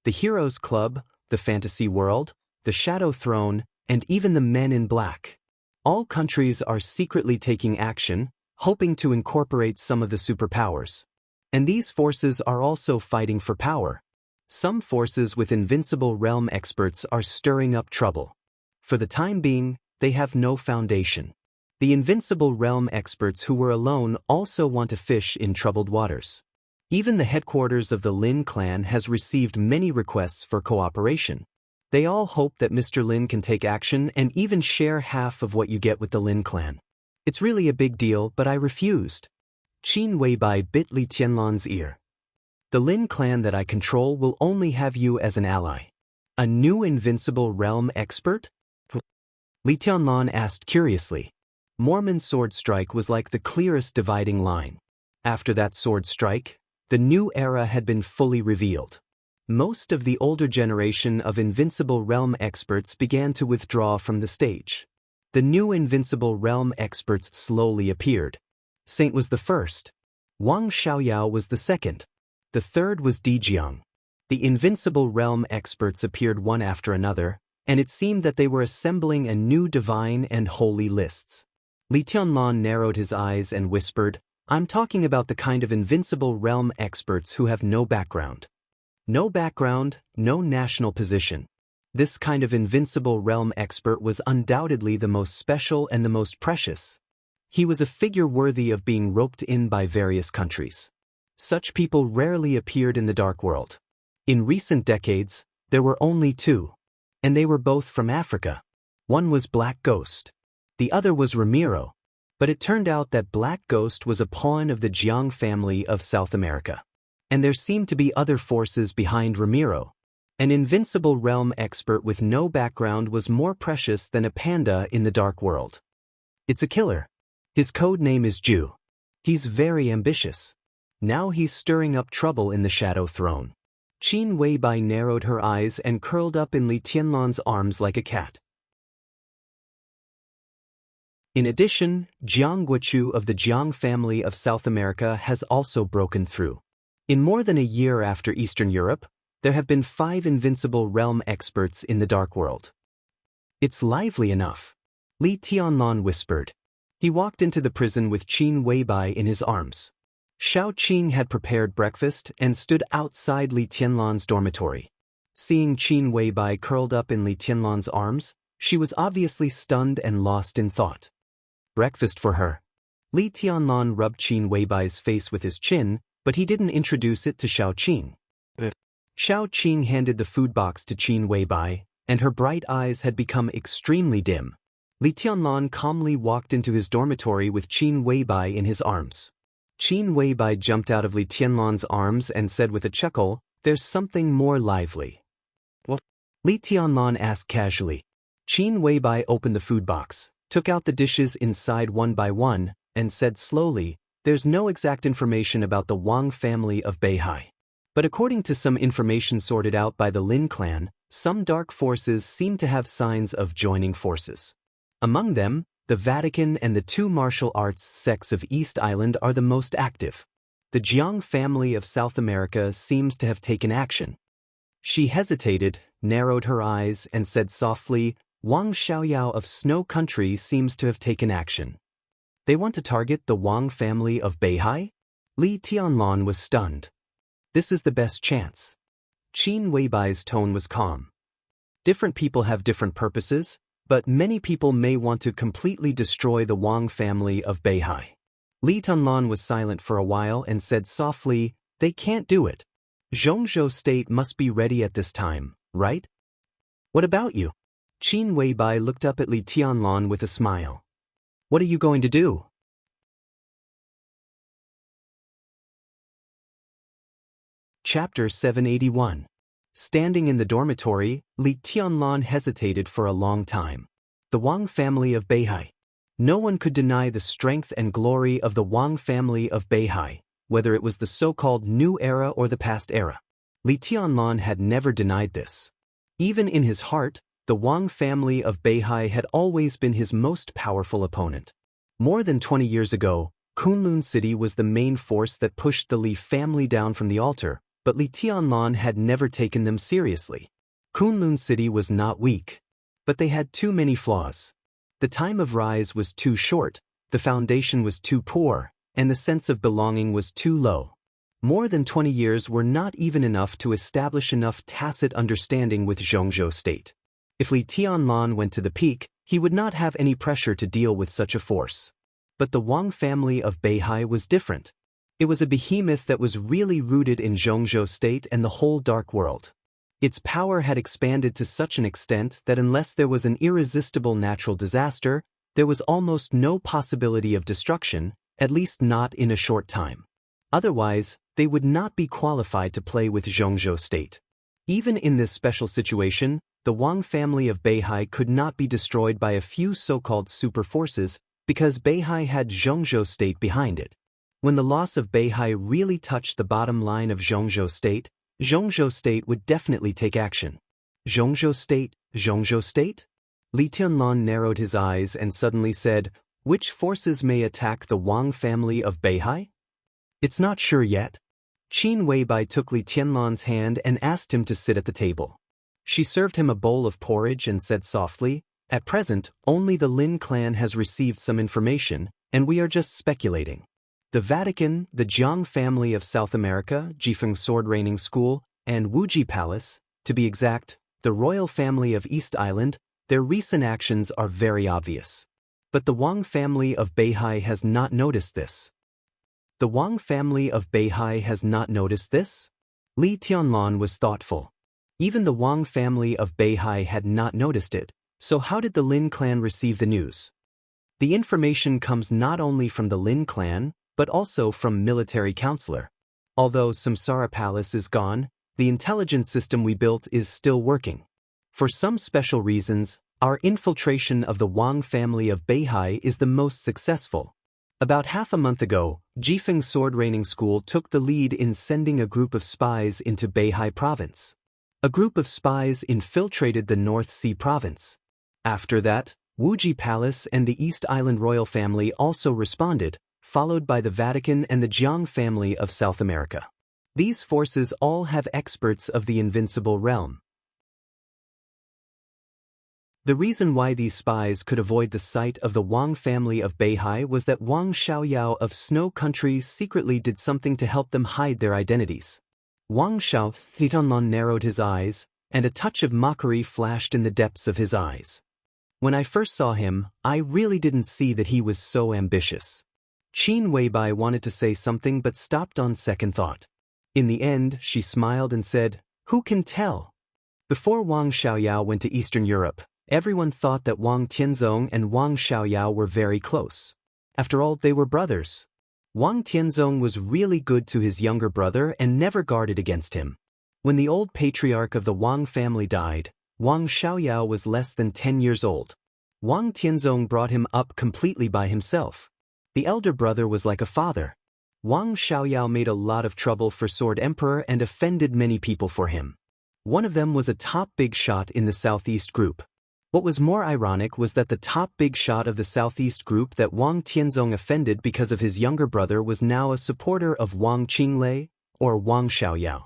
The Heroes Club, the Fantasy World, the Shadow Throne, and even the Men in Black. All countries are secretly taking action, hoping to incorporate some of the superpowers. And these forces are also fighting for power. Some forces with invincible realm experts are stirring up trouble. For the time being, they have no foundation. The invincible realm experts who were alone also want to fish in troubled waters. Even the headquarters of the Lin clan has received many requests for cooperation. They all hope that Mr. Lin can take action and even share half of what you get with the Lin clan. It's really a big deal, but I refused. Qin Weibai bit Li Tianlan's ear. The Lin clan that I control will only have you as an ally. A new invincible realm expert? Li Tianlan asked curiously. Mormon's sword strike was like the clearest dividing line. After that sword strike, the new era had been fully revealed. Most of the older generation of invincible realm experts began to withdraw from the stage. The new invincible realm experts slowly appeared. Saint was the first. Wang Xiaoyao was the second. The third was Dijiang. The invincible realm experts appeared one after another, and it seemed that they were assembling a new divine and holy lists. Li Tianlan narrowed his eyes and whispered, "I'm talking about the kind of invincible realm experts who have no background. No background, no national position. This kind of invincible realm expert was undoubtedly the most special and the most precious. He was a figure worthy of being roped in by various countries. Such people rarely appeared in the dark world. In recent decades, there were only two. And they were both from Africa. One was Black Ghost. The other was Ramiro. But it turned out that Black Ghost was a pawn of the Jiang family of South America. And there seemed to be other forces behind Ramiro. An invincible realm expert with no background was more precious than a panda in the dark world. It's a killer. His code name is Ju. He's very ambitious. Now he's stirring up trouble in the Shadow Throne. Qin Weibai narrowed her eyes and curled up in Li Tianlan's arms like a cat. In addition, Jiang Guochu of the Jiang family of South America has also broken through. In more than a year after Eastern Europe, there have been 5 invincible realm experts in the dark world. It's lively enough, Li Tianlan whispered. He walked into the prison with Qin Weibai in his arms. Xiao Qing had prepared breakfast and stood outside Li Tianlan's dormitory. Seeing Qin Weibai curled up in Li Tianlan's arms, she was obviously stunned and lost in thought. Breakfast for her. Li Tianlan rubbed Qin Weibai's face with his chin, but he didn't introduce it to Xiao Qing. Xiao Qing handed the food box to Qin Weibai, and her bright eyes had become extremely dim. Li Tianlan calmly walked into his dormitory with Qin Weibai in his arms. Qin Weibai jumped out of Li Tianlan's arms and said with a chuckle, "There's something more lively." "What?" Li Tianlan asked casually. Qin Weibai opened the food box, took out the dishes inside one by one, and said slowly, "There's no exact information about the Wang family of Beihai. But according to some information sorted out by the Lin clan, some dark forces seem to have signs of joining forces. Among them, the Vatican and the 2 martial arts sects of East Island are the most active. The Jiang family of South America seems to have taken action." She hesitated, narrowed her eyes, and said softly, "Wang Xiaoyao of Snow Country seems to have taken action. They want to target the Wang family of Beihai?" Li Tianlan was stunned. "This is the best chance." Qin Weibai's tone was calm. "Different people have different purposes, but many people may want to completely destroy the Wang family of Beihai." Li Tianlan was silent for a while and said softly, "They can't do it. Zhongzhou State must be ready at this time, right?" "What about you?" Qin Weibai looked up at Li Tianlan with a smile. "What are you going to do?" Chapter 781. Standing in the dormitory, Li Tianlan hesitated for a long time. The Wang family of Beihai. No one could deny the strength and glory of the Wang family of Beihai, whether it was the so-called new era or the past era. Li Tianlan had never denied this. Even in his heart, the Wang family of Beihai had always been his most powerful opponent. More than 20 years ago, Kunlun City was the main force that pushed the Li family down from the altar, but Li Tianlan had never taken them seriously. Kunlun City was not weak, but they had too many flaws. The time of rise was too short, the foundation was too poor, and the sense of belonging was too low. More than 20 years were not even enough to establish enough tacit understanding with Zhongzhou State. If Li Tianlan went to the peak, he would not have any pressure to deal with such a force. But the Wang family of Beihai was different. It was a behemoth that was really rooted in Zhongzhou State and the whole dark world. Its power had expanded to such an extent that unless there was an irresistible natural disaster, there was almost no possibility of destruction, at least not in a short time. Otherwise, they would not be qualified to play with Zhongzhou State. Even in this special situation, the Wang family of Beihai could not be destroyed by a few so-called super forces because Beihai had Zhongzhou State behind it. When the loss of Beihai really touched the bottom line of Zhongzhou State would definitely take action. Zhongzhou State? Li Tianlan narrowed his eyes and suddenly said, "Which forces may attack the Wang family of Beihai?" "It's not sure yet." Qin Weibai took Li Tianlan's hand and asked him to sit at the table. She served him a bowl of porridge and said softly, "At present, only the Lin clan has received some information, and we are just speculating. The Vatican, the Jiang family of South America, Jifeng Sword Reigning School, and Wuji Palace, to be exact, the royal family of East Island, their recent actions are very obvious. But the Wang family of Beihai has not noticed this. The Wang family of Beihai has not noticed this? Li Tianlan was thoughtful. Even the Wang family of Beihai had not noticed it, so how did the Lin clan receive the news? The information comes not only from the Lin clan, but also from military counselor. Although Samsara Palace is gone, the intelligence system we built is still working. For some special reasons, our infiltration of the Wang family of Beihai is the most successful. About half a month ago, Jifeng Sword Training School took the lead in sending a group of spies into Beihai province. A group of spies infiltrated the North Sea province. After that, Wuji Palace and the East Island royal family also responded, followed by the Vatican and the Jiang family of South America. These forces all have experts of the invincible realm. The reason why these spies could avoid the sight of the Wang family of Beihai was that Wang Xiaoyao of Snow Country secretly did something to help them hide their identities. Wang Xiao, Li Tianlan narrowed his eyes, and a touch of mockery flashed in the depths of his eyes. When I first saw him, I really didn't see that he was so ambitious. Qin Weibai wanted to say something but stopped on second thought. In the end, she smiled and said, "Who can tell?" Before Wang Xiaoyao went to Eastern Europe, everyone thought that Wang Tianzong and Wang Xiaoyao were very close. After all, they were brothers. Wang Tianzong was really good to his younger brother and never guarded against him. When the old patriarch of the Wang family died, Wang Xiaoyao was less than 10 years old. Wang Tianzong brought him up completely by himself. The elder brother was like a father. Wang Xiaoyao made a lot of trouble for Sword Emperor and offended many people for him. One of them was a top big shot in the Southeast group. What was more ironic was that the top big shot of the Southeast group that Wang Tianzong offended because of his younger brother was now a supporter of Wang Qinglei, or Wang Xiaoyao.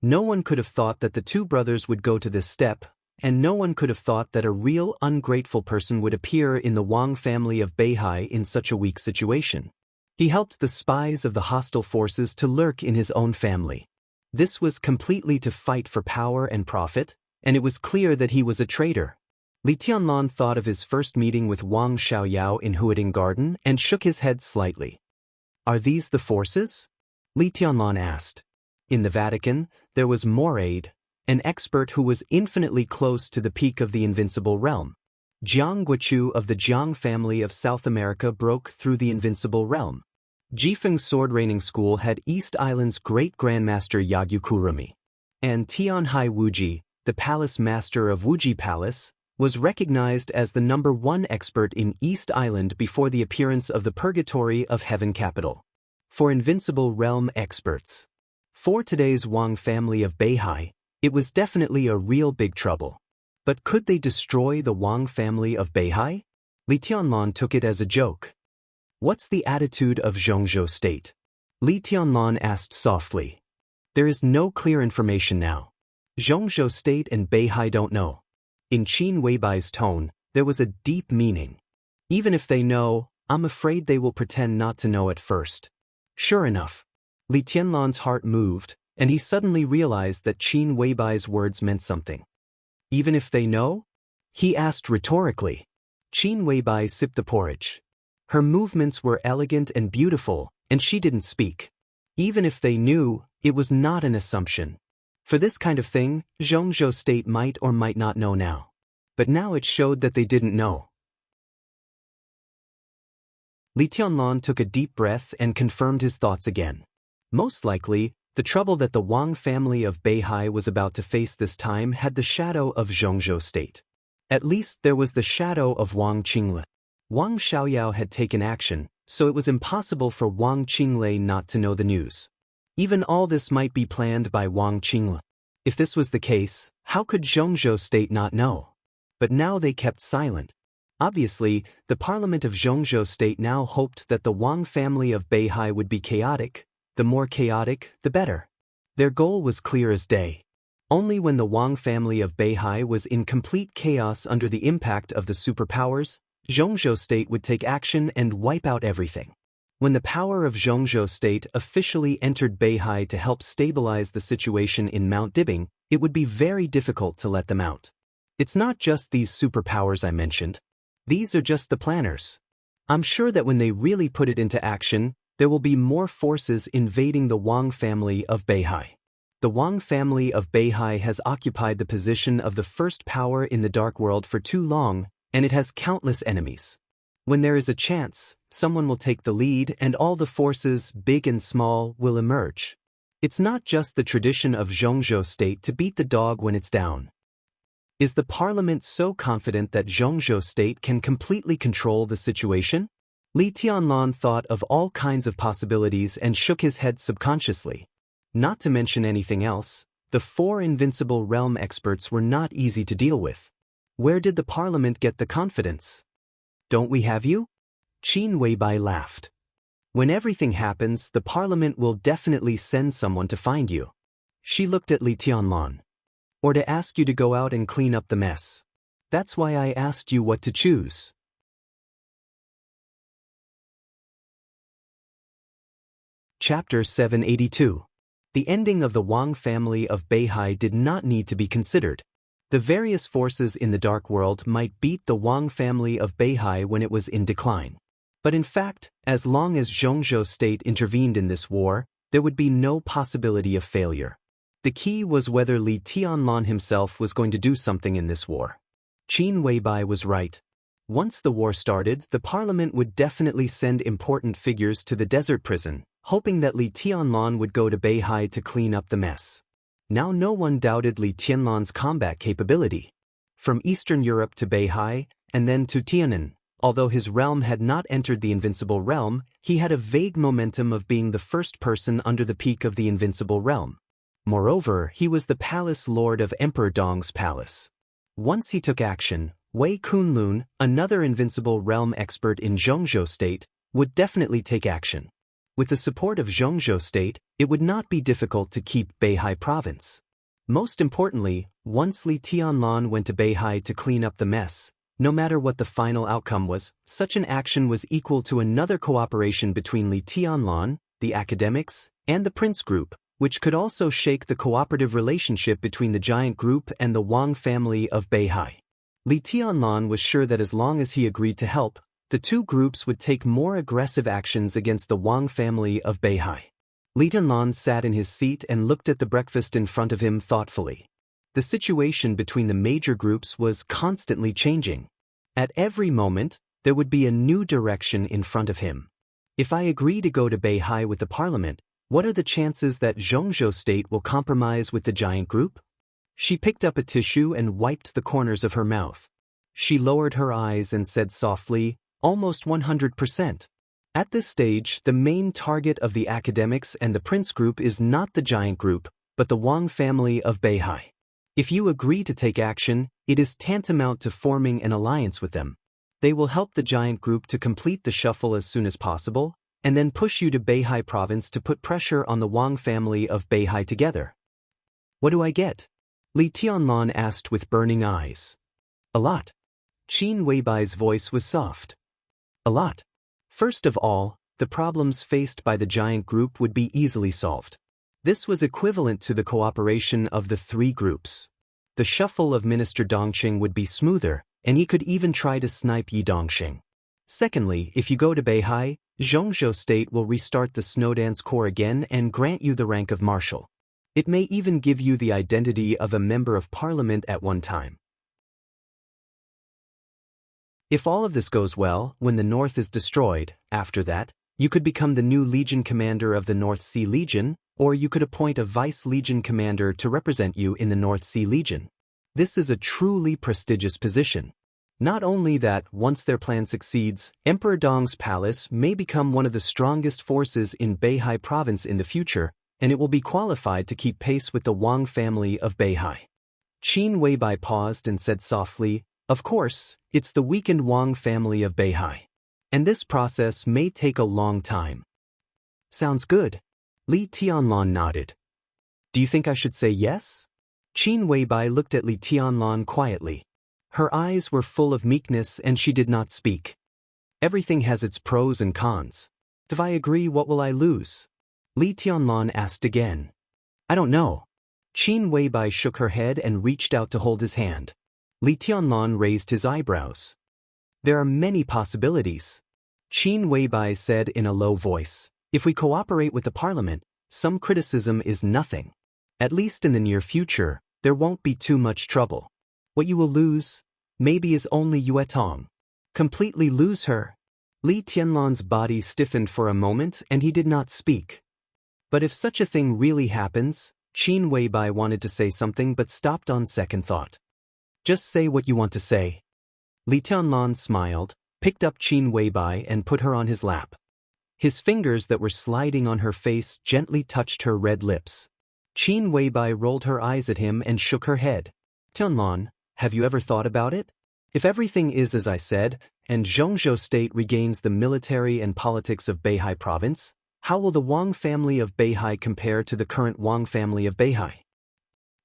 No one could have thought that the two brothers would go to this step, and no one could have thought that a real ungrateful person would appear in the Wang family of Beihai in such a weak situation. He helped the spies of the hostile forces to lurk in his own family. This was completely to fight for power and profit, and it was clear that he was a traitor. Li Tianlan thought of his first meeting with Wang Xiaoyao in Huading Garden and shook his head slightly. "Are these the forces?" Li Tianlan asked. In the Vatican, there was Moraid, an expert who was infinitely close to the peak of the invincible realm. Jiang Guochu of the Jiang family of South America broke through the invincible realm. Jifeng Sword Training School had East Island's great grandmaster Yagyu Kurumi. And Tianhai Wuji, the palace master of Wuji Palace, was recognized as the #1 expert in East Island before the appearance of the Purgatory of Heaven capital. For invincible realm experts. For today's Wang family of Beihai, it was definitely a real big trouble. But could they destroy the Wang family of Beihai? Li Tianlan took it as a joke. "What's the attitude of Zhongzhou state?" Li Tianlan asked softly. "There is no clear information now. Zhongzhou state and Beihai don't know." In Qin Weibai's tone, there was a deep meaning. "Even if they know, I'm afraid they will pretend not to know at first." Sure enough, Li Tianlan's heart moved, and he suddenly realized that Qin Weibai's words meant something. "Even if they know?" he asked rhetorically. Qin Weibai sipped the porridge. Her movements were elegant and beautiful, and she didn't speak. Even if they knew, it was not an assumption. For this kind of thing, Zhongzhou state might or might not know now. But now it showed that they didn't know. Li Tianlan took a deep breath and confirmed his thoughts again. Most likely, the trouble that the Wang family of Beihai was about to face this time had the shadow of Zhongzhou state. At least there was the shadow of Wang Qinglei. Wang Xiaoyao had taken action, so it was impossible for Wang Qinglei not to know the news. Even all this might be planned by Wang Qinglei. If this was the case, how could Zhongzhou state not know? But now they kept silent. Obviously, the parliament of Zhongzhou state now hoped that the Wang family of Beihai would be chaotic. The more chaotic, the better. Their goal was clear as day. Only when the Wang family of Beihai was in complete chaos under the impact of the superpowers, Zhongzhou state would take action and wipe out everything. When the power of Zhongzhou state officially entered Beihai to help stabilize the situation in Mount Dibing, it would be very difficult to let them out. It's not just these superpowers I mentioned. These are just the planners. I'm sure that when they really put it into action, there will be more forces invading the Wang family of Beihai. The Wang family of Beihai has occupied the position of the first power in the dark world for too long, and it has countless enemies. When there is a chance, someone will take the lead and all the forces, big and small, will emerge. It's not just the tradition of Zhongzhou state to beat the dog when it's down. Is the parliament so confident that Zhongzhou state can completely control the situation? Li Tianlan thought of all kinds of possibilities and shook his head subconsciously. Not to mention anything else, the 4 invincible realm experts were not easy to deal with. Where did the parliament get the confidence? Don't we have you? Qin Weibai laughed. When everything happens, the parliament will definitely send someone to find you. She looked at Li Tianlan. Or to ask you to go out and clean up the mess. That's why I asked you what to choose. Chapter 782. The ending of the Wang family of Beihai did not need to be considered. The various forces in the dark world might beat the Wang family of Beihai when it was in decline. But in fact, as long as Zhongzhou state intervened in this war, there would be no possibility of failure. The key was whether Li Tianlan himself was going to do something in this war. Qin Weibai was right. Once the war started, the parliament would definitely send important figures to the desert prison, hoping that Li Tianlan would go to Beihai to clean up the mess. Now no one doubted Li Tianlan's combat capability. From Eastern Europe to Beihai, and then to Tianan, although his realm had not entered the invincible realm, he had a vague momentum of being the first person under the peak of the invincible realm. Moreover, he was the palace lord of Emperor Dong's palace. Once he took action, Wei Kunlun, another invincible realm expert in Zhongzhou state, would definitely take action. With the support of Zhongzhou state, it would not be difficult to keep Beihai province. Most importantly, once Li Tianlan went to Beihai to clean up the mess, no matter what the final outcome was, such an action was equal to another cooperation between Li Tianlan, the academics, and the Prince Group, which could also shake the cooperative relationship between the giant group and the Wang family of Beihai. Li Tianlan was sure that as long as he agreed to help, the two groups would take more aggressive actions against the Wang family of Beihai. Li Tianlan sat in his seat and looked at the breakfast in front of him thoughtfully. The situation between the major groups was constantly changing. At every moment, there would be a new direction in front of him. If I agree to go to Beihai with the parliament, what are the chances that Zhongzhou state will compromise with the giant group? She picked up a tissue and wiped the corners of her mouth. She lowered her eyes and said softly, almost 100%. At this stage, the main target of the academics and the Prince Group is not the giant group, but the Wang family of Beihai. If you agree to take action, it is tantamount to forming an alliance with them. They will help the giant group to complete the shuffle as soon as possible, and then push you to Beihai province to put pressure on the Wang family of Beihai together. What do I get? Li Tianlan asked with burning eyes. A lot. Qin Weibai's voice was soft. A lot. First of all, the problems faced by the giant group would be easily solved. This was equivalent to the cooperation of the three groups. The shuffle of Minister Dongqing would be smoother, and he could even try to snipe Yi Dongxing. Secondly, if you go to Beihai, Zhongzhou state will restart the Snowdance Corps again and grant you the rank of marshal. It may even give you the identity of a member of parliament at one time. If all of this goes well, when the North is destroyed, after that, you could become the new Legion commander of the North Sea Legion, or you could appoint a Vice Legion commander to represent you in the North Sea Legion. This is a truly prestigious position. Not only that, once their plan succeeds, Emperor Dong's palace may become one of the strongest forces in Beihai province in the future, and it will be qualified to keep pace with the Wang family of Beihai. Qin Weibai paused and said softly, of course, it's the weakened Wang family of Beihai. And this process may take a long time. Sounds good. Li Tianlan nodded. Do you think I should say yes? Qin Weibai looked at Li Tianlan quietly. Her eyes were full of meekness and she did not speak. Everything has its pros and cons. If I agree, what will I lose? Li Tianlan asked again. I don't know. Qin Weibai shook her head and reached out to hold his hand. Li Tianlan raised his eyebrows. There are many possibilities. Qin Weibai said in a low voice. If we cooperate with the parliament, some criticism is nothing. At least in the near future, there won't be too much trouble. What you will lose, maybe, is only Yue Tong. Completely lose her? Li Tianlan's body stiffened for a moment and he did not speak. But if such a thing really happens, Qin Weibai wanted to say something but stopped on second thought. Just say what you want to say. Li Tianlan smiled, picked up Qin Weibai and put her on his lap. His fingers that were sliding on her face gently touched her red lips. Qin Weibai rolled her eyes at him and shook her head. Tianlan, have you ever thought about it? If everything is as I said, and Zhongzhou State regains the military and politics of Beihai Province, how will the Wang family of Beihai compare to the current Wang family of Beihai?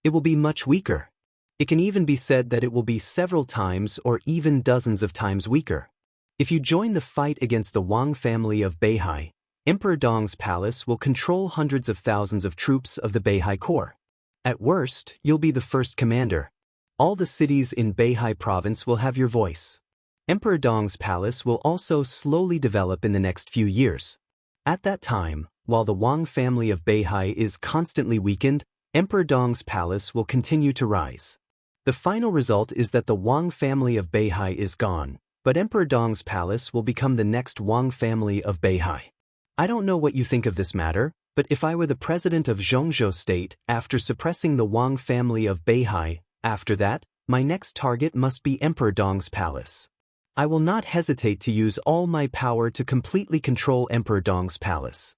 It will be much weaker. It can even be said that it will be several times or even dozens of times weaker. If you join the fight against the Wang family of Beihai, Emperor Dong's palace will control hundreds of thousands of troops of the Beihai Corps. At worst, you'll be the first commander. All the cities in Beihai Province will have your voice. Emperor Dong's palace will also slowly develop in the next few years. At that time, while the Wang family of Beihai is constantly weakened, Emperor Dong's palace will continue to rise. The final result is that the Wang family of Beihai is gone, but Emperor Dong's palace will become the next Wang family of Beihai. I don't know what you think of this matter, but if I were the president of Zhongzhou State, after suppressing the Wang family of Beihai, after that, my next target must be Emperor Dong's palace. I will not hesitate to use all my power to completely control Emperor Dong's palace.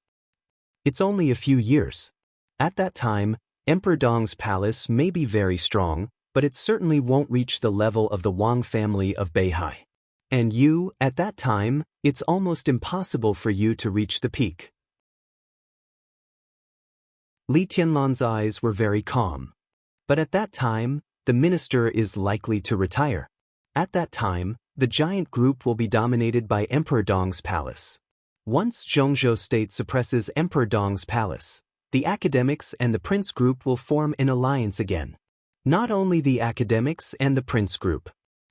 It's only a few years. At that time, Emperor Dong's palace may be very strong, but it certainly won't reach the level of the Wang family of Beihai. And you, at that time, it's almost impossible for you to reach the peak. Li Tianlan's eyes were very calm. But at that time, the minister is likely to retire. At that time, the giant group will be dominated by Emperor Dong's palace. Once Zhongzhou State suppresses Emperor Dong's palace, the academics and the prince group will form an alliance again. Not only the academics and the prince group.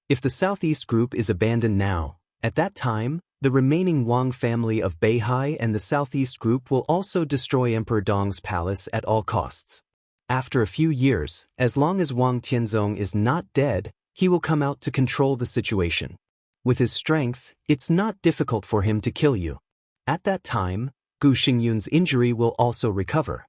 If the southeast group is abandoned now, at that time, the remaining Wang family of Beihai and the southeast group will also destroy Emperor Dong's palace at all costs. After a few years, as long as Wang Tianzong is not dead, he will come out to control the situation. With his strength, it's not difficult for him to kill you. At that time, Gu Xingyun's injury will also recover.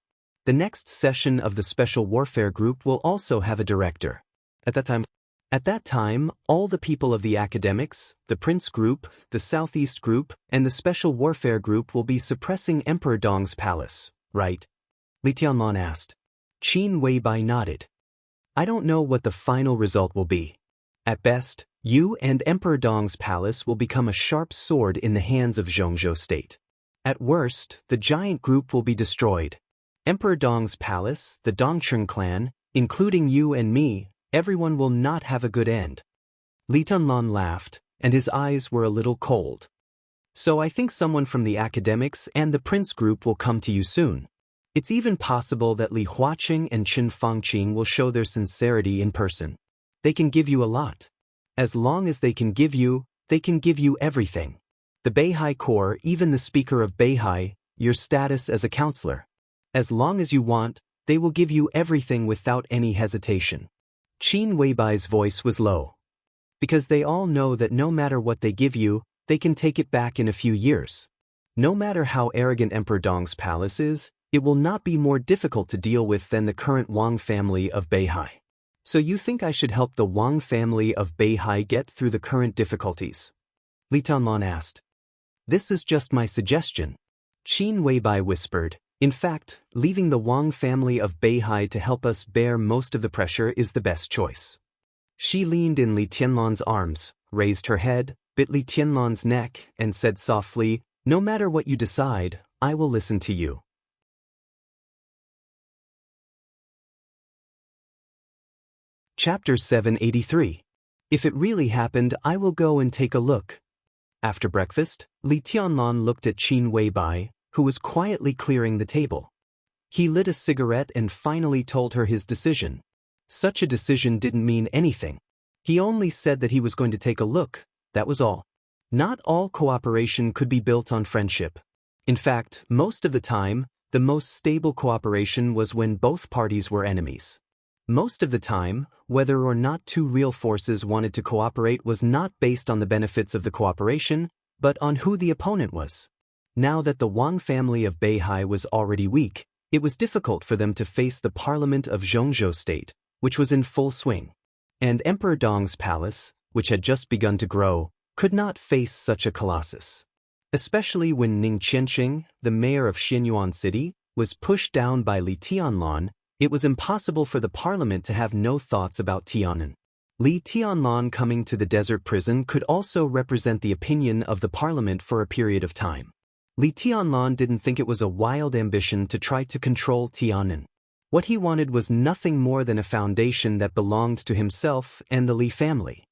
The next session of the Special Warfare Group will also have a director. At that time, all the people of the academics, the Prince Group, the Southeast Group, and the Special Warfare Group will be suppressing Emperor Dong's palace, right? Li Tianlan asked. Qin Weibai nodded. I don't know what the final result will be. At best, you and Emperor Dong's palace will become a sharp sword in the hands of Zhongzhou State. At worst, the giant group will be destroyed. Emperor Dong's palace, the Dongcheng clan, including you and me, everyone will not have a good end. Li Tianlan laughed, and his eyes were a little cold. So I think someone from the academics and the prince group will come to you soon. It's even possible that Li Huaqing and Qin Fangqing will show their sincerity in person. They can give you a lot. As long as they can give you everything. The Beihai Corps, even the speaker of Beihai, your status as a counselor. As long as you want, they will give you everything without any hesitation. Qin Weibai's voice was low. Because they all know that no matter what they give you, they can take it back in a few years. No matter how arrogant Emperor Dong's palace is, it will not be more difficult to deal with than the current Wang family of Beihai. So you think I should help the Wang family of Beihai get through the current difficulties? Li Tianlan asked. This is just my suggestion. Qin Weibai whispered. In fact, leaving the Wang family of Beihai to help us bear most of the pressure is the best choice. She leaned in Li Tianlan's arms, raised her head, bit Li Tianlan's neck, and said softly, no matter what you decide, I will listen to you. Chapter 783. If it really happened, I will go and take a look. After breakfast, Li Tianlan looked at Qin Weibai, who was quietly clearing the table. He lit a cigarette and finally told her his decision. Such a decision didn't mean anything. He only said that he was going to take a look, that was all. Not all cooperation could be built on friendship. In fact, most of the time, the most stable cooperation was when both parties were enemies. Most of the time, whether or not two real forces wanted to cooperate was not based on the benefits of the cooperation, but on who the opponent was. Now that the Wang family of Beihai was already weak, it was difficult for them to face the parliament of Zhongzhou state, which was in full swing. And Emperor Dong's palace, which had just begun to grow, could not face such a colossus. Especially when Ning Qianqing, the mayor of Xinyuan City, was pushed down by Li Tianlan, it was impossible for the parliament to have no thoughts about Tianan. Li Tianlan coming to the desert prison could also represent the opinion of the parliament for a period of time. Li Tianlan didn't think it was a wild ambition to try to control Tianan. What he wanted was nothing more than a foundation that belonged to himself and the Li family.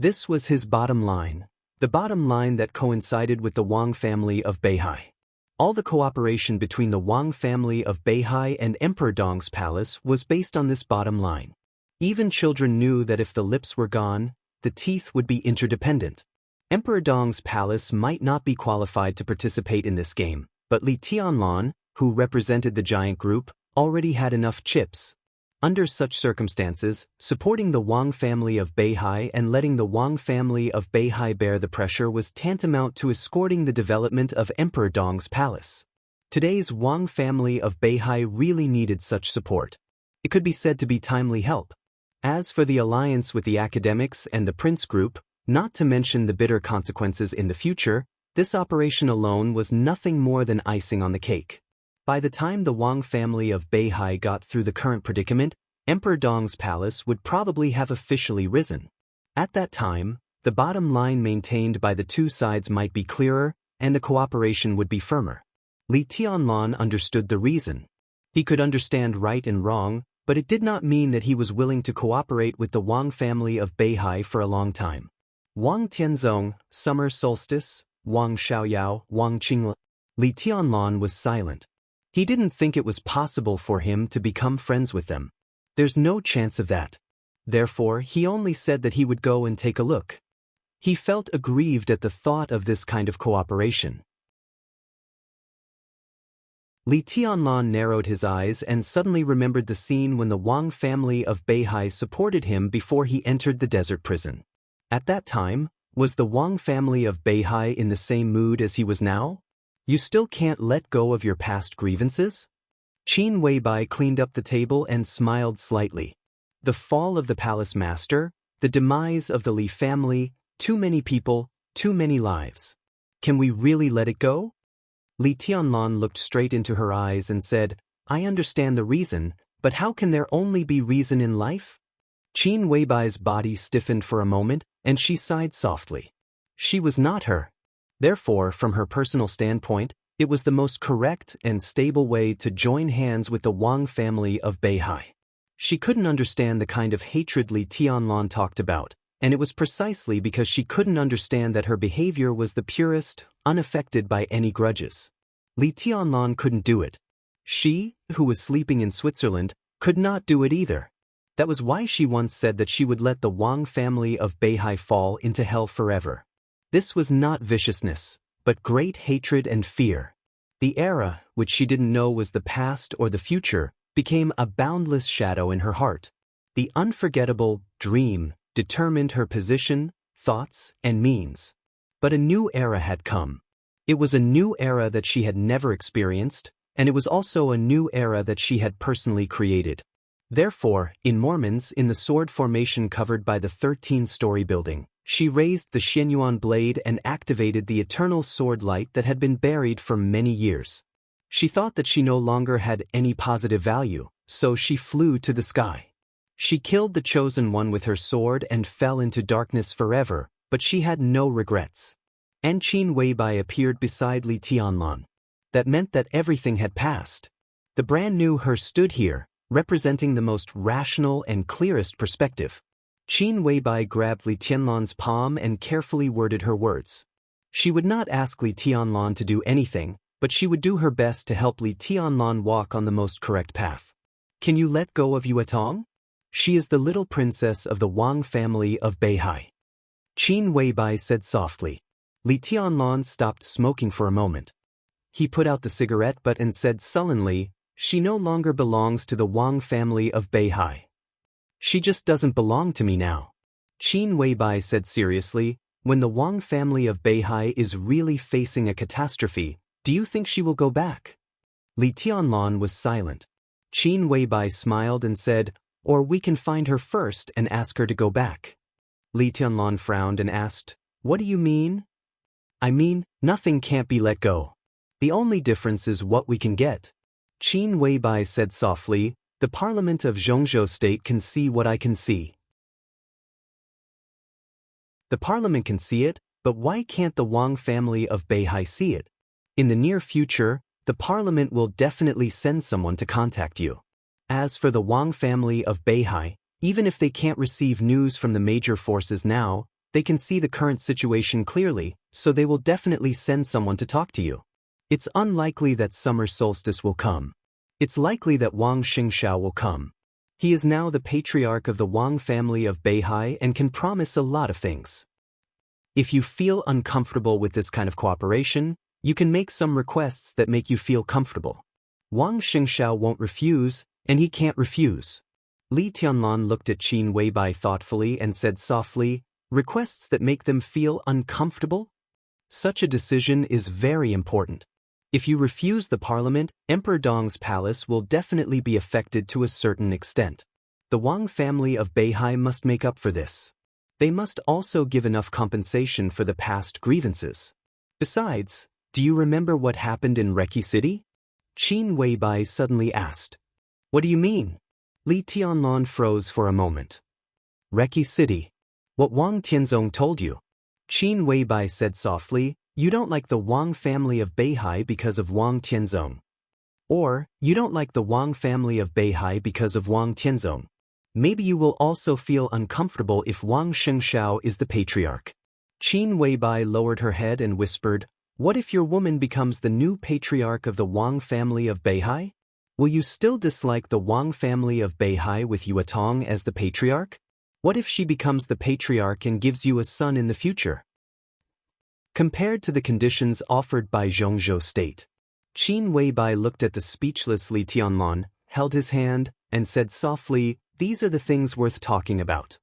This was his bottom line, the bottom line that coincided with the Wang family of Beihai. All the cooperation between the Wang family of Beihai and Emperor Dong's palace was based on this bottom line. Even children knew that if the lips were gone, the teeth would be interdependent. Emperor Dong's palace might not be qualified to participate in this game, but Li Tianlan, who represented the giant group, already had enough chips. Under such circumstances, supporting the Wang family of Beihai and letting the Wang family of Beihai bear the pressure was tantamount to escorting the development of Emperor Dong's palace. Today's Wang family of Beihai really needed such support. It could be said to be timely help. As for the alliance with the academics and the prince group, not to mention the bitter consequences in the future, this operation alone was nothing more than icing on the cake. By the time the Wang family of Beihai got through the current predicament, Emperor Dong's palace would probably have officially risen. At that time, the bottom line maintained by the two sides might be clearer, and the cooperation would be firmer. Li Tianlan understood the reason. He could understand right and wrong, but it did not mean that he was willing to cooperate with the Wang family of Beihai for a long time. Wang Tianzong, summer solstice, Wang Xiaoyao, Wang Qingla. Li Tianlan was silent. He didn't think it was possible for him to become friends with them. There's no chance of that. Therefore, he only said that he would go and take a look. He felt aggrieved at the thought of this kind of cooperation. Li Tianlan narrowed his eyes and suddenly remembered the scene when the Wang family of Beihai supported him before he entered the desert prison. At that time, was the Wang family of Beihai in the same mood as he was now? You still can't let go of your past grievances? Qin Weibai cleaned up the table and smiled slightly. The fall of the palace master, the demise of the Li family, too many people, too many lives. Can we really let it go? Li Tianlan looked straight into her eyes and said, I understand the reason, but how can there only be reason in life? Qin Weibai's body stiffened for a moment, and she sighed softly. She was not her. Therefore, from her personal standpoint, it was the most correct and stable way to join hands with the Wang family of Beihai. She couldn't understand the kind of hatred Li Tianlan talked about, and it was precisely because she couldn't understand that her behavior was the purest, unaffected by any grudges. Li Tianlan couldn't do it. She, who was sleeping in Switzerland, could not do it either. That was why she once said that she would let the Wang family of Beihai fall into hell forever. This was not viciousness, but great hatred and fear. The era, which she didn't know was the past or the future, became a boundless shadow in her heart. The unforgettable dream determined her position, thoughts, and means. But a new era had come. It was a new era that she had never experienced, and it was also a new era that she had personally created. Therefore, in Mormons, in the sword formation covered by the 13-story building, she raised the Xianyuan blade and activated the eternal sword light that had been buried for many years. She thought that she no longer had any positive value, so she flew to the sky. She killed the chosen one with her sword and fell into darkness forever, but she had no regrets. Qin Weibai appeared beside Li Tianlan. That meant that everything had passed. The brand new her stood here, representing the most rational and clearest perspective. Qin Weibai grabbed Li Tianlan's palm and carefully worded her words. She would not ask Li Tianlan to do anything, but she would do her best to help Li Tianlan walk on the most correct path. Can you let go of Yuetong? She is the little princess of the Wang family of Beihai. Qin Weibai said softly. Li Tianlan stopped smoking for a moment. He put out the cigarette butt and said sullenly, "She no longer belongs to the Wang family of Beihai. She just doesn't belong to me now." Qin Weibai said seriously, "When the Wang family of Beihai is really facing a catastrophe, do you think she will go back?" Li Tianlan was silent. Qin Weibai smiled and said, "Or we can find her first and ask her to go back." Li Tianlan frowned and asked, "What do you mean?" "I mean, nothing can't be let go. The only difference is what we can get." Qin Weibai said softly, "The parliament of Zhongzhou state can see what I can see." The parliament can see it, but why can't the Wang family of Beihai see it? In the near future, the parliament will definitely send someone to contact you. As for the Wang family of Beihai, even if they can't receive news from the major forces now, they can see the current situation clearly, so they will definitely send someone to talk to you. It's unlikely that summer solstice will come. It's likely that Wang Xingxiao will come. He is now the patriarch of the Wang family of Beihai and can promise a lot of things. If you feel uncomfortable with this kind of cooperation, you can make some requests that make you feel comfortable. Wang Xingxiao won't refuse, and he can't refuse. Li Tianlan looked at Qin Weibai thoughtfully and said softly, "Requests that make them feel uncomfortable? Such a decision is very important. If you refuse the parliament, Emperor Dong's palace will definitely be affected to a certain extent. The Wang family of Beihai must make up for this. They must also give enough compensation for the past grievances. Besides, do you remember what happened in Reki City?" Qin Weibai suddenly asked. "What do you mean?" Li Tianlan froze for a moment. "Reki City. What Wang Tianzong told you." Qin Weibai said softly, "You don't like the Wang family of Beihai because of Wang Tianzong. Or, you don't like the Wang family of Beihai because of Wang Tianzong. Maybe you will also feel uncomfortable if Wang Xingxiao is the patriarch." Qin Weibai lowered her head and whispered, "What if your woman becomes the new patriarch of the Wang family of Beihai? Will you still dislike the Wang family of Beihai with Yuetong as the patriarch? What if she becomes the patriarch and gives you a son in the future?" Compared to the conditions offered by Zhongzhou state, Qin Weibai looked at the speechless Li Tianlan, held his hand, and said softly, "These are the things worth talking about."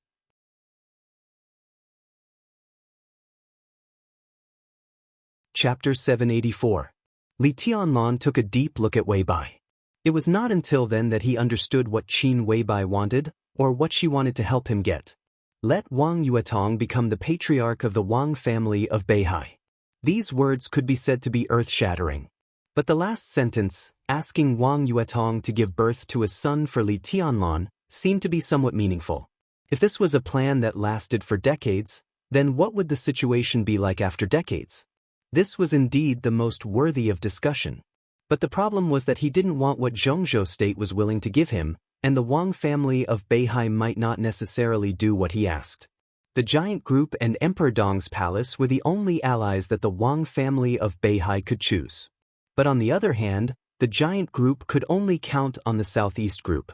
Chapter 784. Li Tianlan took a deep look at Weibai. It was not until then that he understood what Qin Weibai wanted, or what she wanted to help him get. Let Wang Yuetong become the patriarch of the Wang family of Beihai. These words could be said to be earth-shattering. But the last sentence, asking Wang Yuetong to give birth to a son for Li Tianlan, seemed to be somewhat meaningful. If this was a plan that lasted for decades, then what would the situation be like after decades? This was indeed the most worthy of discussion. But the problem was that he didn't want what Zhongzhou state was willing to give him, and the Wang family of Beihai might not necessarily do what he asked. The giant group and Emperor Dong's palace were the only allies that the Wang family of Beihai could choose. But on the other hand, the giant group could only count on the southeast group.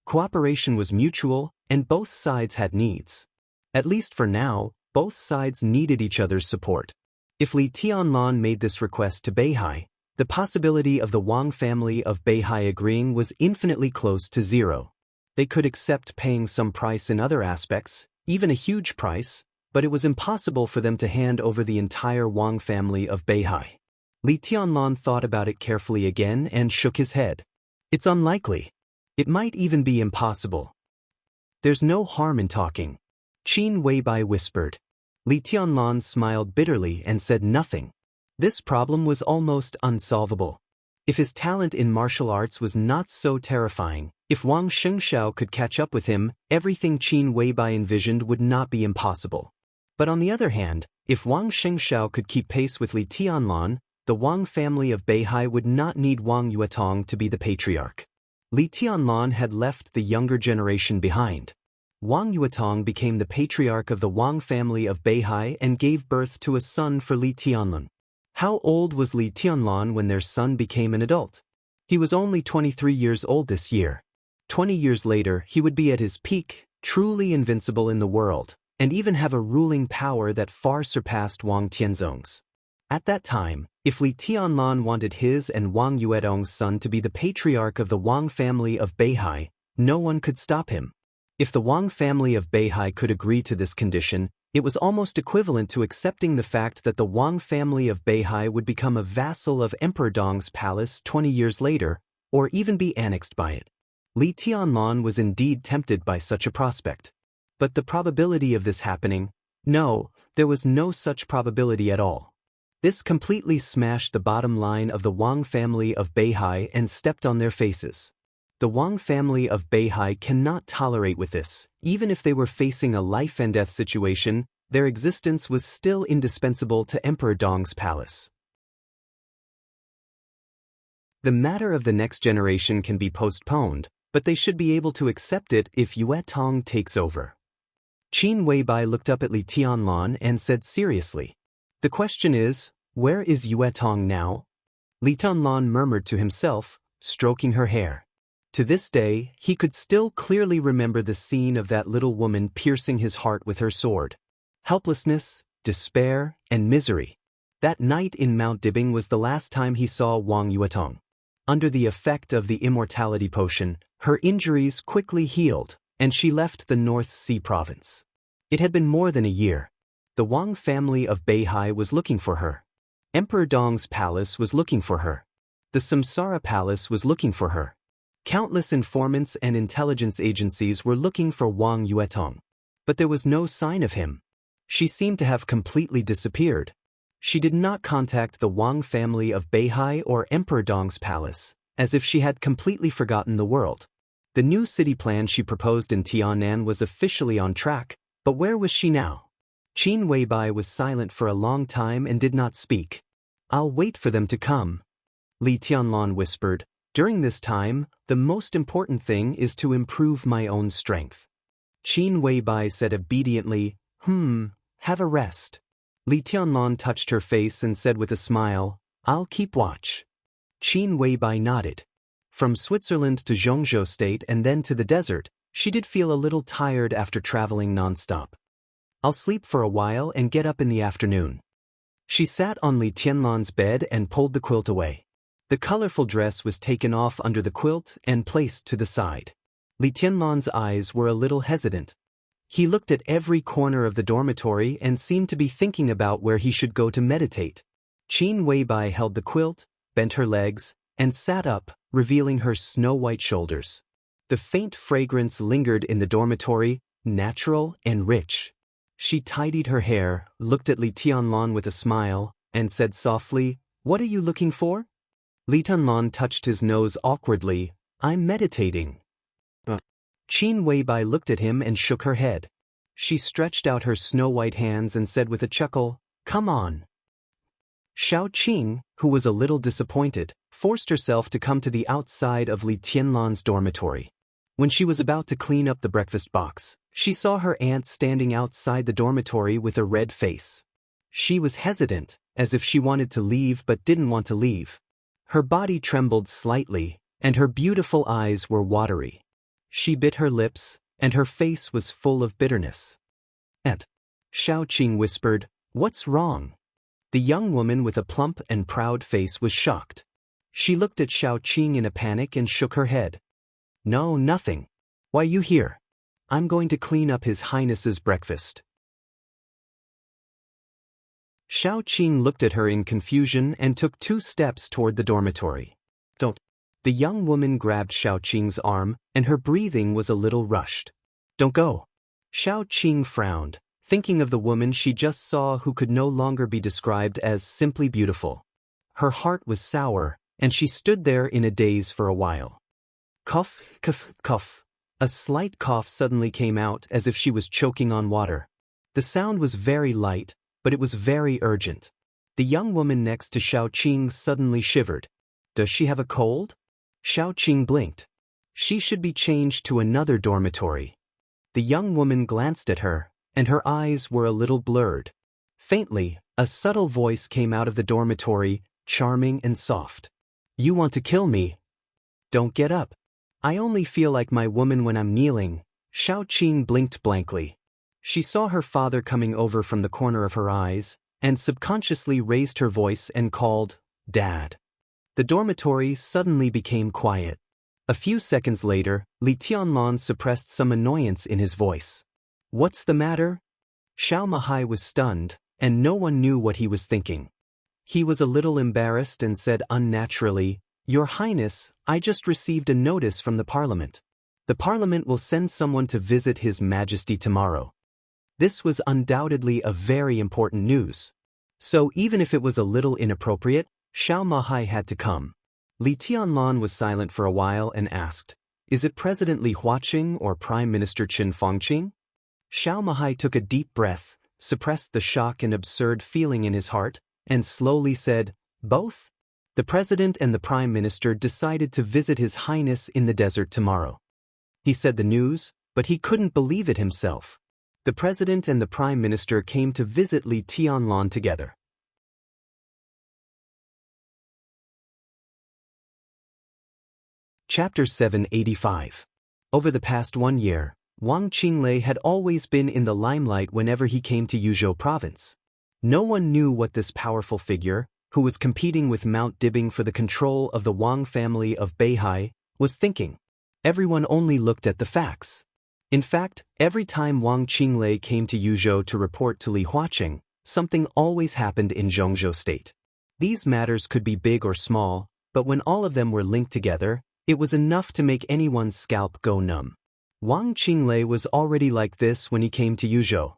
Cooperation was mutual, and both sides had needs. At least for now, both sides needed each other's support. If Li Tianlan made this request to Beihai, the possibility of the Wang family of Beihai agreeing was infinitely close to zero. They could accept paying some price in other aspects, even a huge price, but it was impossible for them to hand over the entire Wang family of Beihai. Li Tianlan thought about it carefully again and shook his head. It's unlikely. It might even be impossible. There's no harm in talking. Qin Weibai whispered. Li Tianlan smiled bitterly and said nothing. This problem was almost unsolvable. If his talent in martial arts was not so terrifying, if Wang Xingxiao could catch up with him, everything Qin Weibai envisioned would not be impossible. But on the other hand, if Wang Xingxiao could keep pace with Li Tianlan, the Wang family of Beihai would not need Wang Yuetong to be the patriarch. Li Tianlan had left the younger generation behind. Wang Yuetong became the patriarch of the Wang family of Beihai and gave birth to a son for Li Tianlan. How old was Li Tianlan when their son became an adult? He was only 23 years old this year. 20 years later, he would be at his peak, truly invincible in the world, and even have a ruling power that far surpassed Wang Tianzong's. At that time, if Li Tianlan wanted his and Wang Yuedong's son to be the patriarch of the Wang family of Beihai, no one could stop him. If the Wang family of Beihai could agree to this condition, it was almost equivalent to accepting the fact that the Wang family of Beihai would become a vassal of Emperor Dong's palace 20 years later, or even be annexed by it. Li Tianlan was indeed tempted by such a prospect. But the probability of this happening? No, there was no such probability at all. This completely smashed the bottom line of the Wang family of Beihai and stepped on their faces. The Wang family of Beihai cannot tolerate with this. Even if they were facing a life-and-death situation, their existence was still indispensable to Emperor Dong's palace. The matter of the next generation can be postponed, but they should be able to accept it if Yue Tong takes over. Qin Weibai looked up at Li Tianlan and said seriously, "The question is, where is Yue Tong now?" Li Tianlan murmured to himself, stroking her hair. To this day, he could still clearly remember the scene of that little woman piercing his heart with her sword. Helplessness, despair, and misery. That night in Mount Dibing was the last time he saw Wang Yuetong. Under the effect of the immortality potion, her injuries quickly healed, and she left the North Sea province. It had been more than a year. The Wang family of Beihai was looking for her. Emperor Dong's palace was looking for her. The Samsara palace was looking for her. Countless informants and intelligence agencies were looking for Wang Yuetong. But there was no sign of him. She seemed to have completely disappeared. She did not contact the Wang family of Beihai or Emperor Dong's palace, as if she had completely forgotten the world. The new city plan she proposed in Tianan was officially on track, but where was she now? Qin Weibai was silent for a long time and did not speak. "I'll wait for them to come," Li Tianlan whispered. "During this time, the most important thing is to improve my own strength." Qin Weibai said obediently, "Have a rest." Li Tianlan touched her face and said with a smile, "I'll keep watch." Qin Weibai nodded. From Switzerland to Zhongzhou State and then to the desert, she did feel a little tired after traveling non-stop. "I'll sleep for a while and get up in the afternoon." She sat on Li Tianlan's bed and pulled the quilt away. The colorful dress was taken off under the quilt and placed to the side. Li Tianlan's eyes were a little hesitant. He looked at every corner of the dormitory and seemed to be thinking about where he should go to meditate. Qin Weibai held the quilt, bent her legs, and sat up, revealing her snow-white shoulders. The faint fragrance lingered in the dormitory, natural and rich. She tidied her hair, looked at Li Tianlan with a smile, and said softly, "What are you looking for?" Li Tianlan touched his nose awkwardly. "I'm meditating." Qin Weibai looked at him and shook her head. She stretched out her snow-white hands and said with a chuckle, "Come on." Xiao Qing, who was a little disappointed, forced herself to come to the outside of Li Tianlan's dormitory. When she was about to clean up the breakfast box, she saw her aunt standing outside the dormitory with a red face. She was hesitant, as if she wanted to leave but didn't want to leave. Her body trembled slightly, and her beautiful eyes were watery. She bit her lips, and her face was full of bitterness. "Aunt," Xiao Qing whispered, "what's wrong?" The young woman with a plump and proud face was shocked. She looked at Xiao Qing in a panic and shook her head. "No, nothing. Why you here? I'm going to clean up His Highness's breakfast." Xiao Qing looked at her in confusion and took 2 steps toward the dormitory. "Don't." The young woman grabbed Xiao Qing's arm, and her breathing was a little rushed. "Don't go." Xiao Qing frowned, thinking of the woman she just saw who could no longer be described as simply beautiful. Her heart was sour, and she stood there in a daze for a while. Cough, cough, cough. A slight cough suddenly came out as if she was choking on water. The sound was very light, but it was very urgent. The young woman next to Xiao Qing suddenly shivered. "Does she have a cold?" Xiao Qing blinked. She should be changed to another dormitory. The young woman glanced at her, and her eyes were a little blurred. Faintly, a subtle voice came out of the dormitory, charming and soft. "You want to kill me? Don't get up." "I only feel like my woman when I'm kneeling." Xiao Qing blinked blankly. She saw her father coming over from the corner of her eyes, and subconsciously raised her voice and called, "Dad." The dormitory suddenly became quiet. A few seconds later, Li Tianlan suppressed some annoyance in his voice. "What's the matter?" Xiao Mahai was stunned, and no one knew what he was thinking. He was a little embarrassed and said unnaturally, "Your Highness, I just received a notice from the Parliament. The Parliament will send someone to visit His Majesty tomorrow." This was undoubtedly a very important news. So even if it was a little inappropriate, Xiao Mahai had to come. Li Tianlan was silent for a while and asked, "Is it President Li Huaqing or Prime Minister Qin Fangqing?" Xiao Mahai took a deep breath, suppressed the shock and absurd feeling in his heart, and slowly said, "Both?" The President and the Prime Minister decided to visit His Highness in the desert tomorrow. He said the news, but he couldn't believe it himself. The President and the Prime Minister came to visit Li Tianlan together. Chapter 785. Over the past 1 year, Wang Qinglei had always been in the limelight whenever he came to Yuzhou province. No one knew what this powerful figure, who was competing with Mount Dibing for the control of the Wang family of Beihai, was thinking. Everyone only looked at the facts. In fact, every time Wang Qinglei came to Yuzhou to report to Li Huaqing, something always happened in Zhongzhou State. These matters could be big or small, but when all of them were linked together, it was enough to make anyone's scalp go numb. Wang Qinglei was already like this when he came to Yuzhou.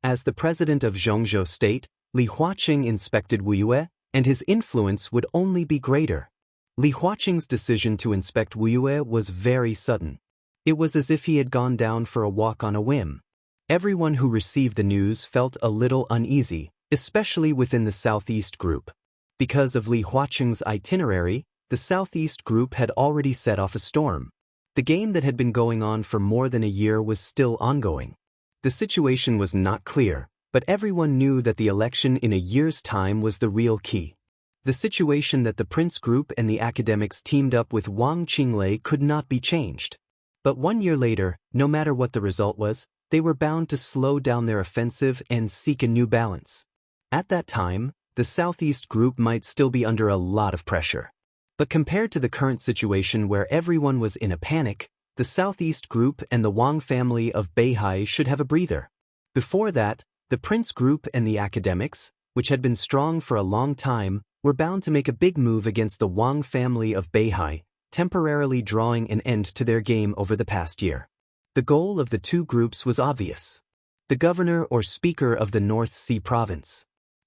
As the president of Zhongzhou State, Li Huaqing inspected Wuyue, and his influence would only be greater. Li Huaqing's decision to inspect Wuyue was very sudden. It was as if he had gone down for a walk on a whim. Everyone who received the news felt a little uneasy, especially within the Southeast Group. Because of Li Huaqing's itinerary, the Southeast Group had already set off a storm. The game that had been going on for more than a year was still ongoing. The situation was not clear, but everyone knew that the election in a year's time was the real key. The situation that the Prince Group and the academics teamed up with Wang Qinglei could not be changed. But 1 year later, no matter what the result was, they were bound to slow down their offensive and seek a new balance. At that time, the Southeast Group might still be under a lot of pressure. But compared to the current situation where everyone was in a panic, the Southeast Group and the Wang family of Beihai should have a breather. Before that, the Prince Group and the academics, which had been strong for a long time, were bound to make a big move against the Wang family of Beihai, temporarily drawing an end to their game over the past year. The goal of the two groups was obvious: the governor or speaker of the North Sea province.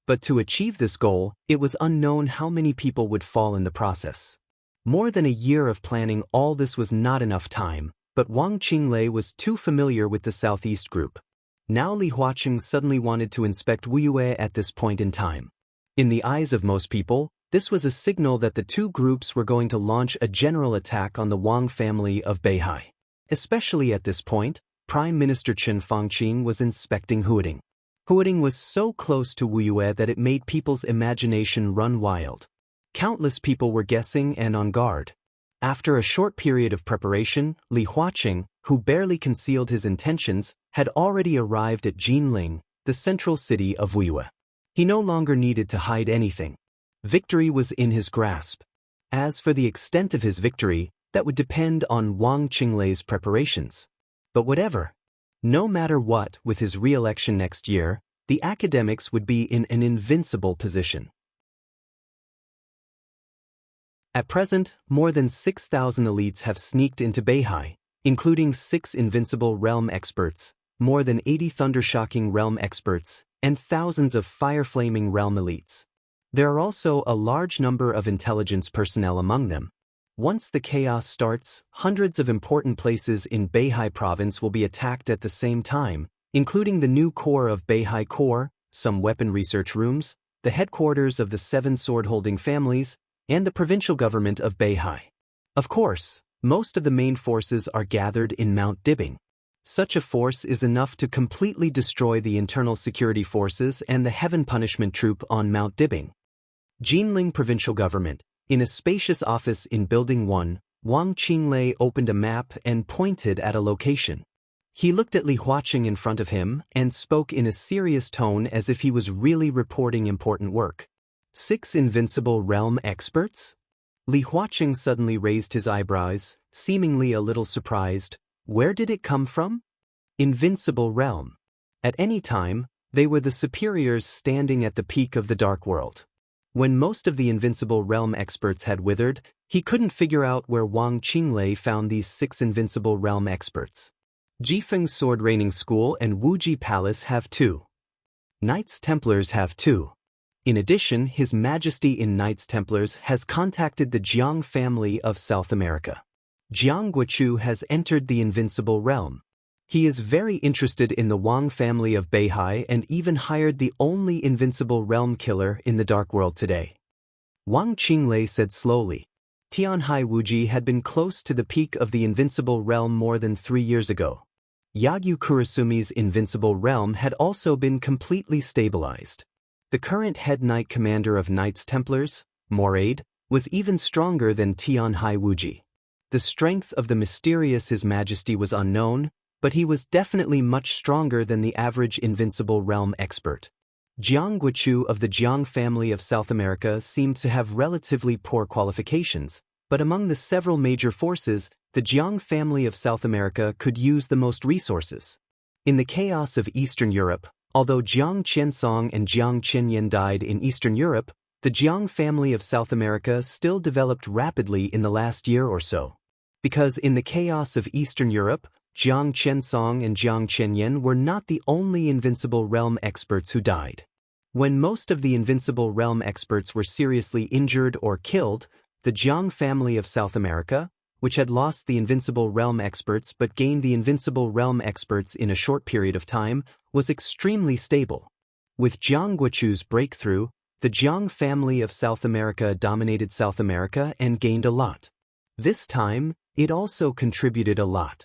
But to achieve this goal, it was unknown how many people would fall in the process. More than a year of planning all this was not enough time, but Wang Qinglei was too familiar with the Southeast Group. Now Li Huaqing suddenly wanted to inspect Wuyue at this point in time. In the eyes of most people, this was a signal that the two groups were going to launch a general attack on the Wang family of Beihai. Especially at this point, Prime Minister Qin Fangqing was inspecting Huading. Huading was so close to Wuyue that it made people's imagination run wild. Countless people were guessing and on guard. After a short period of preparation, Li Huaqing, who barely concealed his intentions, had already arrived at Jinling, the central city of Wuyue. He no longer needed to hide anything. Victory was in his grasp. As for the extent of his victory, that would depend on Wang Qinglei's preparations. But whatever. No matter what, with his re-election next year, the academics would be in an invincible position. At present, more than 6,000 elites have sneaked into Beihai, including 6 invincible realm experts, more than 80 thundershocking realm experts, and thousands of fire-flaming realm elites. There are also a large number of intelligence personnel among them. Once the chaos starts, hundreds of important places in Beihai province will be attacked at the same time, including the new core of Beihai Core, some weapon research rooms, the headquarters of the 7 sword-holding families, and the provincial government of Beihai. Of course, most of the main forces are gathered in Mount Dibing. Such a force is enough to completely destroy the internal security forces and the Heaven Punishment Troop on Mount Dibing. Jinling Provincial Government. In a spacious office in Building 1, Wang Qinglei opened a map and pointed at a location. He looked at Li Huaqing in front of him and spoke in a serious tone as if he was really reporting important work. 6 invincible realm experts? Li Huaqing suddenly raised his eyebrows, seemingly a little surprised. Where did it come from? Invincible realm. At any time, they were the superiors standing at the peak of the dark world. When most of the invincible realm experts had withered, he couldn't figure out where Wang Qinglei found these 6 invincible realm experts. Jifeng Sword Raining School and Wuji Palace have 2. Knights Templars have 2. In addition, His Majesty in Knights Templars has contacted the Jiang family of South America. Jiang Guochu has entered the invincible realm. He is very interested in the Wang family of Beihai and even hired the only invincible realm killer in the Dark World today. Wang Qinglei said slowly. Tianhai Wuji had been close to the peak of the invincible realm more than 3 years ago. Yagyu Kurasumi's invincible realm had also been completely stabilized. The current head knight commander of Knights Templars, Moraid, was even stronger than Tianhai Wuji. The strength of the mysterious His Majesty was unknown, but he was definitely much stronger than the average invincible realm expert. Jiang Guochu of the Jiang family of South America seemed to have relatively poor qualifications, but among the several major forces, the Jiang family of South America could use the most resources. In the chaos of Eastern Europe, although Jiang Qiansong and Jiang Qianyan died in Eastern Europe, the Jiang family of South America still developed rapidly in the last year or so. Because in the chaos of Eastern Europe, Jiang Qiansong and Jiang Qianyan were not the only invincible realm experts who died. When most of the invincible realm experts were seriously injured or killed, the Jiang family of South America, which had lost the invincible realm experts but gained the invincible realm experts in a short period of time, was extremely stable. With Jiang Guochu's breakthrough, the Jiang family of South America dominated South America and gained a lot. This time, it also contributed a lot.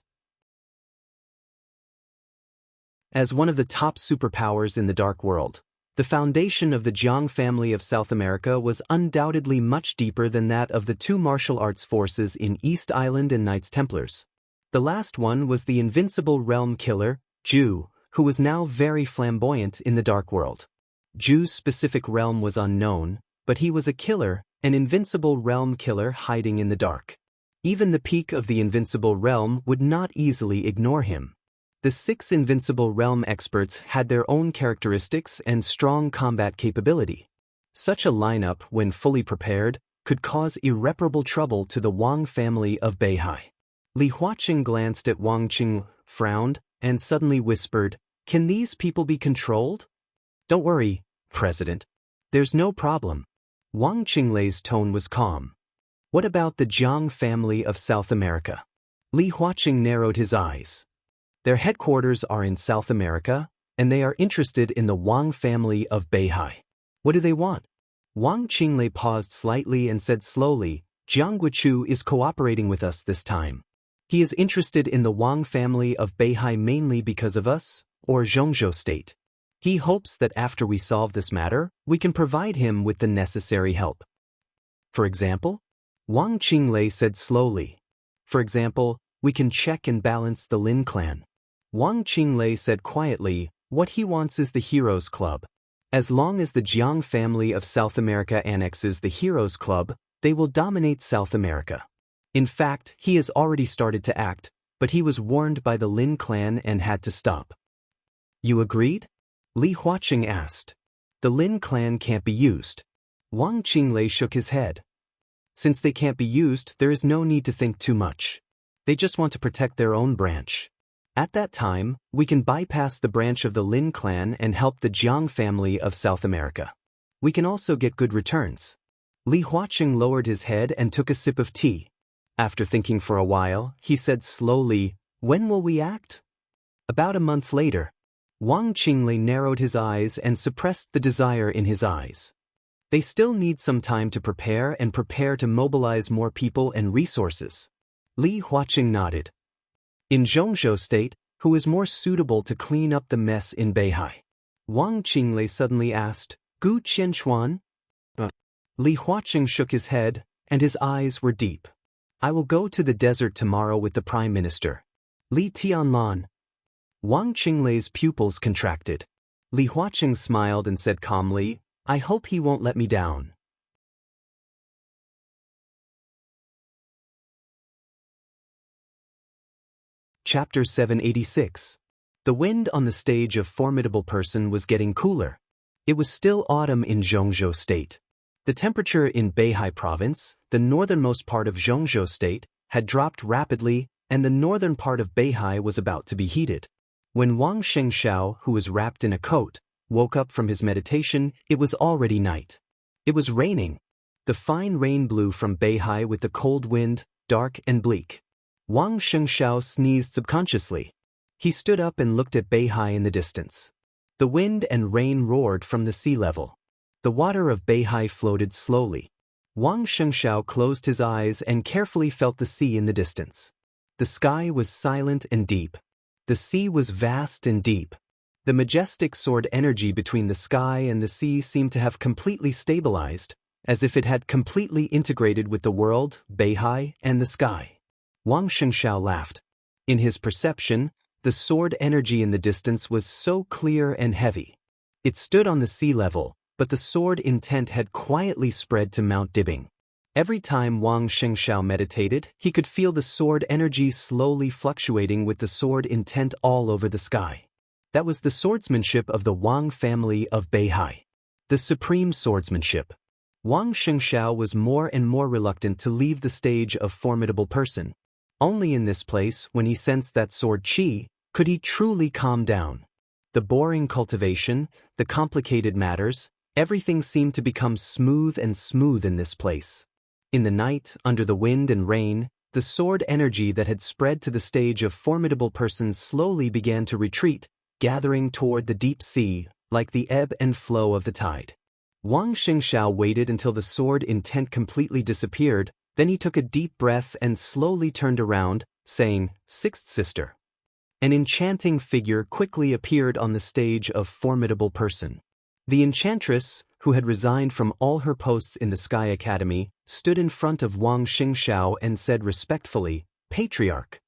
As one of the top superpowers in the Dark World, the foundation of the Jiang family of South America was undoubtedly much deeper than that of the 2 martial arts forces in East Island and Knights Templars. The last one was the invincible realm killer, Zhu, who was now very flamboyant in the Dark World. Zhu's specific realm was unknown, but he was a killer, an invincible realm killer hiding in the dark. Even the peak of the invincible realm would not easily ignore him. The 6 invincible realm experts had their own characteristics and strong combat capability. Such a lineup, when fully prepared, could cause irreparable trouble to the Wang family of Beihai. Li Huaqing glanced at Wang Qing, frowned, and suddenly whispered, "Can these people be controlled?" "Don't worry, President. There's no problem." Wang Qinglei's tone was calm. "What about the Jiang family of South America?" Li Huaqing narrowed his eyes. "Their headquarters are in South America, and they are interested in the Wang family of Beihai. What do they want?" Wang Qinglei paused slightly and said slowly, "Jiang Guochu is cooperating with us this time. He is interested in the Wang family of Beihai mainly because of us, or Zhongzhou State. He hopes that after we solve this matter, we can provide him with the necessary help." "For example?" Wang Qinglei said slowly. "For example, we can check and balance the Lin clan." Wang Qinglei said quietly, "What he wants is the Heroes Club. As long as the Jiang family of South America annexes the Heroes Club, they will dominate South America. In fact, he has already started to act, but he was warned by the Lin clan and had to stop." "You agreed?" Li Huaqing asked. "The Lin clan can't be used." Wang Qinglei shook his head. "Since they can't be used, there is no need to think too much. They just want to protect their own branch. At that time, we can bypass the branch of the Lin clan and help the Jiang family of South America. We can also get good returns." Li Huaqing lowered his head and took a sip of tea. After thinking for a while, he said slowly, "When will we act?" "About a month later." Wang Qinglei narrowed his eyes and suppressed the desire in his eyes. They still need some time to prepare to mobilize more people and resources. Li Huaqing nodded. "In Zhongzhou State, who is more suitable to clean up the mess in Beihai?" Wang Qinglei suddenly asked, "Gu Qianchuan?" Li Huaqing shook his head, and his eyes were deep. "I will go to the desert tomorrow with the Prime Minister. Li Tianlan." Wang Qinglei's pupils contracted. Li Huaqing smiled and said calmly, "I hope he won't let me down." Chapter 786. The wind on the stage of Formidable Person was getting cooler. It was still autumn in Zhongzhou State. The temperature in Beihai Province, the northernmost part of Zhongzhou State, had dropped rapidly, and the northern part of Beihai was about to be heated. When Wang Shengshao, who was wrapped in a coat, woke up from his meditation, it was already night. It was raining. The fine rain blew from Beihai with the cold wind, dark and bleak. Wang Shengshao sneezed subconsciously. He stood up and looked at Beihai in the distance. The wind and rain roared from the sea level. The water of Beihai floated slowly. Wang Shengshao closed his eyes and carefully felt the sea in the distance. The sky was silent and deep. The sea was vast and deep. The majestic sword energy between the sky and the sea seemed to have completely stabilized, as if it had completely integrated with the world, Beihai, and the sky. Wang Shengshao laughed. In his perception, the sword energy in the distance was so clear and heavy. It stood on the sea level, but the sword intent had quietly spread to Mount Dibing. Every time Wang Shengshao meditated, he could feel the sword energy slowly fluctuating with the sword intent all over the sky. That was the swordsmanship of the Wang family of Beihai. The supreme swordsmanship. Wang Shengshao was more and more reluctant to leave the stage of Formidable Person. Only in this place, when he sensed that sword chi, could he truly calm down. The boring cultivation, the complicated matters, everything seemed to become smooth and smooth in this place. In the night, under the wind and rain, the sword energy that had spread to the stage of Formidable Person slowly began to retreat, gathering toward the deep sea, like the ebb and flow of the tide. Wang Shengshao waited until the sword intent completely disappeared, then he took a deep breath and slowly turned around, saying, "Sixth sister." An enchanting figure quickly appeared on the stage of Formidable Person. The enchantress, who had resigned from all her posts in the Sky Academy, stood in front of Wang Shengshao and said respectfully, "Patriarch."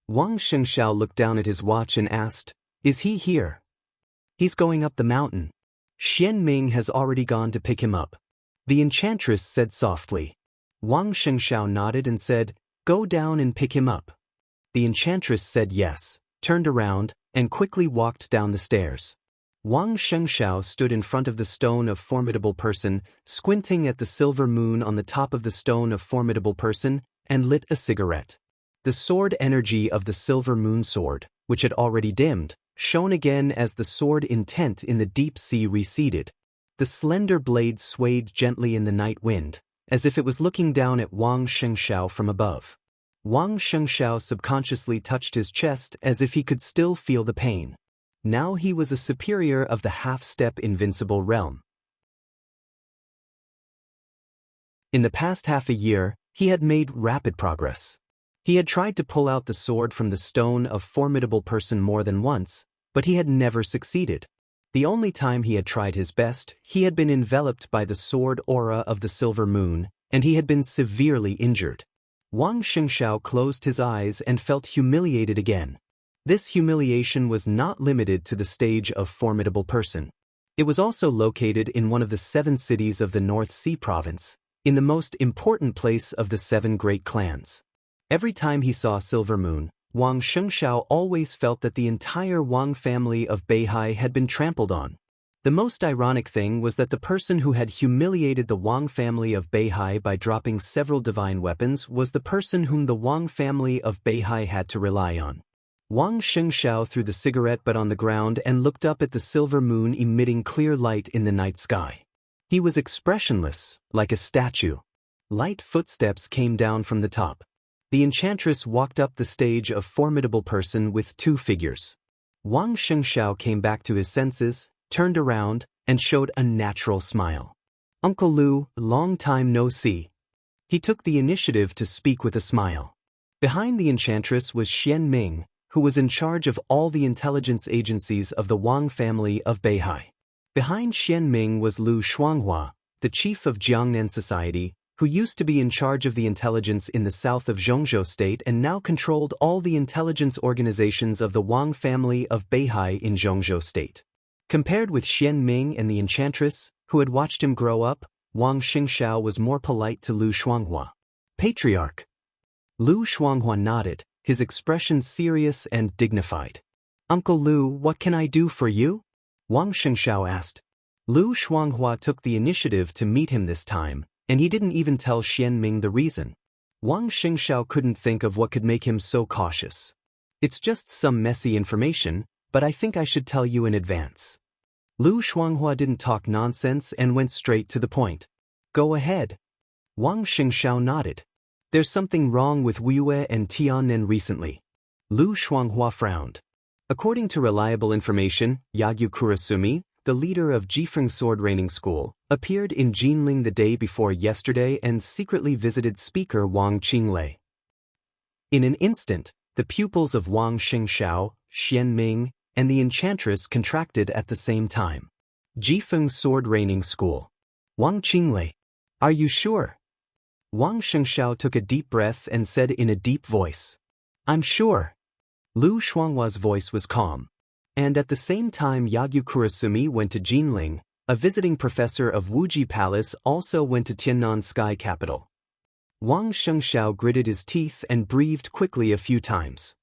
Wang Shengshao looked down at his watch and asked, "Is he here?" "He's going up the mountain. Xian Ming has already gone to pick him up," the enchantress said softly. Wang Shengshao nodded and said, "Go down and pick him up." The enchantress said yes, turned around, and quickly walked down the stairs. Wang Shengshao stood in front of the stone of Formidable Person, squinting at the silver moon on the top of the stone of Formidable Person, and lit a cigarette. The sword energy of the silver moon sword, which had already dimmed, shone again as the sword intent in the deep sea receded. The slender blade swayed gently in the night wind, as if it was looking down at Wang Shengshao from above. Wang Shengshao subconsciously touched his chest as if he could still feel the pain. Now he was a superior of the half-step invincible realm. In the past half a year, he had made rapid progress. He had tried to pull out the sword from the stone of Formidable Person more than once, but he had never succeeded. The only time he had tried his best, he had been enveloped by the sword aura of the silver moon, and he had been severely injured. Wang Shengshao closed his eyes and felt humiliated again. This humiliation was not limited to the stage of Formidable Person. It was also located in one of the 7 cities of the North Sea Province, in the most important place of the 7 great clans. Every time he saw Silver Moon, Wang Shengshao always felt that the entire Wang family of Beihai had been trampled on. The most ironic thing was that the person who had humiliated the Wang family of Beihai by dropping several divine weapons was the person whom the Wang family of Beihai had to rely on. Wang Shengshao threw the cigarette butt on the ground and looked up at the silver moon emitting clear light in the night sky. He was expressionless, like a statue. Light footsteps came down from the top. The enchantress walked up the stage of Formidable Person with 2 figures. Wang Shengshao came back to his senses, turned around, and showed a natural smile. "Uncle Lu, long time no see." He took the initiative to speak with a smile. Behind the enchantress was Xian Ming, who was in charge of all the intelligence agencies of the Wang family of Beihai. Behind Xian Ming was Lu Shuanghua, the chief of Jiangnan Society, who used to be in charge of the intelligence in the south of Zhongzhou State and now controlled all the intelligence organizations of the Wang family of Beihai in Zhongzhou State. Compared with Xian Ming and the Enchantress, who had watched him grow up, Wang Xingxiao was more polite to Lu Shuanghua. Patriarch. Lu Shuanghua nodded, his expression serious and dignified. Uncle Lu, what can I do for you? Wang Xingxiao asked. Lu Shuanghua took the initiative to meet him this time, and he didn't even tell Xian Ming the reason. Wang Xingxiao couldn't think of what could make him so cautious. It's just some messy information, but I think I should tell you in advance. Lu Shuanghua didn't talk nonsense and went straight to the point. Go ahead. Wang Xingxiao nodded. There's something wrong with Wuyue and Tiannan recently. Lu Shuanghua frowned. According to reliable information, Yagyu Kurasumi, the leader of Jifeng Sword Raining School, appeared in Jinling the day before yesterday and secretly visited speaker Wang Qinglei. In an instant, the pupils of Wang Xingxiao, Xian Ming, and the Enchantress contracted at the same time. Jifeng Sword Raining School. Wang Qinglei. Are you sure? Wang Xingxiao took a deep breath and said in a deep voice. I'm sure. Lu Shuanghua's voice was calm. And at the same time Yagyu Kurasumi went to Jinling, a visiting professor of Wuji Palace also went to Tiannan Sky Capital. Wang Xingxiao gritted his teeth and breathed quickly a few times.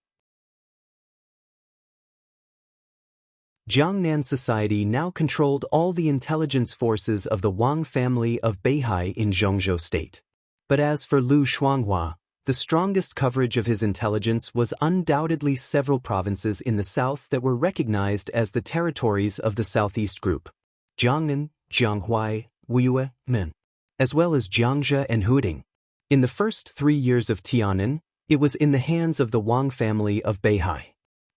Jiangnan Society now controlled all the intelligence forces of the Wang family of Beihai in Zhongzhou State. But as for Lu Shuanghua, the strongest coverage of his intelligence was undoubtedly several provinces in the south that were recognized as the territories of the Southeast Group. Jiangnan, Jianghuai, Wuyue, Min, as well as Jiangzhe and Huding. In the first 3 years of Tiannan, it was in the hands of the Wang family of Beihai.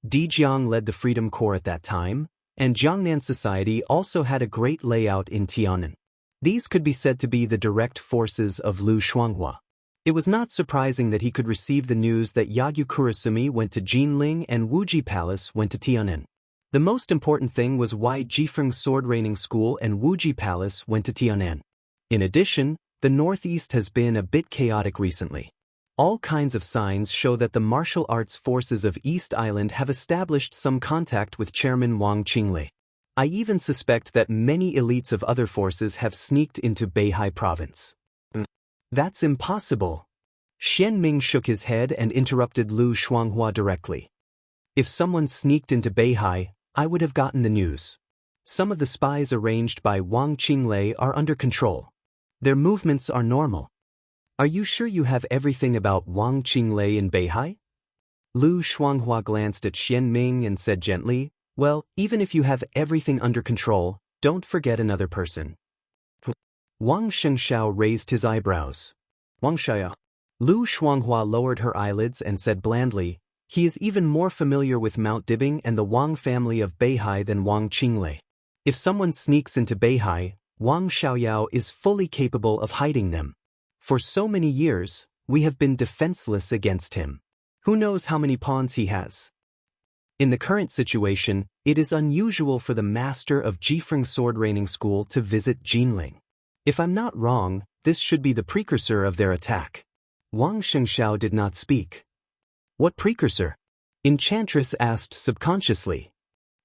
Di Jiang led the Freedom Corps at that time, and Jiangnan Society also had a great layout in Tiannan. These could be said to be the direct forces of Lu Shuanghua. It was not surprising that he could receive the news that Yagyu Kurasumi went to Jinling and Wuji Palace went to Tiannan. The most important thing was why Jifeng Sword Raining School and Wuji Palace went to Tiannan. In addition, the Northeast has been a bit chaotic recently. All kinds of signs show that the martial arts forces of East Island have established some contact with Chairman Wang Qinglei. I even suspect that many elites of other forces have sneaked into Beihai province. That's impossible. Xian Ming shook his head and interrupted Lu Shuanghua directly. If someone sneaked into Beihai, I would have gotten the news. Some of the spies arranged by Wang Qinglei are under control. Their movements are normal. Are you sure you have everything about Wang Qinglei in Beihai? Lu Shuanghua glanced at Xian Ming and said gently, well, even if you have everything under control, don't forget another person. Wang Xingxiao raised his eyebrows. Wang Xiao. Lu Shuanghua lowered her eyelids and said blandly, he is even more familiar with Mount Dibing and the Wang family of Beihai than Wang Qinglei. If someone sneaks into Beihai, Wang Xiaoyao is fully capable of hiding them. For so many years, we have been defenseless against him. Who knows how many pawns he has? In the current situation, it is unusual for the master of Jifeng Sword Raining School to visit Jinling. If I'm not wrong, this should be the precursor of their attack. Wang Xingxiao did not speak. What precursor? Enchantress asked subconsciously.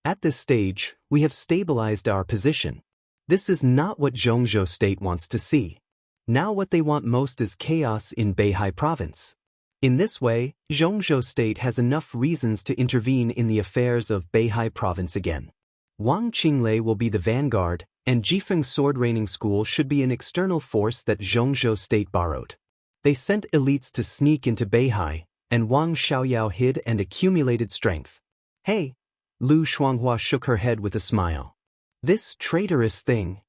At this stage, we have stabilized our position. This is not what Zhongzhou State wants to see. Now what they want most is chaos in Beihai province. In this way, Zhongzhou State has enough reasons to intervene in the affairs of Beihai province again. Wang Qinglei will be the vanguard, and Jifeng Sword Raining School should be an external force that Zhongzhou State borrowed. They sent elites to sneak into Beihai, and Wang Xiaoyao hid and accumulated strength. Hey! Lu Shuanghua shook her head with a smile. This traitorous thing.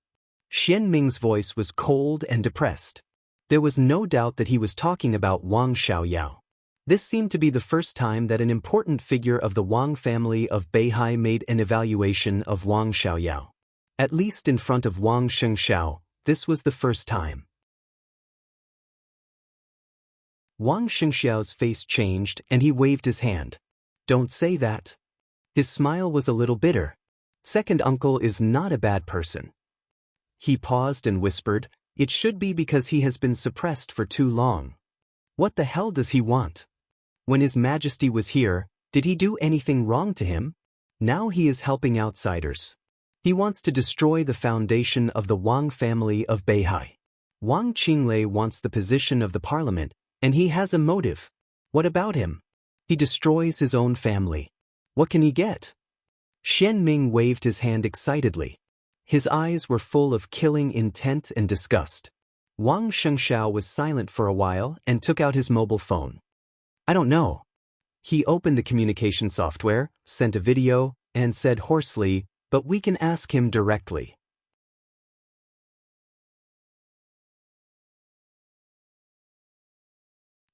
Xian Ming's voice was cold and depressed. There was no doubt that he was talking about Wang Xiaoyao. This seemed to be the first time that an important figure of the Wang family of Beihai made an evaluation of Wang Xiaoyao. At least in front of Wang Xingxiao, this was the first time. Wang Xingxiao's face changed and he waved his hand. Don't say that. His smile was a little bitter. Second uncle is not a bad person. He paused and whispered, It should be because he has been suppressed for too long. What the hell does he want? When His Majesty was here, did he do anything wrong to him? Now he is helping outsiders. He wants to destroy the foundation of the Wang family of Beihai. Wang Qinglei wants the position of the parliament, and he has a motive. What about him? He destroys his own family. What can he get? Xian Ming waved his hand excitedly. His eyes were full of killing intent and disgust. Wang Shengxiao was silent for a while and took out his mobile phone. I don't know. He opened the communication software, sent a video, and said hoarsely, but we can ask him directly.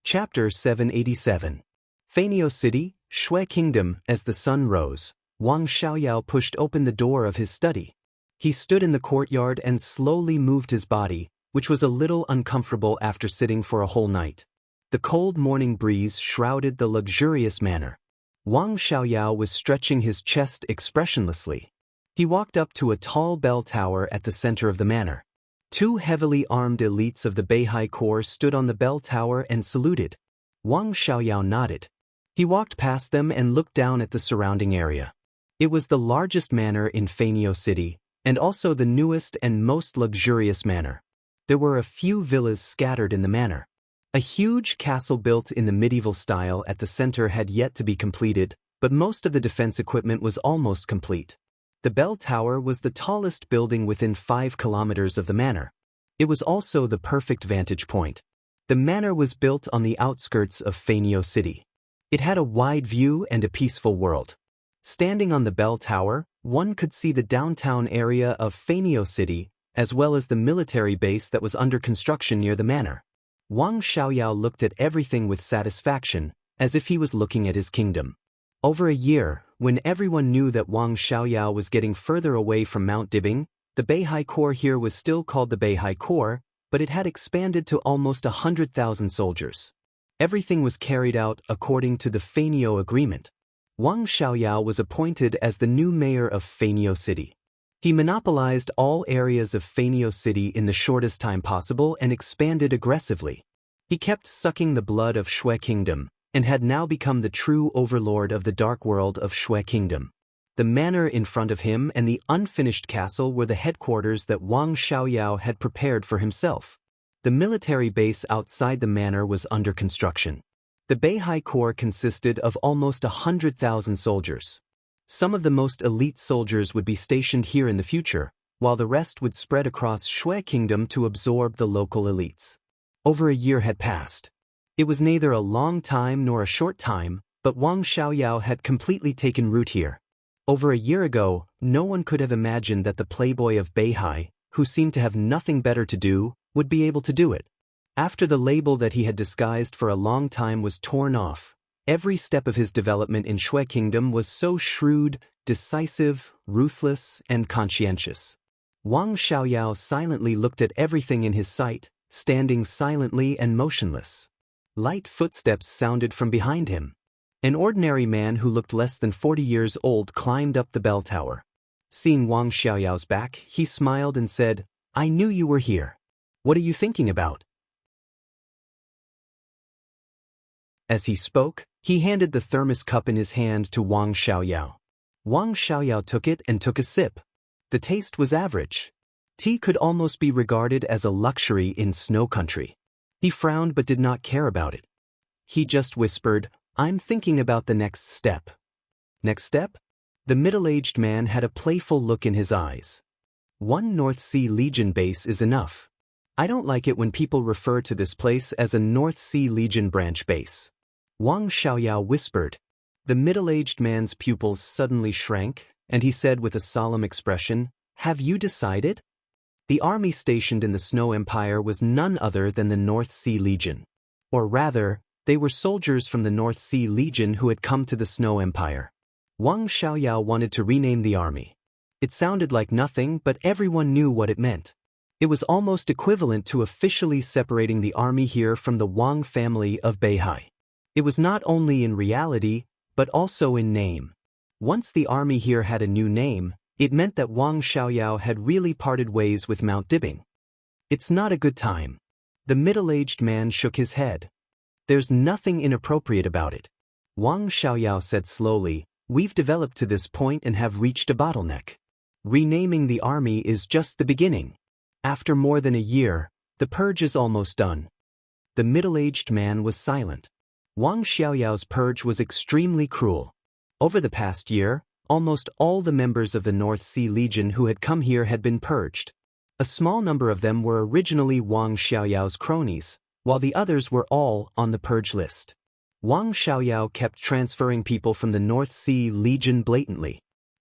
Chapter 787. Fanio City, Shui Kingdom. As the sun rose, Wang Xiaoyao pushed open the door of his study. He stood in the courtyard and slowly moved his body, which was a little uncomfortable after sitting for a whole night. The cold morning breeze shrouded the luxurious manor. Wang Xiaoyao was stretching his chest expressionlessly. He walked up to a tall bell tower at the center of the manor. Two heavily armed elites of the Beihai Corps stood on the bell tower and saluted. Wang Xiaoyao nodded. He walked past them and looked down at the surrounding area. It was the largest manor in Fanio City, and also the newest and most luxurious manor. There were a few villas scattered in the manor. A huge castle built in the medieval style at the center had yet to be completed, but most of the defense equipment was almost complete. The bell tower was the tallest building within 5 kilometers of the manor. It was also the perfect vantage point. The manor was built on the outskirts of Fanio City. It had a wide view and a peaceful world. Standing on the bell tower, one could see the downtown area of Fanio City, as well as the military base that was under construction near the manor. Wang Xiaoyao looked at everything with satisfaction, as if he was looking at his kingdom. Over a year, when everyone knew that Wang Xiaoyao was getting further away from Mount Dibing, the Beihai Corps here was still called the Beihai Corps, but it had expanded to almost 100,000 soldiers. Everything was carried out according to the Fanio Agreement. Wang Xiaoyao was appointed as the new mayor of Fanio City. He monopolized all areas of Fanio City in the shortest time possible and expanded aggressively. He kept sucking the blood of Shui Kingdom, and had now become the true overlord of the dark world of Shui Kingdom. The manor in front of him and the unfinished castle were the headquarters that Wang Xiaoyao had prepared for himself. The military base outside the manor was under construction. The Beihai Corps consisted of almost 100,000 soldiers. Some of the most elite soldiers would be stationed here in the future, while the rest would spread across Shui Kingdom to absorb the local elites. Over a year had passed. It was neither a long time nor a short time, but Wang Xiaoyao had completely taken root here. Over a year ago, no one could have imagined that the playboy of Beihai, who seemed to have nothing better to do, would be able to do it. After the label that he had disguised for a long time was torn off, every step of his development in Shui Kingdom was so shrewd, decisive, ruthless, and conscientious. Wang Xiaoyao silently looked at everything in his sight, standing silently and motionless. Light footsteps sounded from behind him. An ordinary man who looked less than 40 years old climbed up the bell tower. Seeing Wang Xiaoyao's back, he smiled and said, "I knew you were here. What are you thinking about?" As he spoke, he handed the thermos cup in his hand to Wang Xiaoyao. Wang Xiaoyao took it and took a sip. The taste was average. Tea could almost be regarded as a luxury in snow country. He frowned but did not care about it. He just whispered, "I'm thinking about the next step." Next step? The middle-aged man had a playful look in his eyes. One North Sea Legion base is enough. I don't like it when people refer to this place as a North Sea Legion branch base. Wang Xiaoyao whispered. The middle-aged man's pupils suddenly shrank, and he said with a solemn expression, "Have you decided?" The army stationed in the Snow Empire was none other than the North Sea Legion. Or rather, they were soldiers from the North Sea Legion who had come to the Snow Empire. Wang Xiaoyao wanted to rename the army. It sounded like nothing, but everyone knew what it meant. It was almost equivalent to officially separating the army here from the Wang family of Beihai. It was not only in reality, but also in name. Once the army here had a new name, it meant that Wang Xiaoyao had really parted ways with Mount Dibing. It's not a good time. The middle-aged man shook his head. There's nothing inappropriate about it. Wang Xiaoyao said slowly, we've developed to this point and have reached a bottleneck. Renaming the army is just the beginning. After more than a year, the purge is almost done. The middle-aged man was silent. Wang Xiaoyao's purge was extremely cruel. Over the past year, almost all the members of the North Sea Legion who had come here had been purged. A small number of them were originally Wang Xiaoyao's cronies, while the others were all on the purge list. Wang Xiaoyao kept transferring people from the North Sea Legion blatantly.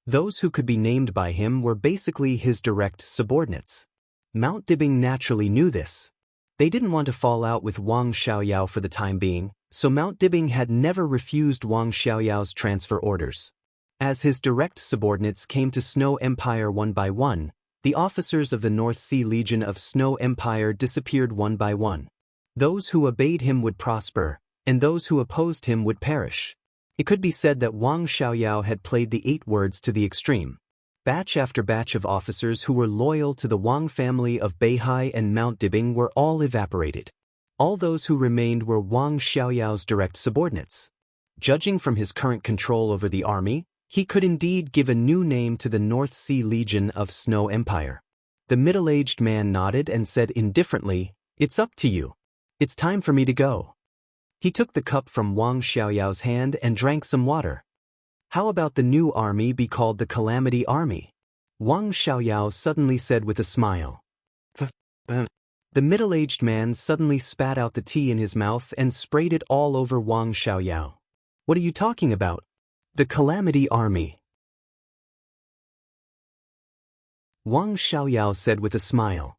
Those who could be named by him were basically his direct subordinates. Mount Dibing naturally knew this. They didn't want to fall out with Wang Xiaoyao for the time being, so Mount Dibing had never refused Wang Xiaoyao's transfer orders. As his direct subordinates came to Snow Empire one by one, the officers of the North Sea Legion of Snow Empire disappeared one by one. Those who obeyed him would prosper, and those who opposed him would perish. It could be said that Wang Xiaoyao had played the 8 words to the extreme. Batch after batch of officers who were loyal to the Wang family of Beihai and Mount Dibing were all evaporated. All those who remained were Wang Xiaoyao's direct subordinates. Judging from his current control over the army, he could indeed give a new name to the North Sea Legion of Snow Empire. The middle-aged man nodded and said indifferently, "It's up to you. It's time for me to go." He took the cup from Wang Xiaoyao's hand and drank some water. How about the new army be called the Calamity Army? Wang Xiaoyao suddenly said with a smile. The middle-aged man suddenly spat out the tea in his mouth and sprayed it all over Wang Xiaoyao. What are you talking about? The Calamity Army. Wang Xiaoyao said with a smile.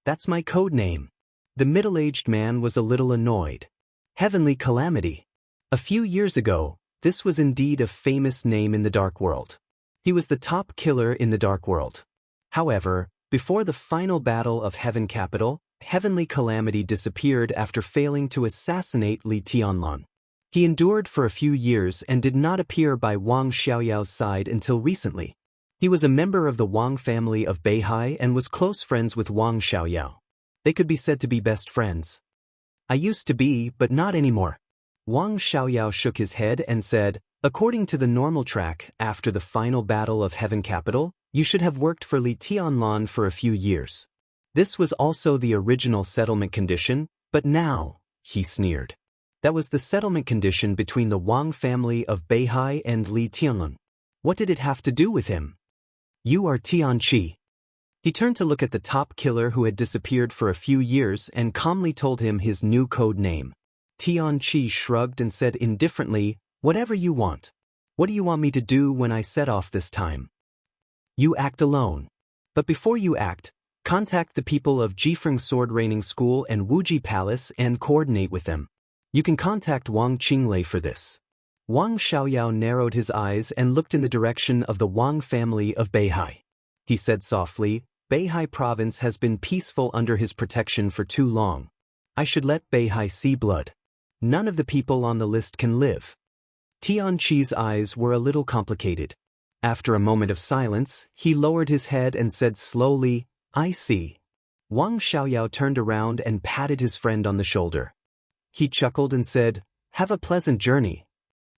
That's my code name. The middle-aged man was a little annoyed. Heavenly Calamity. A few years ago, this was indeed a famous name in the Dark World. He was the top killer in the Dark World. However, before the final battle of Heaven Capital, Heavenly Calamity disappeared after failing to assassinate Li Tianlan. He endured for a few years and did not appear by Wang Xiaoyao's side until recently. He was a member of the Wang family of Beihai and was close friends with Wang Xiaoyao. They could be said to be best friends. I used to be, but not anymore. Wang Xiaoyao shook his head and said, according to the normal track, after the final battle of Heaven Capital, you should have worked for Li Tianlan for a few years. This was also the original settlement condition, but now, he sneered. That was the settlement condition between the Wang family of Beihai and Li Tianlan. What did it have to do with him? You are Tianqi. He turned to look at the top killer who had disappeared for a few years and calmly told him his new code name. Tianqi shrugged and said indifferently, whatever you want. What do you want me to do when I set off this time? You act alone. But before you act, contact the people of Jifeng Sword Raining School and Wuji Palace and coordinate with them. You can contact Wang Qinglei for this. Wang Xiaoyao narrowed his eyes and looked in the direction of the Wang family of Beihai. He said softly, Beihai province has been peaceful under his protection for too long. I should let Beihai see blood. None of the people on the list can live. Tianqi's eyes were a little complicated. After a moment of silence, he lowered his head and said slowly, I see. Wang Xiaoyao turned around and patted his friend on the shoulder. He chuckled and said, have a pleasant journey.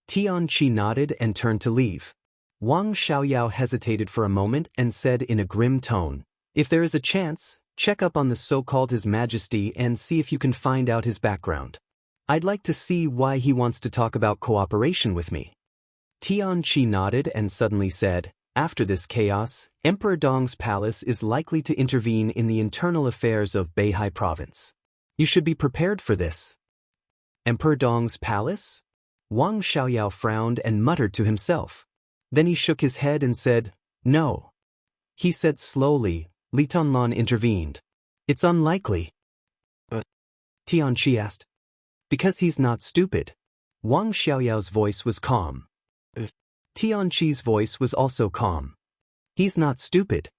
Tianqi nodded and turned to leave. Wang Xiaoyao hesitated for a moment and said in a grim tone, if there is a chance, check up on the so-called His Majesty and see if you can find out his background. I'd like to see why he wants to talk about cooperation with me. Tianqi nodded and suddenly said, after this chaos, Emperor Dong's palace is likely to intervene in the internal affairs of Beihai province. You should be prepared for this. Emperor Dong's palace? Wang Xiaoyao frowned and muttered to himself. Then he shook his head and said, no. He said slowly, Li Tianlan intervened. It's unlikely. But Tianqi asked. Because he's not stupid. Wang Xiaoyao's voice was calm. Tianqi's voice was also calm. He's not stupid.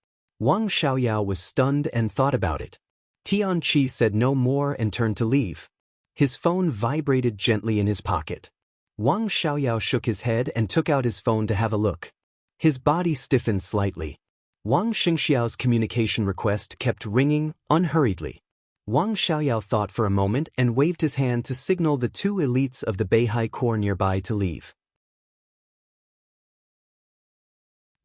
Wang Xiaoyao was stunned and thought about it. Tianqi said no more and turned to leave. His phone vibrated gently in his pocket. Wang Xiaoyao shook his head and took out his phone to have a look. His body stiffened slightly. Wang Xingxiao's communication request kept ringing unhurriedly. Wang Xiaoyao thought for a moment and waved his hand to signal the two elites of the Beihai Corps nearby to leave.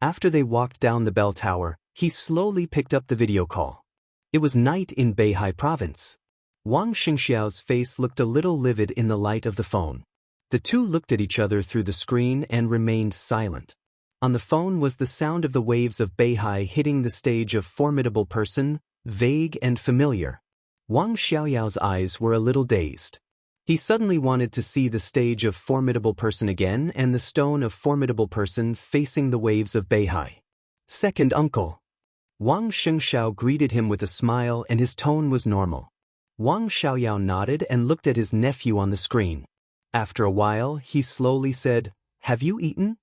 After they walked down the bell tower, he slowly picked up the video call. It was night in Beihai province. Wang Xingxiao's face looked a little livid in the light of the phone. The two looked at each other through the screen and remained silent. On the phone was the sound of the waves of Beihai hitting the stage of formidable person, vague and familiar. Wang Xiaoyao's eyes were a little dazed. He suddenly wanted to see the stage of formidable person again and the stone of formidable person facing the waves of Beihai. Second uncle. Wang Xingxiao greeted him with a smile and his tone was normal. Wang Xiaoyao nodded and looked at his nephew on the screen. After a while, he slowly said, "Have you eaten?"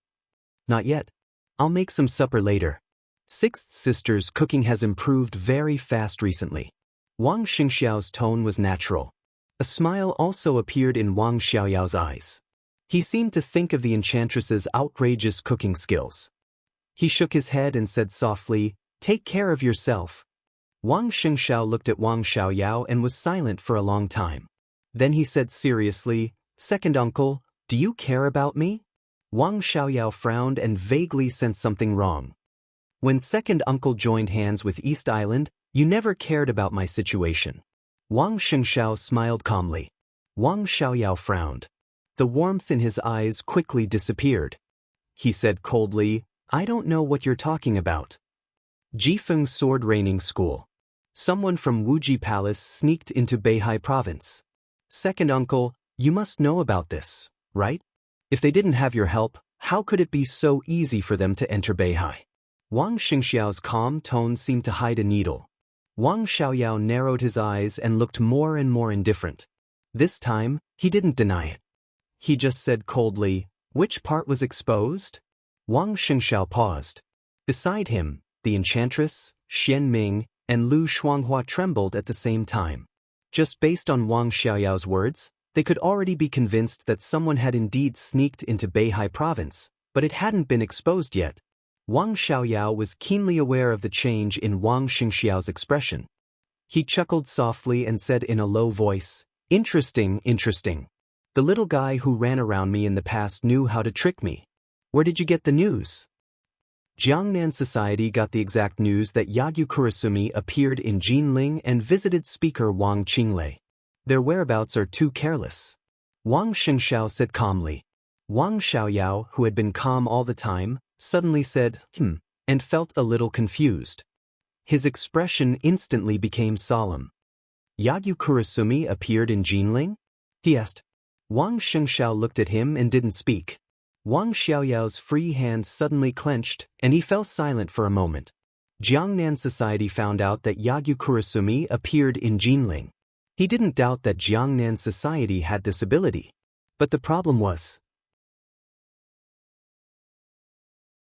"Not yet. I'll make some supper later." Sixth sister's cooking has improved very fast recently. Wang Xingxiao's tone was natural. A smile also appeared in Wang Xiaoyao's eyes. He seemed to think of the enchantress's outrageous cooking skills. He shook his head and said softly, "Take care of yourself." Wang Xingxiao looked at Wang Xiaoyao and was silent for a long time. Then he said seriously, "Second uncle, do you care about me?" Wang Xiaoyao frowned and vaguely sensed something wrong. "When second uncle joined hands with East Island, you never cared about my situation." Wang Xingxiao smiled calmly. Wang Xiaoyao frowned. The warmth in his eyes quickly disappeared. He said coldly, "I don't know what you're talking about." Jifeng Sword Raining School. Someone from Wuji Palace sneaked into Beihai province. "Second uncle, you must know about this, right? If they didn't have your help, how could it be so easy for them to enter Beihai?" Wang Xingxiao's calm tone seemed to hide a needle. Wang Xiaoyao narrowed his eyes and looked more and more indifferent. This time, he didn't deny it. He just said coldly, "Which part was exposed?" Wang Xingxiao paused. Beside him, the enchantress, Xian Ming, and Lu Shuanghua trembled at the same time. Just based on Wang Xiaoyao's words, they could already be convinced that someone had indeed sneaked into Beihai province, but it hadn't been exposed yet. Wang Xiaoyao was keenly aware of the change in Wang Xingxiao's expression. He chuckled softly and said in a low voice, "Interesting, interesting. The little guy who ran around me in the past knew how to trick me. Where did you get the news?" Jiangnan Society got the exact news that Yagyu Kurasumi appeared in Jinling and visited speaker Wang Qinglei. Their whereabouts are too careless. Wang Xingxiao said calmly. Wang Xiaoyao, who had been calm all the time, suddenly said, and felt a little confused. His expression instantly became solemn. "Yagyu Kurasumi appeared in Jinling?" he asked. Wang Xingxiao looked at him and didn't speak. Wang Xiaoyao's free hand suddenly clenched, and he fell silent for a moment. Jiangnan Society found out that Yagyu Kurasumi appeared in Jinling. He didn't doubt that Jiangnan Society had this ability. But the problem was,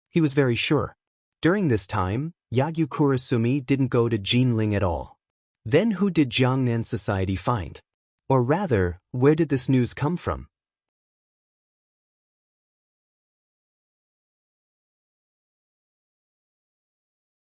he was very sure. During this time, Yagyu Kurasumi didn't go to Jinling at all. Then who did Jiangnan Society find? Or rather, where did this news come from?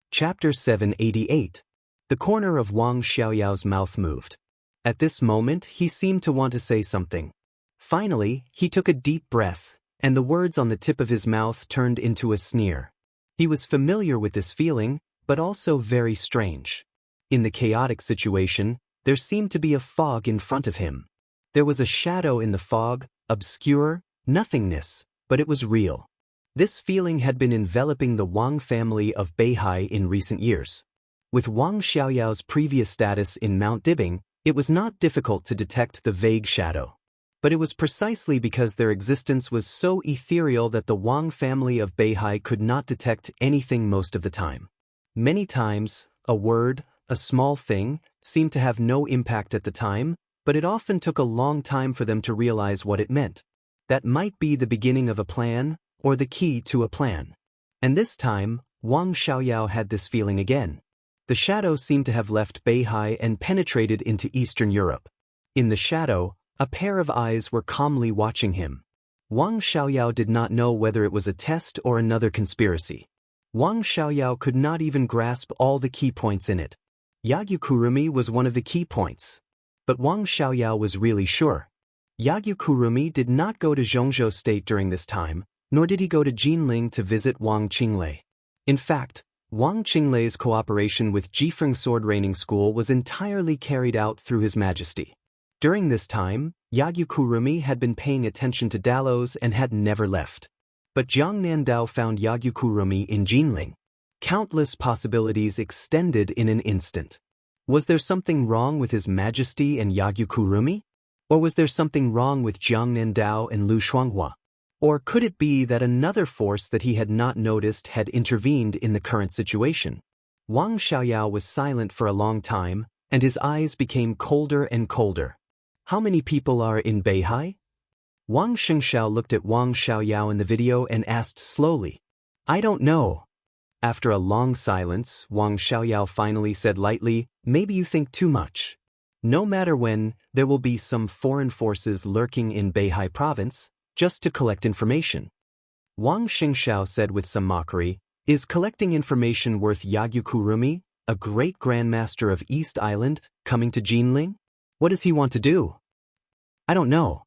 Chapter 788. The corner of Wang Xiaoyao's mouth moved. At this moment, he seemed to want to say something. Finally, he took a deep breath, and the words on the tip of his mouth turned into a sneer. He was familiar with this feeling, but also very strange. In the chaotic situation, there seemed to be a fog in front of him. There was a shadow in the fog, obscure, nothingness, but it was real. This feeling had been enveloping the Wang family of Beihai in recent years. With Wang Xiaoyao's previous status in Mount Dibing, it was not difficult to detect the vague shadow. But it was precisely because their existence was so ethereal that the Wang family of Beihai could not detect anything most of the time. Many times, a word, a small thing, seemed to have no impact at the time, but it often took a long time for them to realize what it meant. That might be the beginning of a plan, or the key to a plan. And this time, Wang Xiaoyao had this feeling again. The shadow seemed to have left Beihai and penetrated into Eastern Europe. In the shadow, a pair of eyes were calmly watching him. Wang Xiaoyao did not know whether it was a test or another conspiracy. Wang Xiaoyao could not even grasp all the key points in it. Yagyu-kurumi was one of the key points. But Wang Xiaoyao was really sure. Yagyu-kurumi did not go to Zhongzhou State during this time, nor did he go to Jinling to visit Wang Qinglei. In fact, Wang Qinglei's cooperation with Jifeng Sword Raining School was entirely carried out through His Majesty. During this time, Yagyu-kurumi had been paying attention to Dallows and had never left. But Jiang Nandao found Yagyu-kurumi in Jinling. Countless possibilities extended in an instant. Was there something wrong with His Majesty and Yagyu-kurumi? Or was there something wrong with Jiang Nandao and Lu Shuanghua? Or could it be that another force that he had not noticed had intervened in the current situation? Wang Xiaoyao was silent for a long time, and his eyes became colder and colder. How many people are in Beihai? Wang Xingxiao looked at Wang Xiaoyao in the video and asked slowly. I don't know. After a long silence, Wang Xiaoyao finally said lightly, maybe you think too much. No matter when, there will be some foreign forces lurking in Beihai province, just to collect information. Wang Xingxiao said with some mockery, is collecting information worth Yagyu-kurumi, a great grandmaster of East Island, coming to Jinling? What does he want to do? I don't know.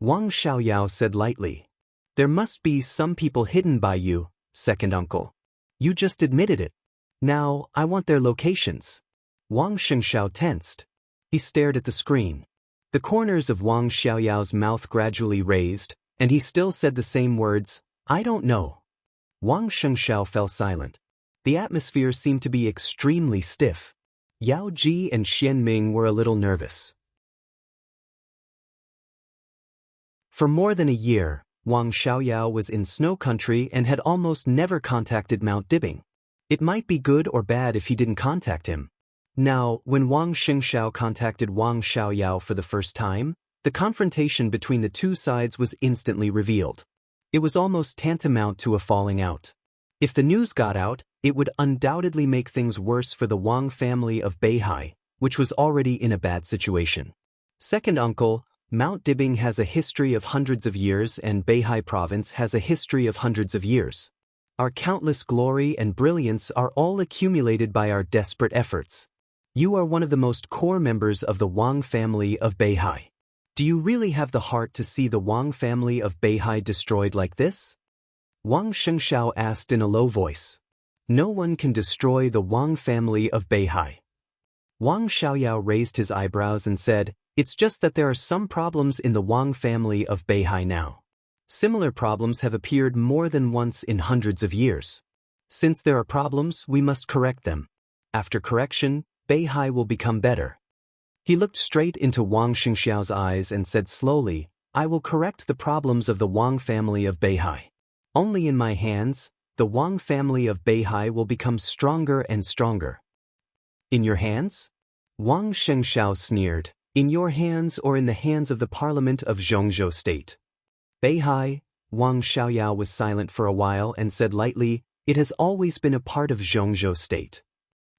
Wang Xiaoyao said lightly. There must be some people hidden by you, second uncle. You just admitted it. Now, I want their locations. Wang Xingxiao tensed. He stared at the screen. The corners of Wang Xiaoyao's mouth gradually raised, and he still said the same words, I don't know. Wang Xingxiao fell silent. The atmosphere seemed to be extremely stiff. Yao Ji and Xian Ming were a little nervous. For more than a year, Wang Xiaoyao was in snow country and had almost never contacted Mount Dibbing. It might be good or bad if he didn't contact him. Now, when Wang Xingxiao contacted Wang Xiaoyao for the first time, the confrontation between the two sides was instantly revealed. It was almost tantamount to a falling out. If the news got out, it would undoubtedly make things worse for the Wang family of Beihai, which was already in a bad situation. Second uncle, Mount Dibbing has a history of hundreds of years and Beihai province has a history of hundreds of years. Our countless glory and brilliance are all accumulated by our desperate efforts. You are one of the most core members of the Wang family of Beihai. Do you really have the heart to see the Wang family of Beihai destroyed like this? Wang Xingxiao asked in a low voice. No one can destroy the Wang family of Beihai. Wang Xiaoyao raised his eyebrows and said, it's just that there are some problems in the Wang family of Beihai now. Similar problems have appeared more than once in hundreds of years. Since there are problems, we must correct them. After correction, Beihai will become better. He looked straight into Wang Xingxiao's eyes and said slowly, I will correct the problems of the Wang family of Beihai. Only in my hands, the Wang family of Beihai will become stronger and stronger. In your hands? Wang Xingxiao sneered. In your hands or in the hands of the parliament of Zhongzhou State? Beihai, Wang Xiaoyao was silent for a while and said lightly, it has always been a part of Zhongzhou State.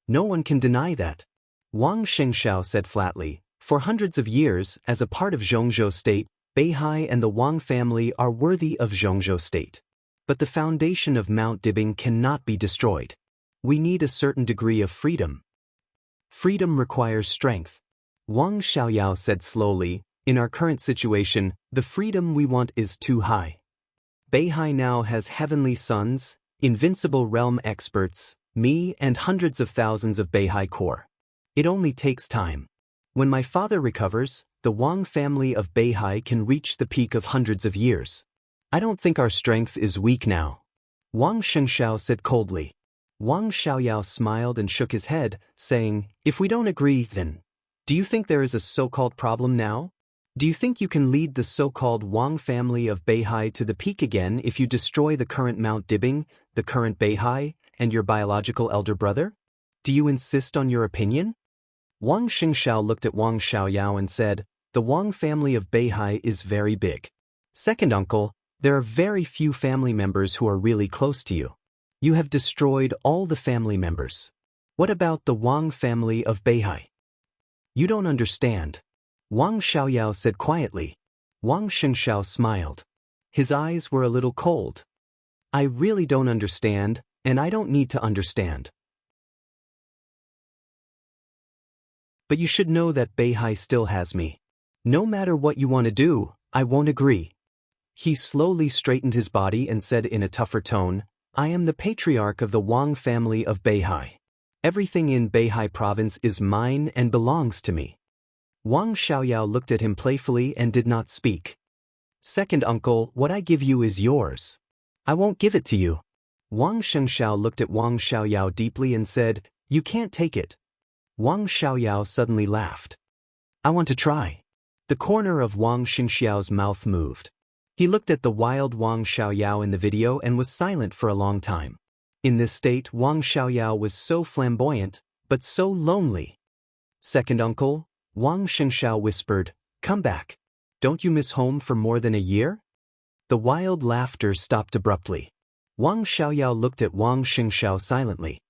No one can deny that. Wang Xingxiao said flatly, for hundreds of years, as a part of Zhongzhou State, Beihai and the Wang family are worthy of Zhongzhou State. But the foundation of Mount Dibbing cannot be destroyed. We need a certain degree of freedom. Freedom requires strength. Wang Xiaoyao said slowly, in our current situation, the freedom we want is too high. Beihai now has heavenly sons, invincible realm experts, me and hundreds of thousands of Beihai core. It only takes time. When my father recovers, the Wang family of Beihai can reach the peak of hundreds of years. I don't think our strength is weak now. Wang Xingxiao said coldly. Wang Xiaoyao smiled and shook his head, saying, if we don't agree, then, do you think there is a so-called problem now? Do you think you can lead the so-called Wang family of Beihai to the peak again if you destroy the current Mount Dibbing, the current Beihai, and your biological elder brother? Do you insist on your opinion? Wang Xingxiao looked at Wang Xiaoyao and said, the Wang family of Beihai is very big. Second uncle, there are very few family members who are really close to you. You have destroyed all the family members. What about the Wang family of Beihai? You don't understand. Wang Xiaoyao said quietly. Wang Xingxiao smiled. His eyes were a little cold. I really don't understand, and I don't need to understand. But you should know that Beihai still has me. No matter what you want to do, I won't agree. He slowly straightened his body and said in a tougher tone, I am the patriarch of the Wang family of Beihai. Everything in Beihai province is mine and belongs to me. Wang Xiaoyao looked at him playfully and did not speak. Second uncle, what I give you is yours. I won't give it to you. Wang Shengxiao looked at Wang Xiaoyao deeply and said, You can't take it. Wang Xiaoyao suddenly laughed. I want to try. The corner of Wang Xingxiao's mouth moved. He looked at the wild Wang Xiaoyao in the video and was silent for a long time. In this state, Wang Xiaoyao was so flamboyant, but so lonely. Second uncle, Wang Xingxiao whispered, Come back. Don't you miss home for more than a year? The wild laughter stopped abruptly. Wang Xiaoyao looked at Wang Xingxiao silently.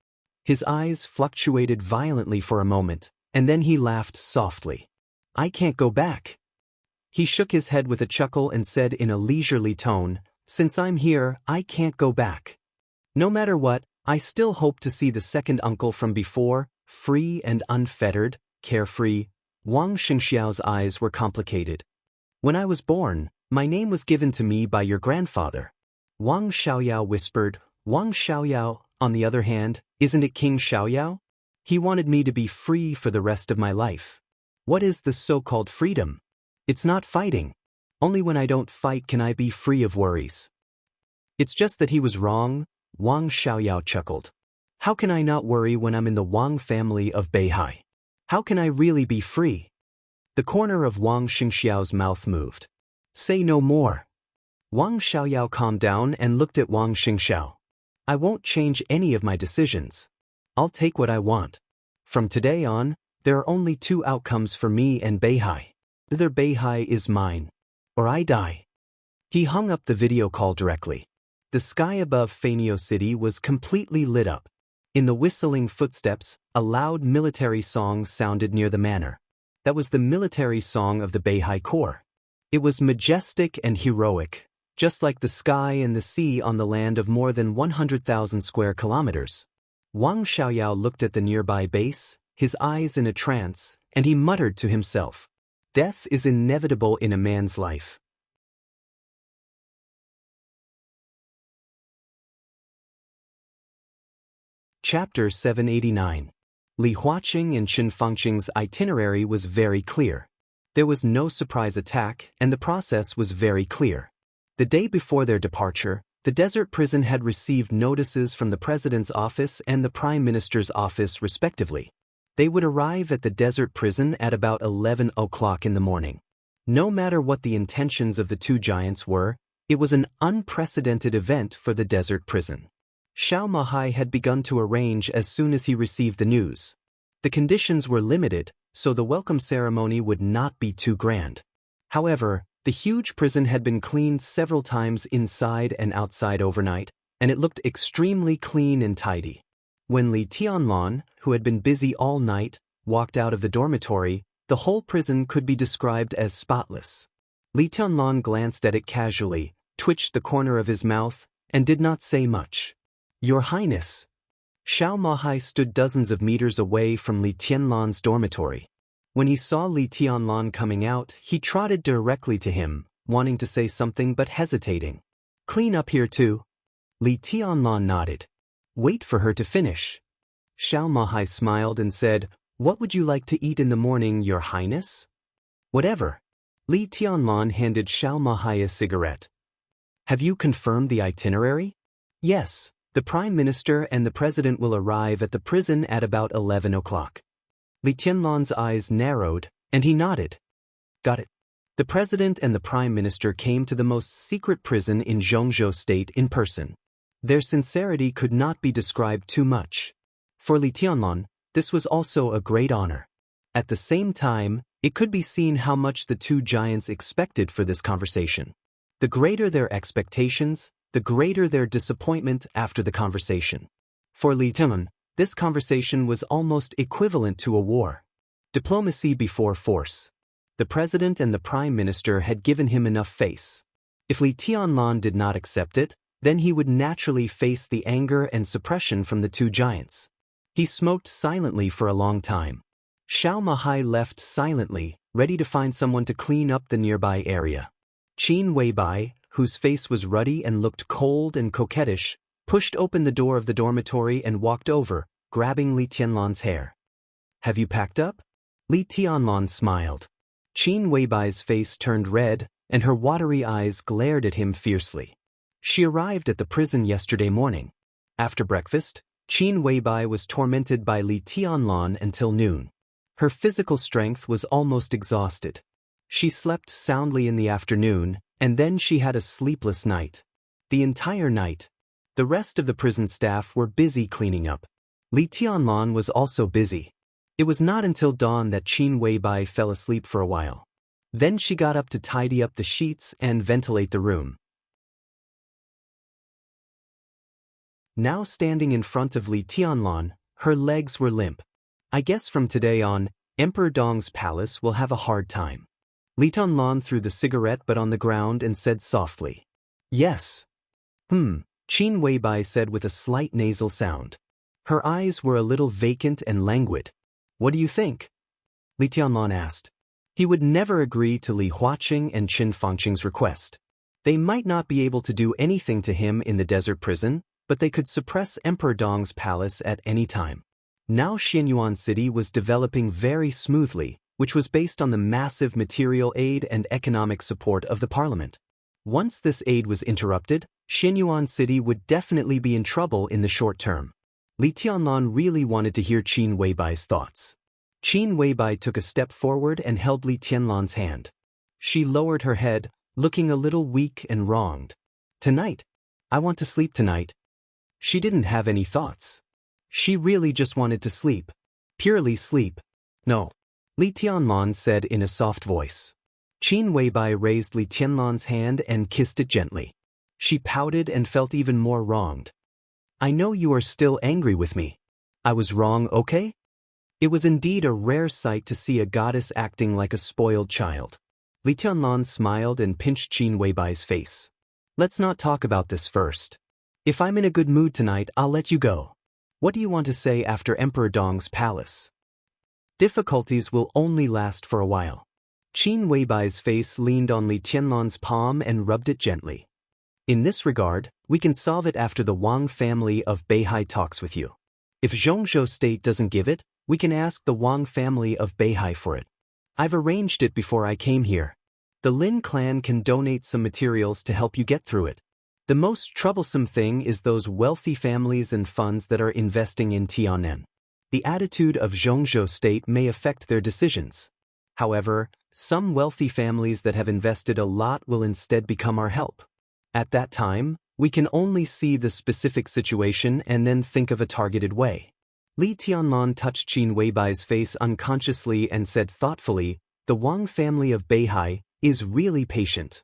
His eyes fluctuated violently for a moment, and then he laughed softly. I can't go back. He shook his head with a chuckle and said in a leisurely tone, Since I'm here, I can't go back. No matter what, I still hope to see the second uncle from before, free and unfettered, carefree. Wang Xingxiao's eyes were complicated. When I was born, my name was given to me by your grandfather. Wang Xiaoyao whispered, Wang Xiaoyao, on the other hand, isn't it King Xiaoyao? He wanted me to be free for the rest of my life. What is the so-called freedom? It's not fighting. Only when I don't fight can I be free of worries. It's just that he was wrong, Wang Xiaoyao chuckled. How can I not worry when I'm in the Wang family of Beihai? How can I really be free? The corner of Wang Xingxiao's mouth moved. Say no more. Wang Xiaoyao calmed down and looked at Wang Xingxiao. I won't change any of my decisions. I'll take what I want. From today on, there are only two outcomes for me and Beihai. Either Beihai is mine, or I die. He hung up the video call directly. The sky above Fanio City was completely lit up. In the whistling footsteps, a loud military song sounded near the manor. That was the military song of the Beihai Corps. It was majestic and heroic, just like the sky and the sea on the land of more than 100,000 square kilometers. Wang Xiaoyao looked at the nearby base, his eyes in a trance, and he muttered to himself, Death is inevitable in a man's life. Chapter 789. Li Huaqing and Chen Fangqing's itinerary was very clear. There was no surprise attack, and the process was very clear. The day before their departure, the desert prison had received notices from the President's office and the Prime Minister's office respectively. They would arrive at the desert prison at about 11 o'clock in the morning. No matter what the intentions of the two giants were, it was an unprecedented event for the desert prison. Xiao Mahai had begun to arrange as soon as he received the news. The conditions were limited, so the welcome ceremony would not be too grand. However, the huge prison had been cleaned several times inside and outside overnight, and it looked extremely clean and tidy. When Li Tianlan, who had been busy all night, walked out of the dormitory, the whole prison could be described as spotless. Li Tianlan glanced at it casually, twitched the corner of his mouth, and did not say much. Your Highness. Xiao Mahai stood dozens of meters away from Li Tianlan's dormitory. When he saw Li Tianlan coming out, he trotted directly to him, wanting to say something but hesitating. Clean up here too? Li Tianlan nodded. Wait for her to finish. Xiao Mahai smiled and said, What would you like to eat in the morning, Your Highness? Whatever. Li Tianlan handed Xiao Mahai a cigarette. Have you confirmed the itinerary? Yes. The Prime Minister and the President will arrive at the prison at about 11 o'clock. Li Tianlan's eyes narrowed, and he nodded. Got it. The President and the Prime Minister came to the most secret prison in Zhongzhou State in person. Their sincerity could not be described too much. For Li Tianlan, this was also a great honor. At the same time, it could be seen how much the two giants expected for this conversation. The greater their expectations, the greater their disappointment after the conversation. For Li Tianlan, this conversation was almost equivalent to a war. Diplomacy before force. The President and the Prime Minister had given him enough face. If Li Tianlan did not accept it, Then he would naturally face the anger and suppression from the two giants. He smoked silently for a long time. Xiao Mahai left silently, ready to find someone to clean up the nearby area. Qin Weibai, whose face was ruddy and looked cold and coquettish, pushed open the door of the dormitory and walked over, grabbing Li Tianlan's hair. "Have you packed up?" Li Tianlan smiled. Qin Weibai's face turned red, and her watery eyes glared at him fiercely. She arrived at the prison yesterday morning. After breakfast, Qin Weibai was tormented by Li Tianlan until noon. Her physical strength was almost exhausted. She slept soundly in the afternoon, and then she had a sleepless night. The entire night. The rest of the prison staff were busy cleaning up. Li Tianlan was also busy. It was not until dawn that Qin Weibai fell asleep for a while. Then she got up to tidy up the sheets and ventilate the room. Now standing in front of Li Tianlan, her legs were limp. "I guess from today on, Emperor Dong's palace will have a hard time." Li Tianlan threw the cigarette butt on the ground and said softly, "Yes." Qin Weibai said with a slight nasal sound. Her eyes were a little vacant and languid. "What do you think?" Li Tianlan asked. He would never agree to Li Huaqing and Qin Fangqing's request. They might not be able to do anything to him in the desert prison, but they could suppress Emperor Dong's palace at any time. Now Xianyuan City was developing very smoothly, which was based on the massive material aid and economic support of the parliament. Once this aid was interrupted, Xianyuan City would definitely be in trouble in the short term. Li Tianlan really wanted to hear Qin Weibai's thoughts. Qin Weibai took a step forward and held Li Tianlan's hand. She lowered her head, looking a little weak and wronged. "Tonight. I want to sleep tonight." She didn't have any thoughts. She really just wanted to sleep. Purely sleep. "No," Li Tianlan said in a soft voice. Qin Weibai raised Li Tianlan's hand and kissed it gently. She pouted and felt even more wronged. "I know you are still angry with me. I was wrong, okay?" It was indeed a rare sight to see a goddess acting like a spoiled child. Li Tianlan smiled and pinched Qin Weibai's face. "Let's not talk about this first. If I'm in a good mood tonight, I'll let you go. What do you want to say after Emperor Dong's palace?" "Difficulties will only last for a while." Qin Weibai's face leaned on Li Tianlan's palm and rubbed it gently. "In this regard, we can solve it after the Wang family of Beihai talks with you. If Zhongzhou State doesn't give it, we can ask the Wang family of Beihai for it. I've arranged it before I came here. The Lin clan can donate some materials to help you get through it. The most troublesome thing is those wealthy families and funds that are investing in Tianan. The attitude of Zhongzhou State may affect their decisions. However, some wealthy families that have invested a lot will instead become our help. At that time, we can only see the specific situation and then think of a targeted way." Li Tianlan touched Qin Weibai's face unconsciously and said thoughtfully, "The Wang family of Beihai is really patient.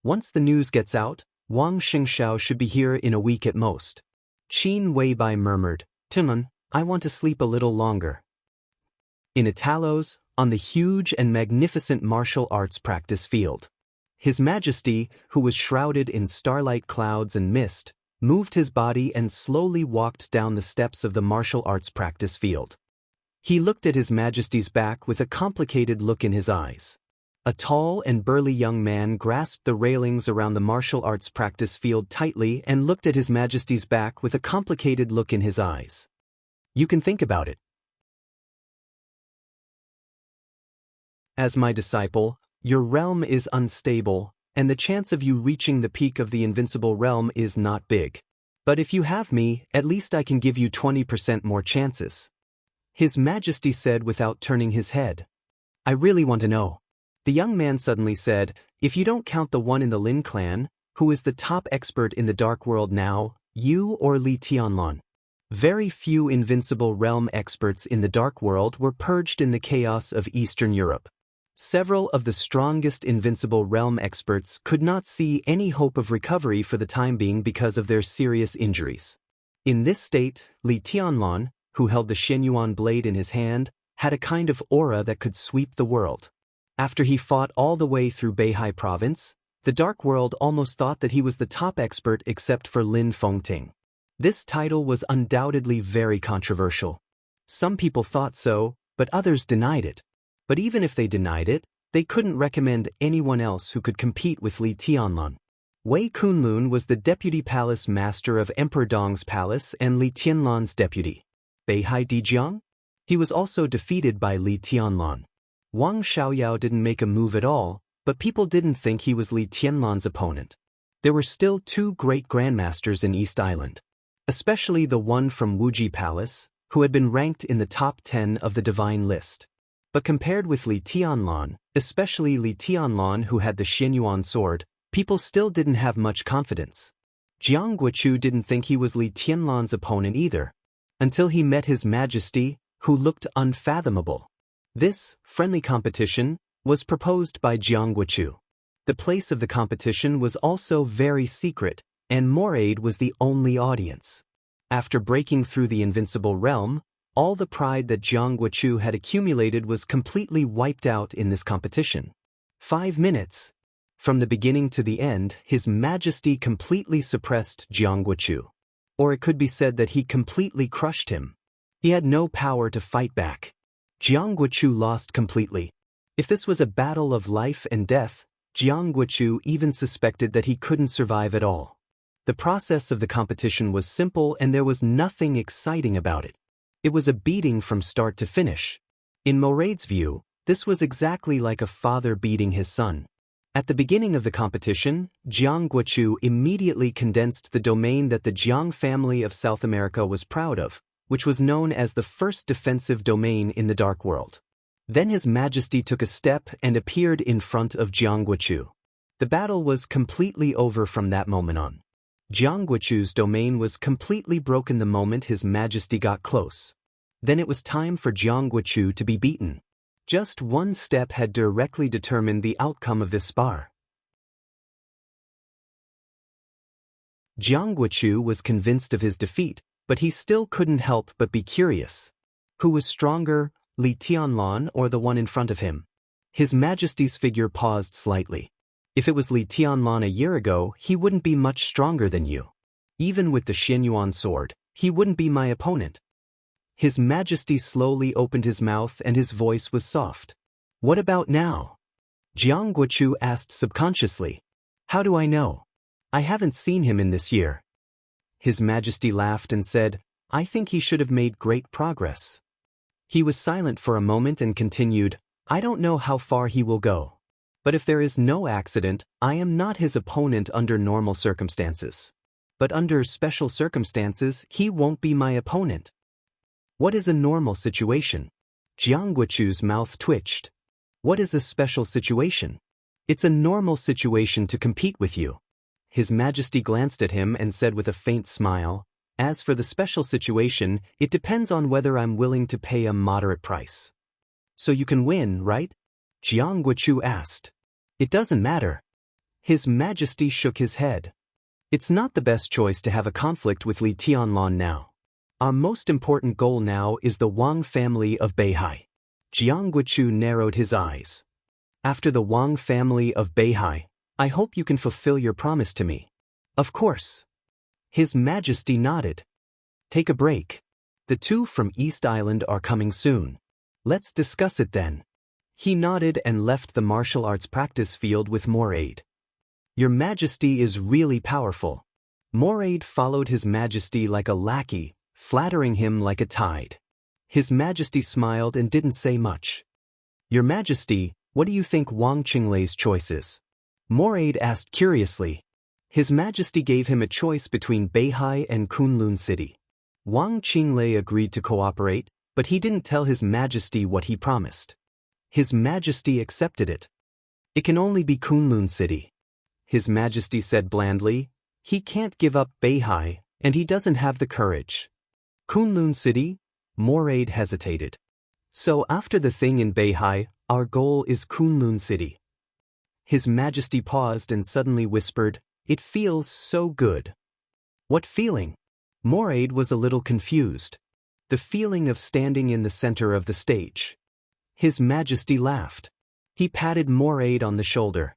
Once the news gets out, Wang Xingxiao should be here in a week at most." Qin Weibai murmured, "Timon, I want to sleep a little longer." In Italos, on the huge and magnificent martial arts practice field. His Majesty, who was shrouded in starlight clouds and mist, moved his body and slowly walked down the steps of the martial arts practice field. He looked at His Majesty's back with a complicated look in his eyes. A tall and burly young man grasped the railings around the martial arts practice field tightly and looked at His Majesty's back with a complicated look in his eyes. "You can think about it. As my disciple, your realm is unstable, and the chance of you reaching the peak of the invincible realm is not big. But if you have me, at least I can give you 20% more chances." His Majesty said without turning his head. "I really want to know." The young man suddenly said, "If you don't count the one in the Lin clan, who is the top expert in the Dark World now, you or Li Tianlan?" Very few invincible realm experts in the Dark World were purged in the chaos of Eastern Europe. Several of the strongest invincible realm experts could not see any hope of recovery for the time being because of their serious injuries. In this state, Li Tianlan, who held the Shenyuan blade in his hand, had a kind of aura that could sweep the world. After he fought all the way through Beihai province, The dark world almost thought that he was the top expert except for Lin Fengting. This title was undoubtedly very controversial. Some people thought so, but others denied it. But even if they denied it, they couldn't recommend anyone else who could compete with Li Tianlan. Wei Kunlun was the deputy palace master of Emperor Dong's palace and Li Tianlan's deputy. Beihai Dijiang? He was also defeated by Li Tianlan. Wang Xiaoyao didn't make a move at all, but people didn't think he was Li Tianlan's opponent. There were still two great grandmasters in East Island, especially the one from Wuji Palace, who had been ranked in the top 10 of the divine list. But compared with Li Tianlan, especially Li Tianlan who had the Xianyuan sword, people still didn't have much confidence. Jiang Guochu didn't think he was Li Tianlan's opponent either, until he met His Majesty, who looked unfathomable. This friendly competition was proposed by Jiang Guochu. The place of the competition was also very secret, and Moraid was the only audience. After breaking through the invincible realm, all the pride that Jiang Guochu had accumulated was completely wiped out in this competition. 5 minutes. From the beginning to the end, His Majesty completely suppressed Jiang Guochu. Or it could be said that he completely crushed him. He had no power to fight back. Jiang Guochu lost completely. If this was a battle of life and death, Jiang Guochu even suspected that he couldn't survive at all. The process of the competition was simple and there was nothing exciting about it. It was a beating from start to finish. In Moraid's view, this was exactly like a father beating his son. At the beginning of the competition, Jiang Guochu immediately condensed the domain that the Jiang family of South America was proud of, which was known as the first defensive domain in the Dark World. Then His Majesty took a step and appeared in front of Jiang Guochu. The battle was completely over from that moment on. Jiang Guochu's domain was completely broken the moment His Majesty got close. Then it was time for Jiang Guochu to be beaten. Just one step had directly determined the outcome of this spar. Jiang Guochu was convinced of his defeat, but he still couldn't help but be curious. Who was stronger, Li Tianlan or the one in front of him? His Majesty's figure paused slightly. If it was Li Tianlan a year ago, he wouldn't be much stronger than you. Even with the Xianyuan sword, he wouldn't be my opponent. His Majesty slowly opened his mouth and his voice was soft. What about now? Jiang Guochu asked subconsciously. How do I know? I haven't seen him in this year. His Majesty laughed and said, I think he should have made great progress. He was silent for a moment and continued, I don't know how far he will go. But if there is no accident, I am not his opponent under normal circumstances. But under special circumstances, he won't be my opponent. What is a normal situation? Jiang Guochu's mouth twitched. What is a special situation? It's a normal situation to compete with you. His Majesty glanced at him and said with a faint smile, As for the special situation, it depends on whether I'm willing to pay a moderate price. So you can win, right? Jiang Guochu asked. It doesn't matter. His Majesty shook his head. It's not the best choice to have a conflict with Li Tianlan now. Our most important goal now is the Wang family of Beihai. Jiang Guochu narrowed his eyes. After the Wang family of Beihai, I hope you can fulfill your promise to me. Of course. His Majesty nodded. Take a break. The two from East Island are coming soon. Let's discuss it then. He nodded and left the martial arts practice field with Moraid. Your Majesty is really powerful. Moraid followed His Majesty like a lackey, flattering him like a tide. His Majesty smiled and didn't say much. Your Majesty, what do you think Wang Qinglei's choice is? Moraid asked curiously. His Majesty gave him a choice between Beihai and Kunlun City. Wang Qinglei agreed to cooperate, but he didn't tell His Majesty what he promised. His Majesty accepted it. It can only be Kunlun City. His Majesty said blandly, he can't give up Beihai, and he doesn't have the courage. Kunlun City? Moraid hesitated. So after the thing in Beihai, our goal is Kunlun City. His Majesty paused and suddenly whispered, It feels so good. What feeling? Moraid was a little confused. The feeling of standing in the center of the stage. His Majesty laughed. He patted Moraid on the shoulder.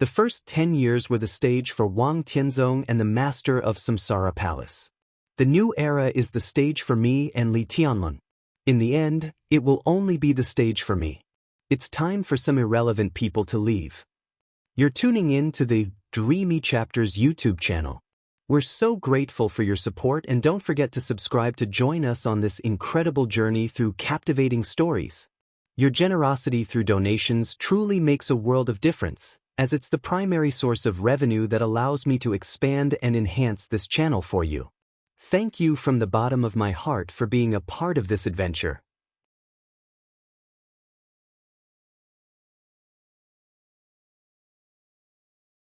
The first 10 years were the stage for Wang Tianzong and the Master of Samsara Palace. The new era is the stage for me and Li Tianlun. In the end, it will only be the stage for me. It's time for some irrelevant people to leave. You're tuning in to the Dreamy Chapters YouTube channel. We're so grateful for your support, and don't forget to subscribe to join us on this incredible journey through captivating stories. Your generosity through donations truly makes a world of difference, as it's the primary source of revenue that allows me to expand and enhance this channel for you. Thank you from the bottom of my heart for being a part of this adventure.